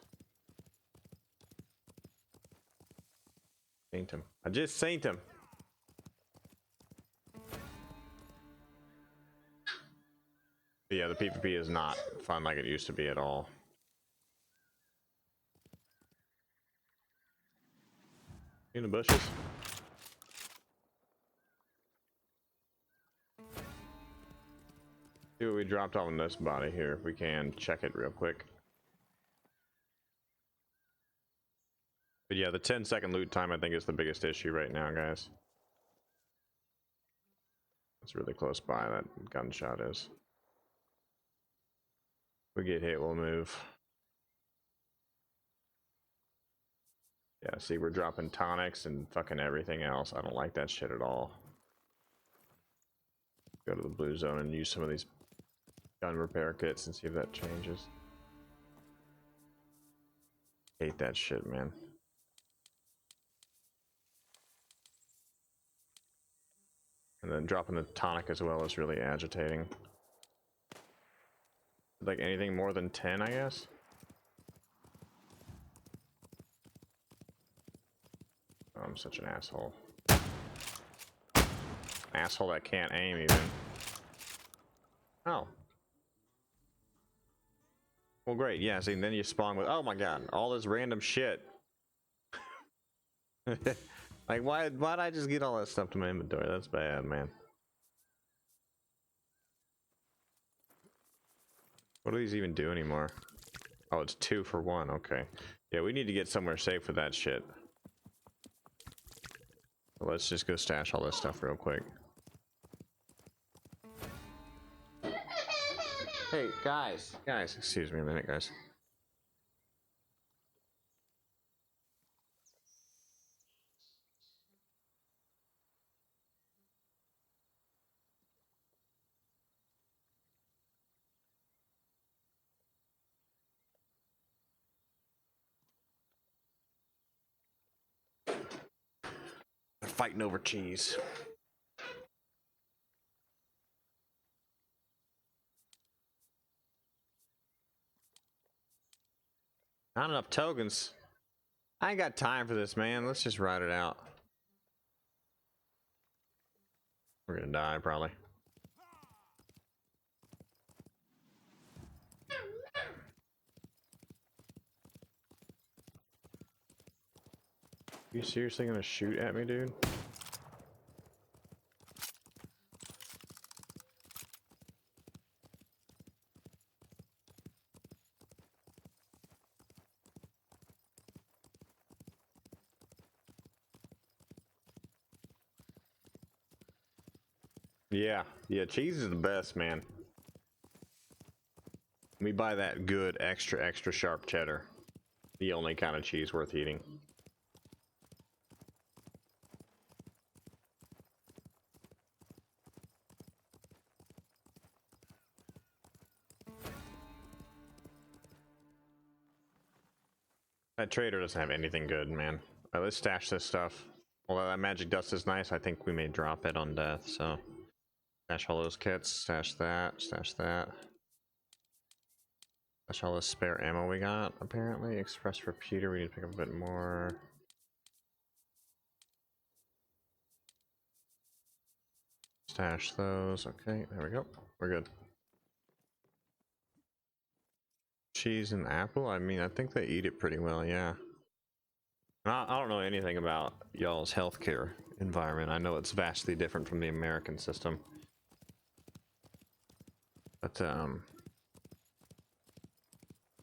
Saint him. I just saint him. But yeah, the PvP is not fun like it used to be at all. In the bushes. See what we dropped on this body here. If we can check it real quick. But yeah, the 10-second loot time I think is the biggest issue right now, guys. It's really close by, that gunshot is. If we get hit, we'll move. Yeah, see, we're dropping tonics and fucking everything else. I don't like that shit at all. Go to the blue zone and use some of these gun repair kits and see if that changes. Hate that shit, man. And then dropping the tonic as well is really agitating. Like anything more than 10, I guess? Oh, I'm such an asshole. Asshole that can't aim even. Oh. Well, great. Yeah, see, then you spawn with, oh my god, all this random shit. Like, why'd I just get all that stuff to my inventory? That's bad, man. What do these even do anymore? Oh, it's 2 for 1. Okay. Yeah, we need to get somewhere safe with that shit. So let's just go stash all this stuff real quick. Hey, guys, excuse me a minute, guys. They're fighting over cheese. Not enough tokens. I ain't got time for this, man. Let's just ride it out. We're gonna die, probably. You seriously gonna shoot at me, dude? Yeah, cheese is the best, man. We buy that good extra sharp cheddar. The only kind of cheese worth eating. That trader doesn't have anything good, man. Alright, let's stash this stuff. Although that magic dust is nice, I think we may drop it on death, so... Stash all those kits, stash that, stash that. Stash all this spare ammo we got, apparently. Express repeater, we need to pick up a bit more. Stash those, okay, there we go. We're good. Cheese and apple? I mean, I think they eat it pretty well, yeah. I don't know anything about y'all's healthcare environment. I know it's vastly different from the American system. But, I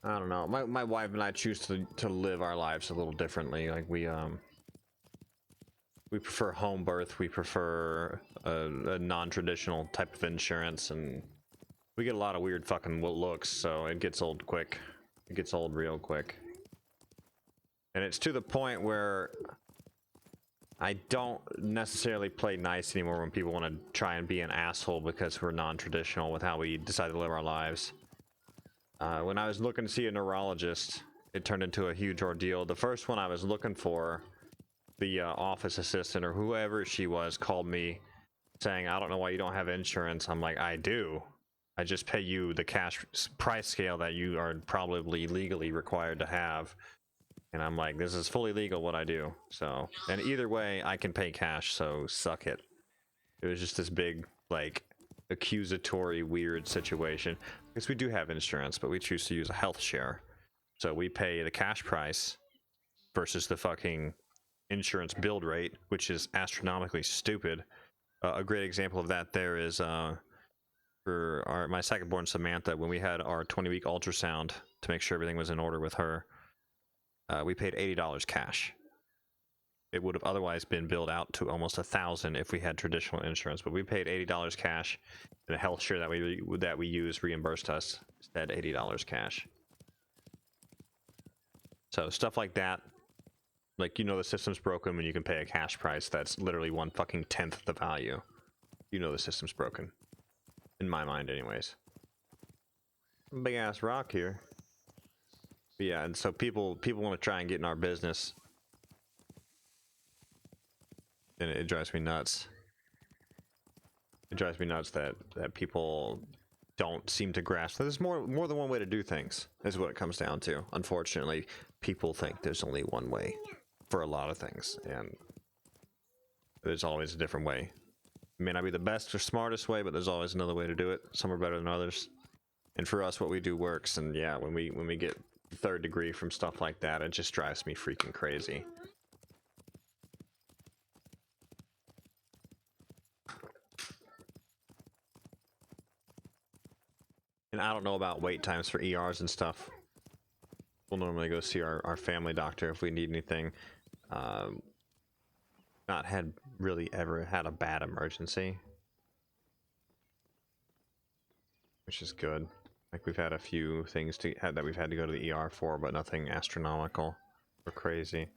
don't know. My wife and I choose to live our lives a little differently. Like, we prefer home birth. We prefer a non-traditional type of insurance, and we get a lot of weird fucking looks, so it gets old quick. It gets old real quick. And it's to the point where I don't necessarily play nice anymore when people want to try and be an asshole because we're non-traditional with how we decide to live our lives. When I was looking to see a neurologist, it turned into a huge ordeal. The first one I was looking for, the office assistant or whoever she was called me saying, I don't know why you don't have insurance. I'm like, I do. I just pay you the cash price scale that you are probably legally required to have. And I'm like, this is fully legal what I do. So, and either way, I can pay cash, so suck it. It was just this big, like, accusatory, weird situation. Because we do have insurance, but we choose to use a health share. So we pay the cash price versus the fucking insurance build rate, which is astronomically stupid. A great example of that there is for my second born Samantha, when we had our 20-week ultrasound to make sure everything was in order with her. We paid $80 cash. It would have otherwise been billed out to almost $1,000 if we had traditional insurance, but we paid $80 cash, and the health share that we use reimbursed us instead $80 cash. So stuff like that, like, you know, the system's broken when you can pay a cash price that's literally 1/10 the value. You know the system's broken, in my mind, anyways. Big ass rock here. But yeah, and so people want to try and get in our business, and it drives me nuts. It drives me nuts that people don't seem to grasp that there's more than one way to do things, is what it comes down to. Unfortunately, people think there's only one way for a lot of things, and there's always a different way. It may not be the best or smartest way, but there's always another way to do it. Some are better than others, and for us, what we do works. And yeah, when we get third degree from stuff like that, it just drives me freaking crazy. And I don't know about wait times for ERs and stuff. We'll normally go see our family doctor if we need anything. Not had really ever had a bad emergency, which is good. Like, we've had a few things that we've had to go to the ER for, but nothing astronomical or crazy.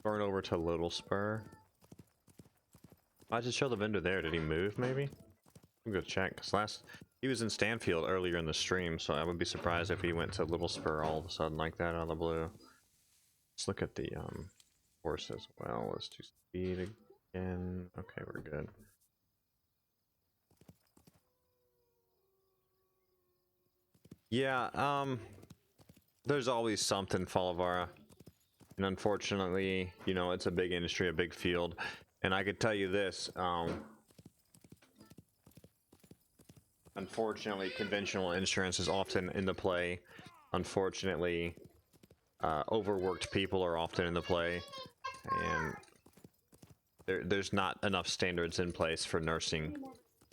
Going over to Little Spur. I just show the vendor there. Did he move, maybe? I'm gonna check, because he was in Stanfield earlier in the stream, so I would be surprised if he went to Little Spur all of a sudden like that out of the blue. Let's look at the horse as well. Let's do speed again. Okay, we're good. Yeah, there's always something, Falavara. And unfortunately, you know, it's a big industry, a big field. And I could tell you this, unfortunately, conventional insurance is often in the play. Unfortunately, overworked people are often in the play. And there's not enough standards in place for nursing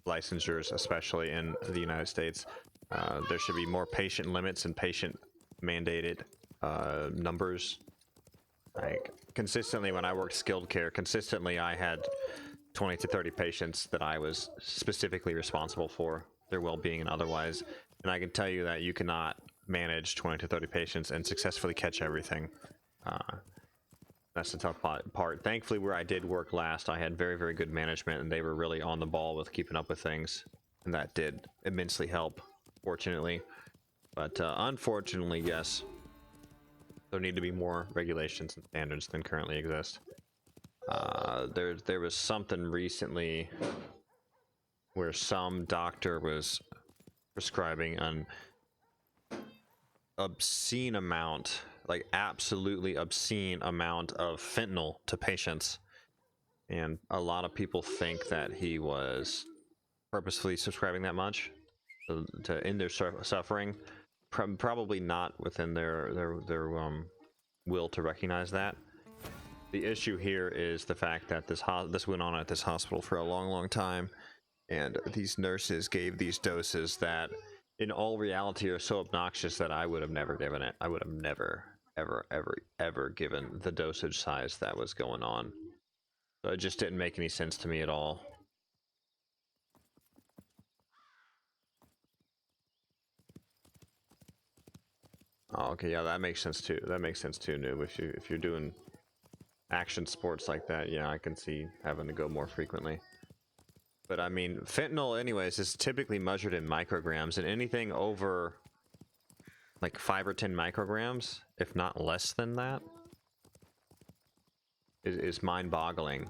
licensures, especially in the United States. There should be more patient limits and patient mandated numbers. Like consistently when I worked skilled care, consistently I had 20 to 30 patients that I was specifically responsible for their well-being and otherwise. And I can tell you that you cannot manage 20 to 30 patients and successfully catch everything. That's the tough part. Thankfully, where I did work last, I had very, very good management, and they were really on the ball with keeping up with things, and that did immensely help, fortunately. But unfortunately, yes, there need to be more regulations and standards than currently exist. There was something recently where some doctor was prescribing an obscene amount, like absolutely obscene amount of fentanyl to patients, and a lot of people think that he was purposefully subscribing that much to end their suffering. Probably not within their will to recognize that. The issue here is the fact that this went on at this hospital for a long time, and these nurses gave these doses that in all reality are so obnoxious that I would have never given it. I would have never ever given the dosage size that was going on. So it just didn't make any sense to me at all. Oh, okay, yeah, that makes sense too. That makes sense too, Noob. If you're doing action sports like that, yeah, I can see having to go more frequently. But I mean, fentanyl anyways is typically measured in micrograms, and anything over like 5 or 10 micrograms, if not less than that, is mind-boggling.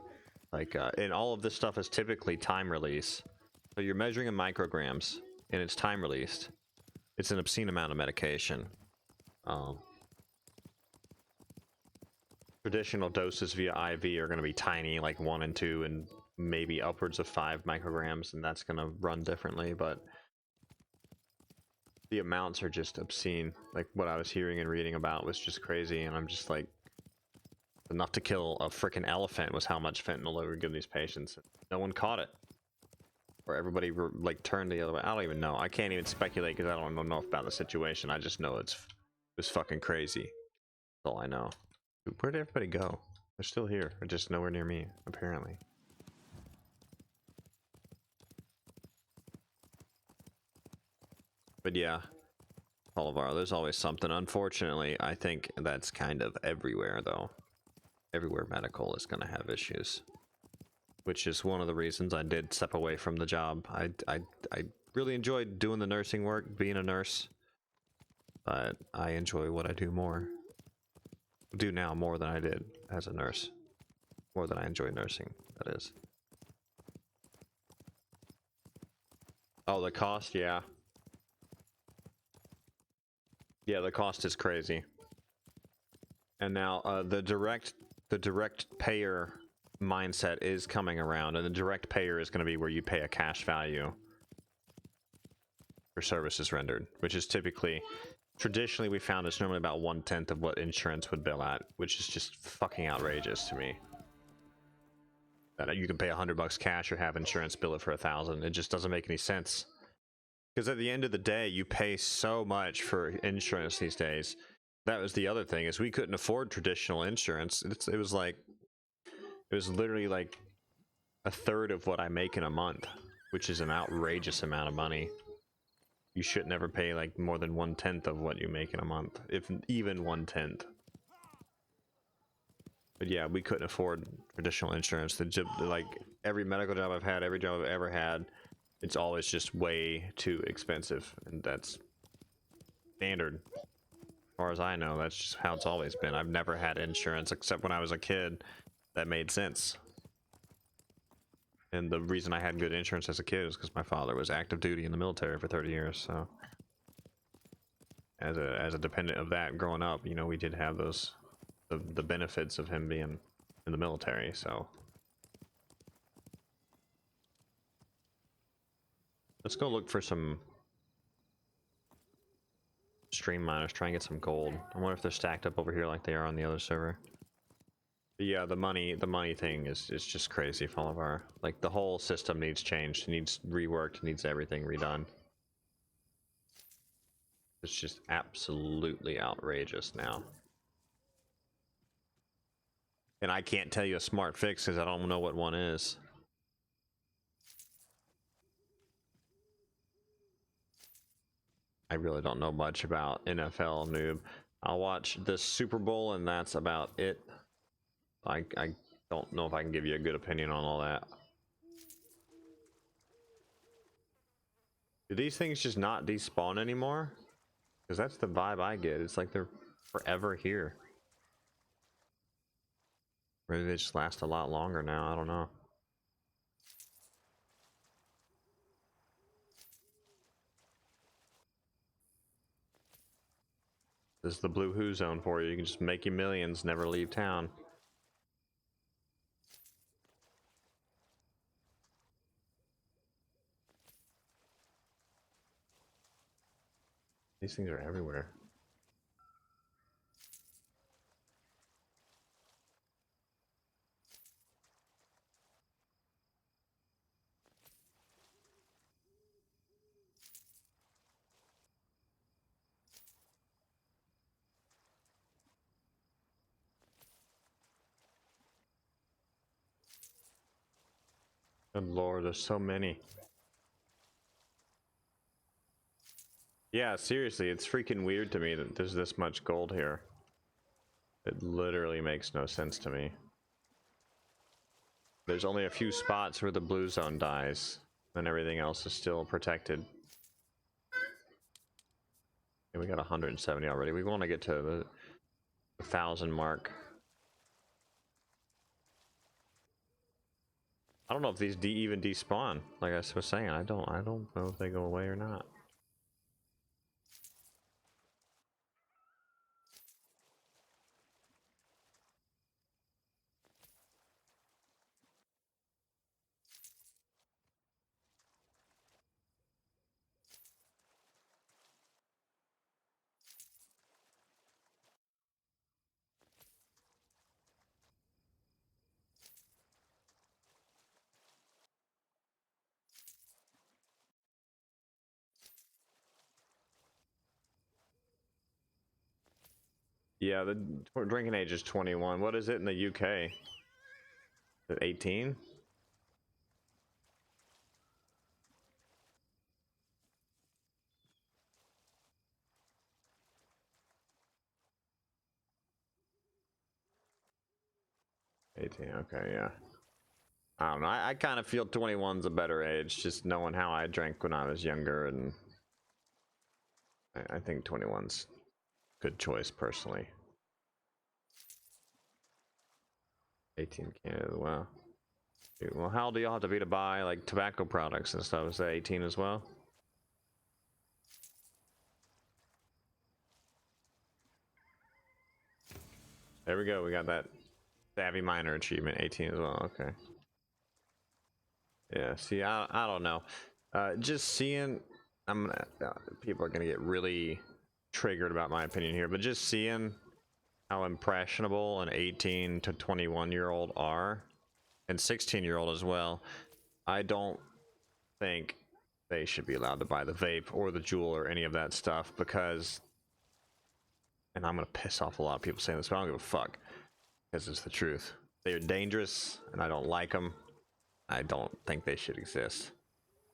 Like, and all of this stuff is typically time release. So you're measuring in micrograms, and it's time released. It's an obscene amount of medication. Traditional doses via IV are going to be tiny, like 1 and 2, and maybe upwards of 5 micrograms, and that's going to run differently, but the amounts are just obscene. Like what I was hearing and reading about was just crazy, and I'm just like, enough to kill a freaking elephant was how much fentanyl they were giving these patients. No one caught it, or everybody like turned the other way. I don't even know. I can't even speculate because I don't know enough about the situation. I just know it was fucking crazy. That's all I know. Where did everybody go? They're still here. They're just nowhere near me, apparently. But yeah, Olivar, there's always something. Unfortunately, I think that's kind of everywhere, though. Everywhere medical is going to have issues, which is one of the reasons I did step away from the job. I really enjoyed doing the nursing work, being a nurse, but I enjoy what I do more. Do now more than I did as a nurse. More than I enjoy nursing, that is. Oh, the cost, yeah. Yeah, the cost is crazy. And now the direct payer mindset is coming around, and the direct payer is going to be where you pay a cash value for services rendered, which is typically, traditionally we found it's normally about 1/10 of what insurance would bill at, which is just fucking outrageous to me. That you can pay $100 cash or have insurance bill it for $1,000. It just doesn't make any sense. Because at the end of the day, you pay so much for insurance these days. That was the other thing, is we couldn't afford traditional insurance. It was literally like 1/3 of what I make in a month, which is an outrageous amount of money. You should never pay like more than 1/10 of what you make in a month, if even 1/10. But yeah, we couldn't afford traditional insurance. Like every medical job I've had, every job I've ever had, it's always just way too expensive, and that's standard. As far as I know, that's just how it's always been. I've never had insurance except when I was a kid. That made sense. And the reason I had good insurance as a kid is because my father was active duty in the military for 30 years. So as a dependent of that growing up, you know, we did have those the benefits of him being in the military. So let's go look for some stream miners, try and get some gold. I wonder if they're stacked up over here like they are on the other server. But yeah, the money thing is just crazy for all of our, like, the whole system needs changed, needs reworked, needs everything redone. It's just absolutely outrageous now. And I can't tell you a smart fix because I don't know what one is. I really don't know much about NFL, noob. I'll watch the Super Bowl and that's about it. I don't know if I can give you a good opinion on all that. Do these things just not despawn anymore? Because that's the vibe I get. It's like they're forever here. Maybe they just last a lot longer now. I don't know. This is the blue who zone for you. You can just make your millions, never leave town. These things are everywhere. Good lord, there's so many. Yeah, seriously, it's freaking weird to me that there's this much gold here. It literally makes no sense to me. There's only a few spots where the blue zone dies, and everything else is still protected. And we got 170 already. We want to get to the 1,000 mark. I don't know if these even despawn. Like I was saying, I don't know if they go away or not. Yeah, the drinking age is 21. What is it in the UK? Is it 18? Okay, yeah. I don't know. I kind of feel 21's a better age, just knowing how I drank when I was younger, and I think 21's a good choice personally. 18 Canada, wow. Well, how old do y'all have to be to buy like tobacco products and stuff? Is that 18 as well? There we go. We got that savvy miner achievement, 18 as well. Okay. Yeah. See, I don't know. Just seeing, people are gonna get really triggered about my opinion here, but just seeing how impressionable an 18 to 21-year-old are, and 16-year-old as well, I don't think they should be allowed to buy the vape or the jewel or any of that stuff, because, and I'm gonna piss off a lot of people saying this, but I don't give a fuck, because it's the truth. They are dangerous, and I don't like them. I don't think they should exist.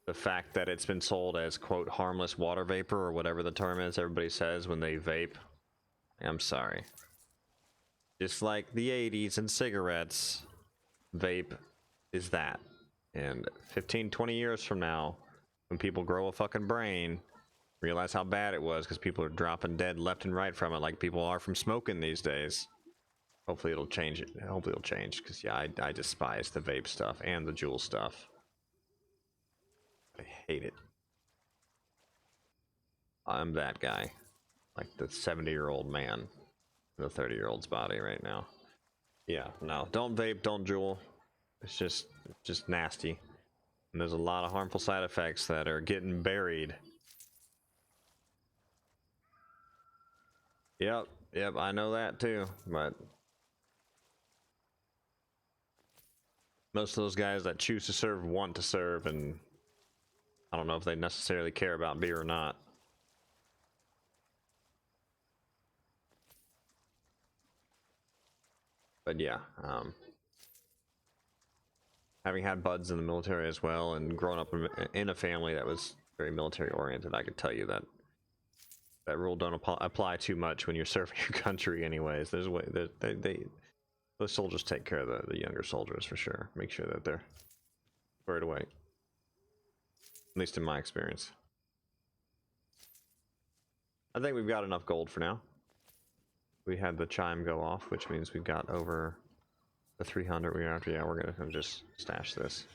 The fact that it's been sold as, quote, harmless water vapor, or whatever the term is everybody says when they vape, I'm sorry. Just like the 80s and cigarettes, vape is that. And 15, 20 years from now, when people grow a fucking brain, realize how bad it was because people are dropping dead left and right from it, like people are from smoking these days. Hopefully it'll change it. Hopefully it'll change, because yeah, I despise the vape stuff and the jewel stuff. I hate it. I'm that guy, like the 70-year-old man in the 30-year-old's body right now. Yeah, no, don't vape, don't jewel. It's just nasty. And there's a lot of harmful side effects that are getting buried. Yep, I know that too, but most of those guys that choose to serve want to serve, and I don't know if they necessarily care about beer or not. But yeah, having had buds in the military as well, and grown up in a family that was very military oriented, I could tell you that that rule don't apply too much when you're serving your country. Anyways, there's a way that those soldiers take care of the younger soldiers for sure. Make sure that they're squared away. At least in my experience. I think we've got enough gold for now. We had the chime go off, which means we've got over the 300 we're after. Yeah, we're gonna just stash this.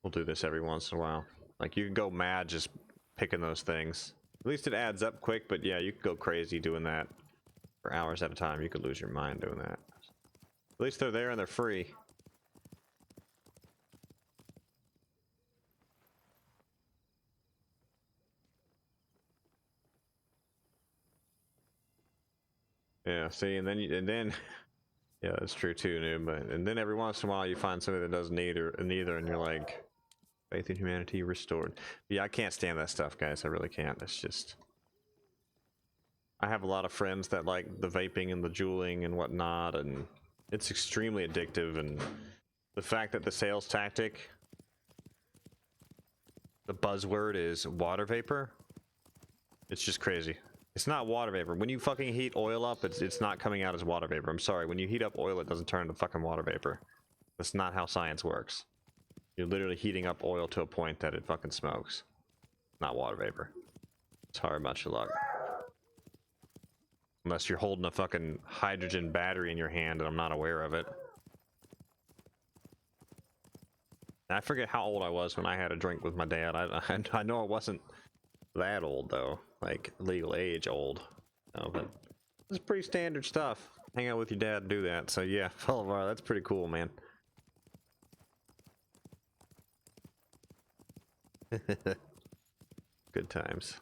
We'll do this every once in a while. Like, you can go mad just picking those things. At least it adds up quick, but yeah, you could go crazy doing that for hours at a time. You could lose your mind doing that. At least they're there and they're free. Yeah, see, and then yeah, that's true too, dude. But and then every once in a while you find somebody that does neither, and you're like, faith in humanity restored. But yeah, I can't stand that stuff, guys. I really can't. It's just, I have a lot of friends that like the vaping and the juuling and whatnot, and it's extremely addictive. And the fact that the sales tactic, the buzzword is water vapor, it's just crazy. It's not water vapor. When you fucking heat oil up, it's not coming out as water vapor. I'm sorry. When you heat up oil, it doesn't turn into fucking water vapor. That's not how science works. You're literally heating up oil to a point that it fucking smokes. Not water vapor. Sorry, much luck. Unless you're holding a fucking hydrogen battery in your hand and I'm not aware of it. I forget how old I was when I had a drink with my dad. I know I wasn't that old though, like legal age old. No, but it's pretty standard stuff. Hang out with your dad and do that. So yeah, Fulvar, that's pretty cool, man. Good times.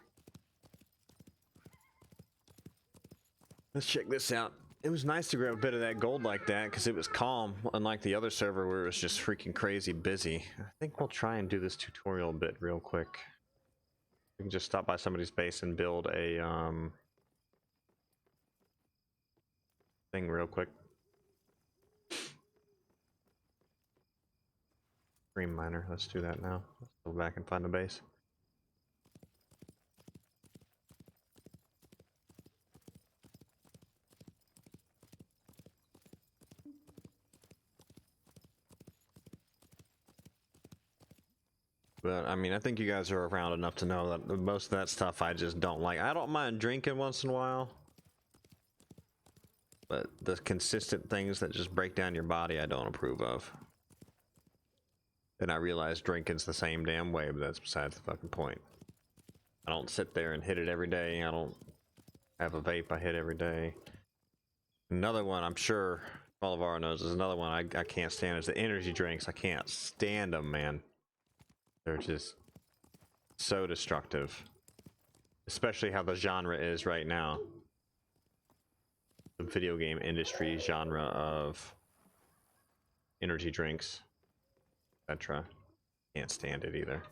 Let's check this out. It was nice to grab a bit of that gold like that because it was calm, unlike the other server where it was just freaking crazy busy. I think we'll try and do this tutorial a bit real quick. We can just stop by somebody's base and build a thing real quick. Stream miner, let's do that now. Let's go back and find the base. But I mean, I think you guys are around enough to know that most of that stuff I just don't like. I don't mind drinking once in a while, but the consistent things that just break down your body, I don't approve of. And I realize drinking's the same damn way, but that's besides the fucking point. I don't sit there and hit it every day. I don't have a vape I hit every day. Another one, I'm sure all of our knows, is another one I can't stand is the energy drinks. I can't stand them, man. They're just so destructive. Especially how the genre is right now. The video game industry genre of energy drinks, etc. Can't stand it either.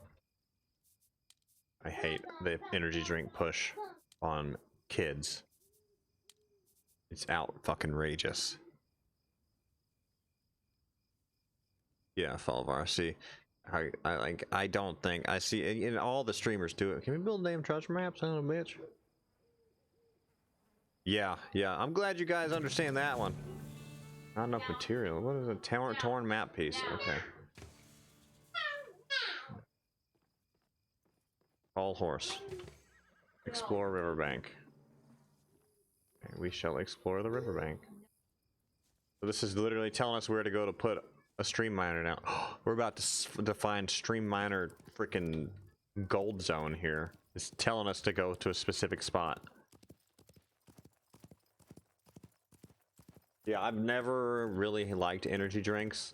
I hate the energy drink push on kids. It's out fucking rageous. Yeah, Falvar, see. I don't think I see, and all the streamers do it. Can we build damn treasure maps, son of a bitch? Yeah, I'm glad you guys understand that one. Not enough material. What is a torn map piece? Okay. Call horse. Explore riverbank. Okay, we shall explore the riverbank. So this is literally telling us where to go to put a stream miner now. We're about to find stream miner freaking gold zone here. It's telling us to go to a specific spot. Yeah, I've never really liked energy drinks.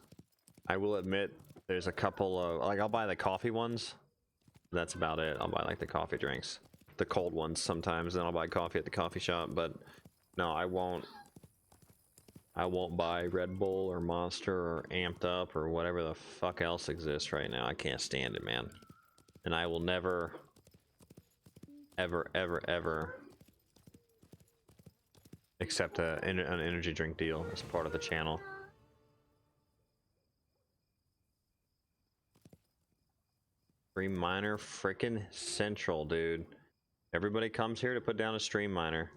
I will admit there's a couple of, like, I'll buy the coffee ones. That's about it. I'll buy like the coffee drinks. The cold ones sometimes, then I'll buy coffee at the coffee shop, but no, I won't buy Red Bull or Monster or Amped Up or whatever the fuck else exists right now. I can't stand it, man. And I will never, ever accept an energy drink deal as part of the channel. Stream miner freaking central, dude. Everybody comes here to put down a stream miner.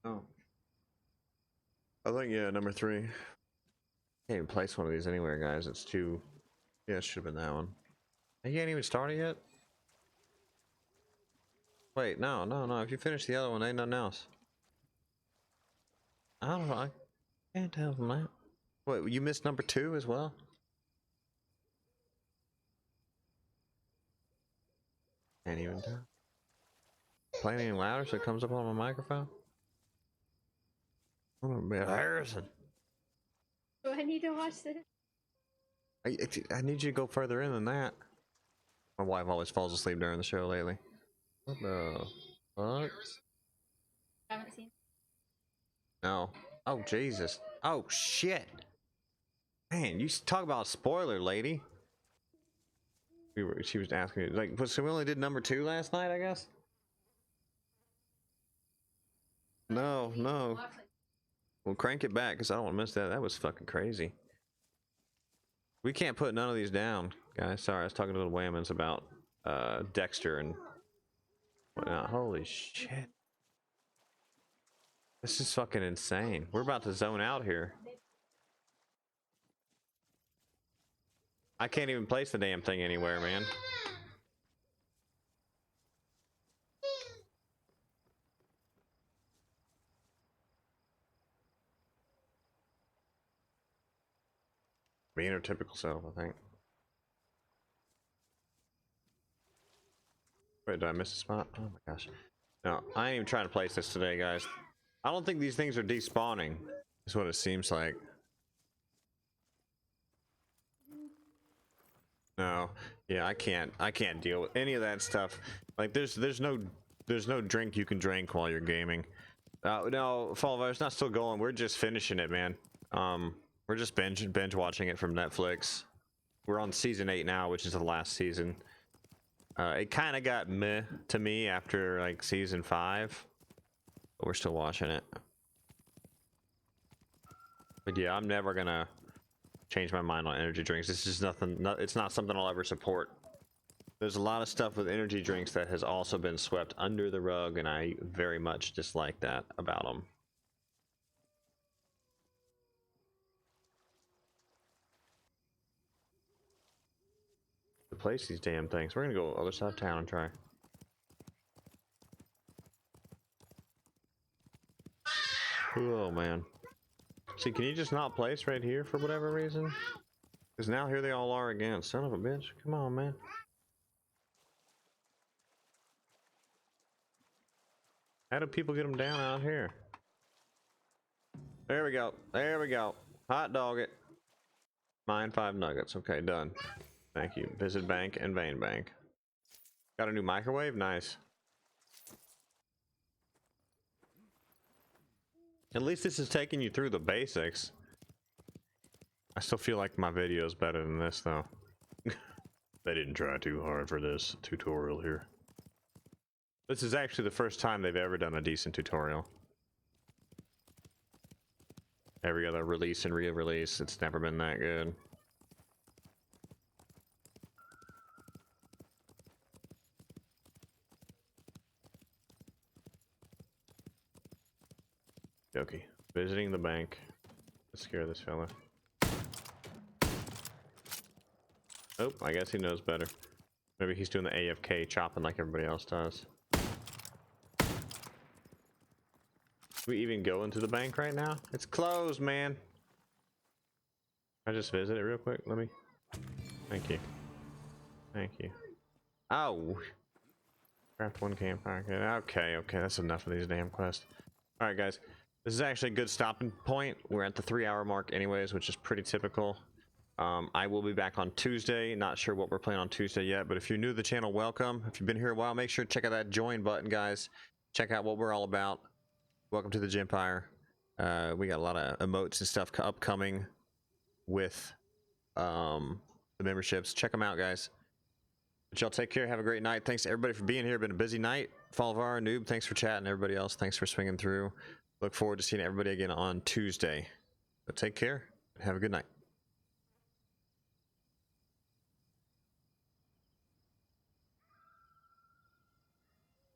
Oh. I think, yeah, number 3. Can't even place one of these anywhere, guys. It's too... Yeah, it should have been that one. You can't even start it yet? Wait, no. If you finish the other one, ain't nothing else. I don't know. I can't tell from that. Wait, you missed number 2 as well? Can't even tell. Playing any louder so it comes up on my microphone? Oh, man, Harrison. Do I need to watch this? I need you to go further in than that. My wife always falls asleep during the show lately. What the fuck? Haven't seen. No. Oh, Jesus. Oh, shit. Man, you talk about a spoiler, lady. She was asking me, like, so we only did number 2 last night, I guess? No. We'll crank it back because I don't want to miss that. That was fucking crazy. We can't put none of these down, guys. Sorry, I was talking to the Whammons about Dexter and whatnot. Holy shit. This is fucking insane. We're about to zone out here. I can't even place the damn thing anywhere, man. Being her typical self, I think. Wait, did I miss a spot? Oh my gosh. No, I ain't even trying to place this today, guys. I don't think these things are despawning. Is what it seems like. No, yeah, I can't deal with any of that stuff. Like, there's no drink you can drink while you're gaming. No, Fall Virus not still going. We're just finishing it, man. We're just binge watching it from Netflix. We're on season 8 now, which is the last season. It kind of got meh to me after like season 5, but we're still watching it. But yeah, I'm never gonna change my mind on energy drinks. This is nothing. It's not something I'll ever support. There's a lot of stuff with energy drinks that has also been swept under the rug, and I very much dislike that about them. To place these damn things, we're gonna go other side of town and try. Oh man. See, can you just not place right here for whatever reason? Because now here they all are again. Son of a bitch. Come on, man. How do people get them down out here? There we go. There we go. Hot dog it. Mine 5 nuggets. Okay, done. Thank you. Visit bank and vein bank. Got a new microwave? Nice. At least this is taking you through the basics. I still feel like my video is better than this, though. They didn't try too hard for this tutorial here. This is actually the first time they've ever done a decent tutorial. Every other release and re-release, it's never been that good. Okay, visiting the bank. Let's scare this fella. Oh, I guess he knows better. Maybe he's doing the AFK chopping like everybody else does. Do we even go into the bank right now? It's closed, man. Can I just visit it real quick? Let me. Thank you. Thank you. Oh. Craft 1 campfire. Okay, that's enough of these damn quests. Alright, guys. This is actually a good stopping point. We're at the 3-hour mark anyways, which is pretty typical. I will be back on Tuesday. Not sure what we're playing on Tuesday yet, but if you're new to the channel, welcome. If you've been here a while, make sure to check out that join button, guys. Check out what we're all about. Welcome to the Gempire. We got a lot of emotes and stuff upcoming with the memberships. Check them out, guys. But y'all take care. Have a great night. Thanks to everybody for being here. Been a busy night. Falvar, Noob, thanks for chatting. Everybody else, thanks for swinging through. Look forward to seeing everybody again on Tuesday. But take care. Have a good night.